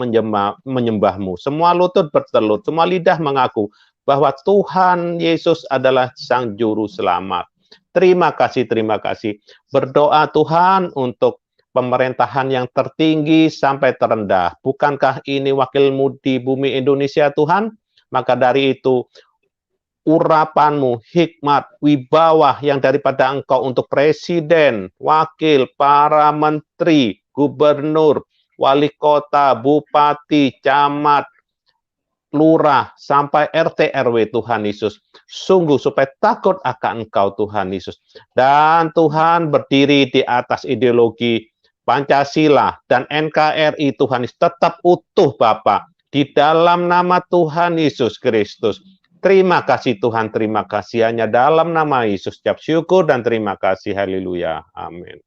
menyembah-Mu. Semua lutut bertelut, semua lidah mengaku bahwa Tuhan Yesus adalah Sang Juru Selamat. Terima kasih. Berdoa Tuhan untuk pemerintahan yang tertinggi sampai terendah. Bukankah ini wakil-Mu di bumi Indonesia Tuhan? Maka dari itu, urapan-Mu, hikmat, wibawa yang daripada Engkau untuk presiden, wakil, para menteri, gubernur, wali kota, bupati, camat, lurah, sampai RT RW Tuhan Yesus. Sungguh supaya takut akan Engkau Tuhan Yesus. Dan Tuhan berdiri di atas ideologi Pancasila dan NKRI Tuhan Yesus tetap utuh Bapa di dalam nama Tuhan Yesus Kristus. Terima kasih Tuhan, terima kasih hanya dalam nama Yesus. Ucap syukur dan terima kasih. Haleluya. Amin.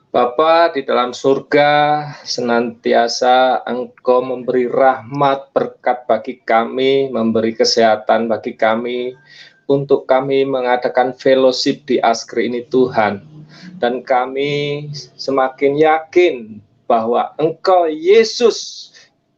Bapa di dalam surga, senantiasa Engkau memberi rahmat berkat bagi kami, memberi kesehatan bagi kami, untuk kami mengadakan fellowship di ASKRI ini Tuhan. Dan kami semakin yakin bahwa Engkau Yesus,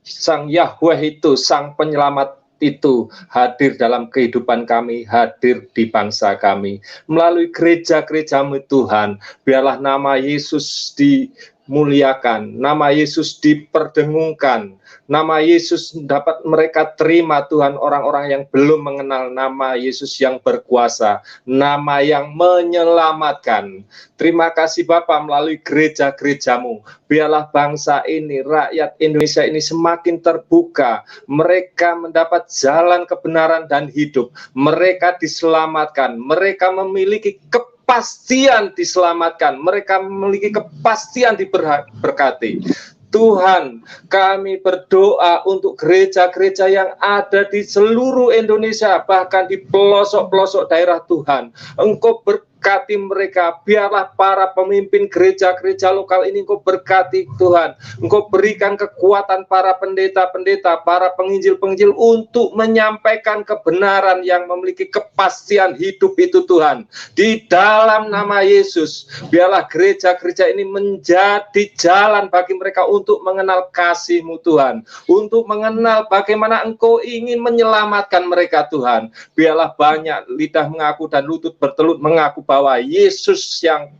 Sang Yahweh itu, Sang Penyelamat itu hadir dalam kehidupan kami, hadir di bangsa kami. Melalui gereja-gereja-Mu Tuhan, biarlah nama Yesus dimuliakan, nama Yesus diperdengungkan, nama Yesus dapat mereka terima Tuhan, orang-orang yang belum mengenal nama Yesus yang berkuasa, nama yang menyelamatkan. Terima kasih Bapa, melalui gereja-gereja-Mu, biarlah bangsa ini, rakyat Indonesia ini semakin terbuka, mereka mendapat jalan kebenaran dan hidup, mereka diselamatkan, mereka memiliki kepastian diselamatkan, mereka memiliki kepastian diberkati. Tuhan, kami berdoa untuk gereja-gereja yang ada di seluruh Indonesia, bahkan di pelosok-pelosok daerah Tuhan. Engkau berkati mereka, biarlah para pemimpin gereja-gereja lokal ini Engkau berkati Tuhan. Engkau berikan kekuatan para pendeta-pendeta, para penginjil-penginjil untuk menyampaikan kebenaran yang memiliki kepastian hidup itu Tuhan. Di dalam nama Yesus, biarlah gereja-gereja ini menjadi jalan bagi mereka untuk mengenal kasih-Mu Tuhan, untuk mengenal bagaimana Engkau ingin menyelamatkan mereka Tuhan. Biarlah banyak lidah mengaku dan lutut bertelut mengaku bahwa Yesus yang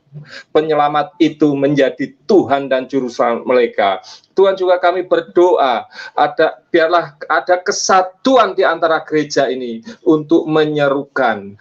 penyelamat itu menjadi Tuhan dan Juru Selamat mereka. Tuhan, juga kami berdoa, biarlah ada kesatuan di antara gereja ini untuk menyerukan,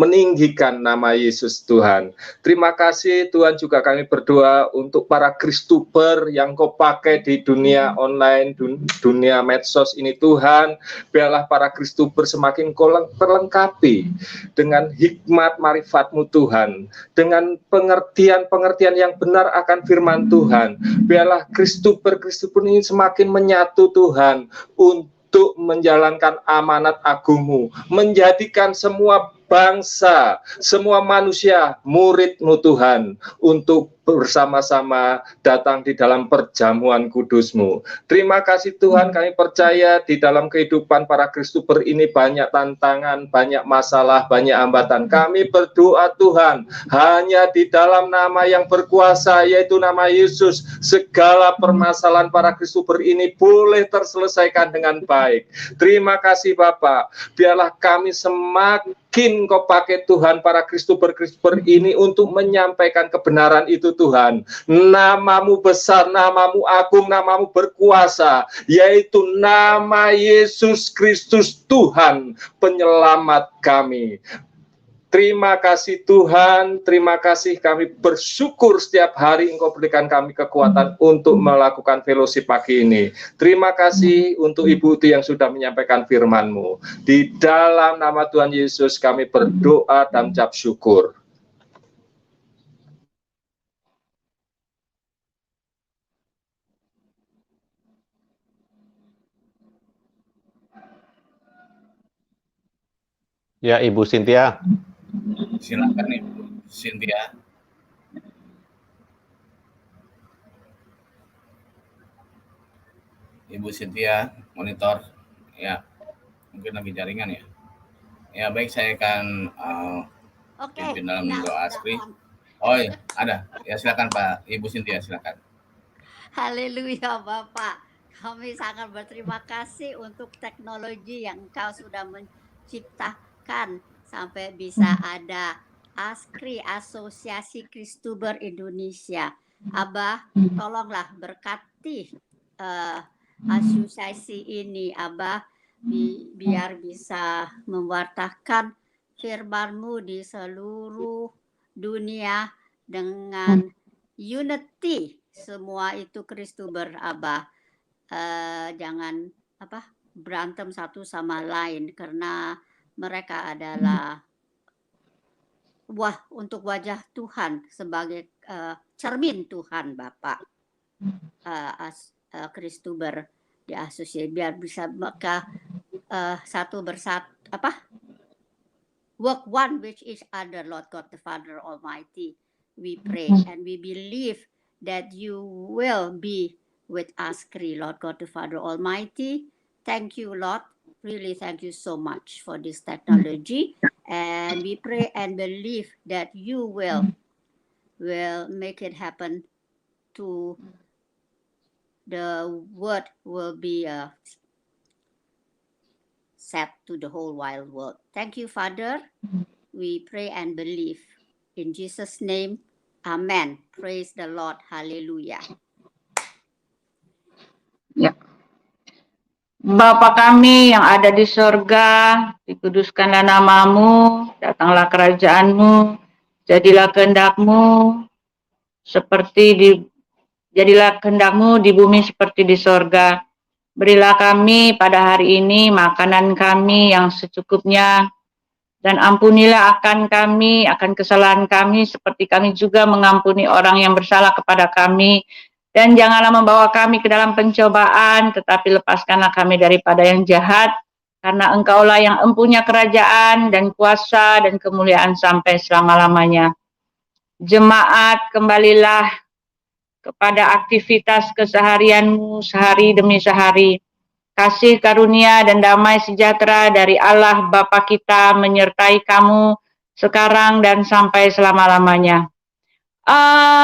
meninggikan nama Yesus Tuhan. Terima kasih Tuhan, juga kami berdoa untuk para Kristuber yang Kau pakai di dunia online, dunia medsos ini Tuhan. Biarlah para Kristuber semakin Kau terlengkapi dengan hikmat marifat-Mu Tuhan, dengan pengertian-pengertian yang benar akan firman Tuhan. Biarlah Kristuber ini semakin menyatu Tuhan, untuk menjalankan amanat agung-Mu, menjadikan semua bangsa, semua manusia murid-Mu Tuhan, untuk bersama-sama datang di dalam perjamuan kudus-Mu. Terima kasih Tuhan, kami percaya di dalam kehidupan para Kristuber ini banyak tantangan, banyak masalah, banyak hambatan. Kami berdoa Tuhan, hanya di dalam nama yang berkuasa, yaitu nama Yesus, segala permasalahan para Kristuber ini boleh terselesaikan dengan baik. Terima kasih Bapak, biarlah kami semakin Kau pakai Tuhan para Kristuber ini untuk menyampaikan kebenaran itu Tuhan. Nama-Mu besar, nama-Mu agung, nama-Mu berkuasa, yaitu nama Yesus Kristus Tuhan penyelamat kami. Terima kasih Tuhan, terima kasih, kami bersyukur setiap hari Engkau berikan kami kekuatan untuk melakukan fellowship pagi ini. Terima kasih untuk Ibu Uti yang sudah menyampaikan firman-Mu. Di dalam nama Tuhan Yesus kami berdoa dan ucap syukur. Ya, Ibu Cynthia. Silakan Ibu Cynthia. Ibu Cynthia, monitor. Ya, mungkin lagi jaringan ya. Ya, baik, saya akan pimpin dalam doa Askri. Oh iya, ada. Ya, silakan Pak Ibu Cynthia, silakan. Haleluya Bapak. Kami sangat berterima kasih untuk teknologi yang Engkau sudah menciptakan sampai bisa ada Askri, Asosiasi Kristuber Indonesia. Abah, tolonglah berkati asosiasi ini, Abah, biar bisa mewartakan firman-Mu di seluruh dunia dengan unity, semua itu Kristuber, Abah. Jangan berantem satu sama lain, karena mereka adalah untuk wajah Tuhan, sebagai cermin Tuhan Bapak. Kristuber di asosiasi, biar bisa mereka satu bersatu, work one with each other, Lord God the Father Almighty. We pray and we believe that You will be with us, Lord God the Father Almighty. Thank You, Lord. Really, thank You so much for this technology, and we pray and believe that You will make it happen. To the word will be said to the whole wide world. Thank you, Father. We pray and believe. In Jesus' name, Amen. Praise the Lord. Hallelujah. Ya. Bapa kami yang ada di sorga, dikuduskanlah namamu, datanglah kerajaanmu, jadilah kehendakmu jadilah kehendakmu di bumi seperti di sorga. Berilah kami pada hari ini makanan kami yang secukupnya, dan ampunilah akan kami, akan kesalahan kami, seperti kami juga mengampuni orang yang bersalah kepada kami. Dan janganlah membawa kami ke dalam pencobaan, tetapi lepaskanlah kami daripada yang jahat, karena Engkaulah yang empunya kerajaan dan kuasa dan kemuliaan sampai selama-lamanya. Jemaat, kembalilah kepada aktivitas keseharianmu sehari demi sehari. Kasih karunia dan damai sejahtera dari Allah Bapa kita menyertai kamu sekarang dan sampai selama-lamanya. Amin.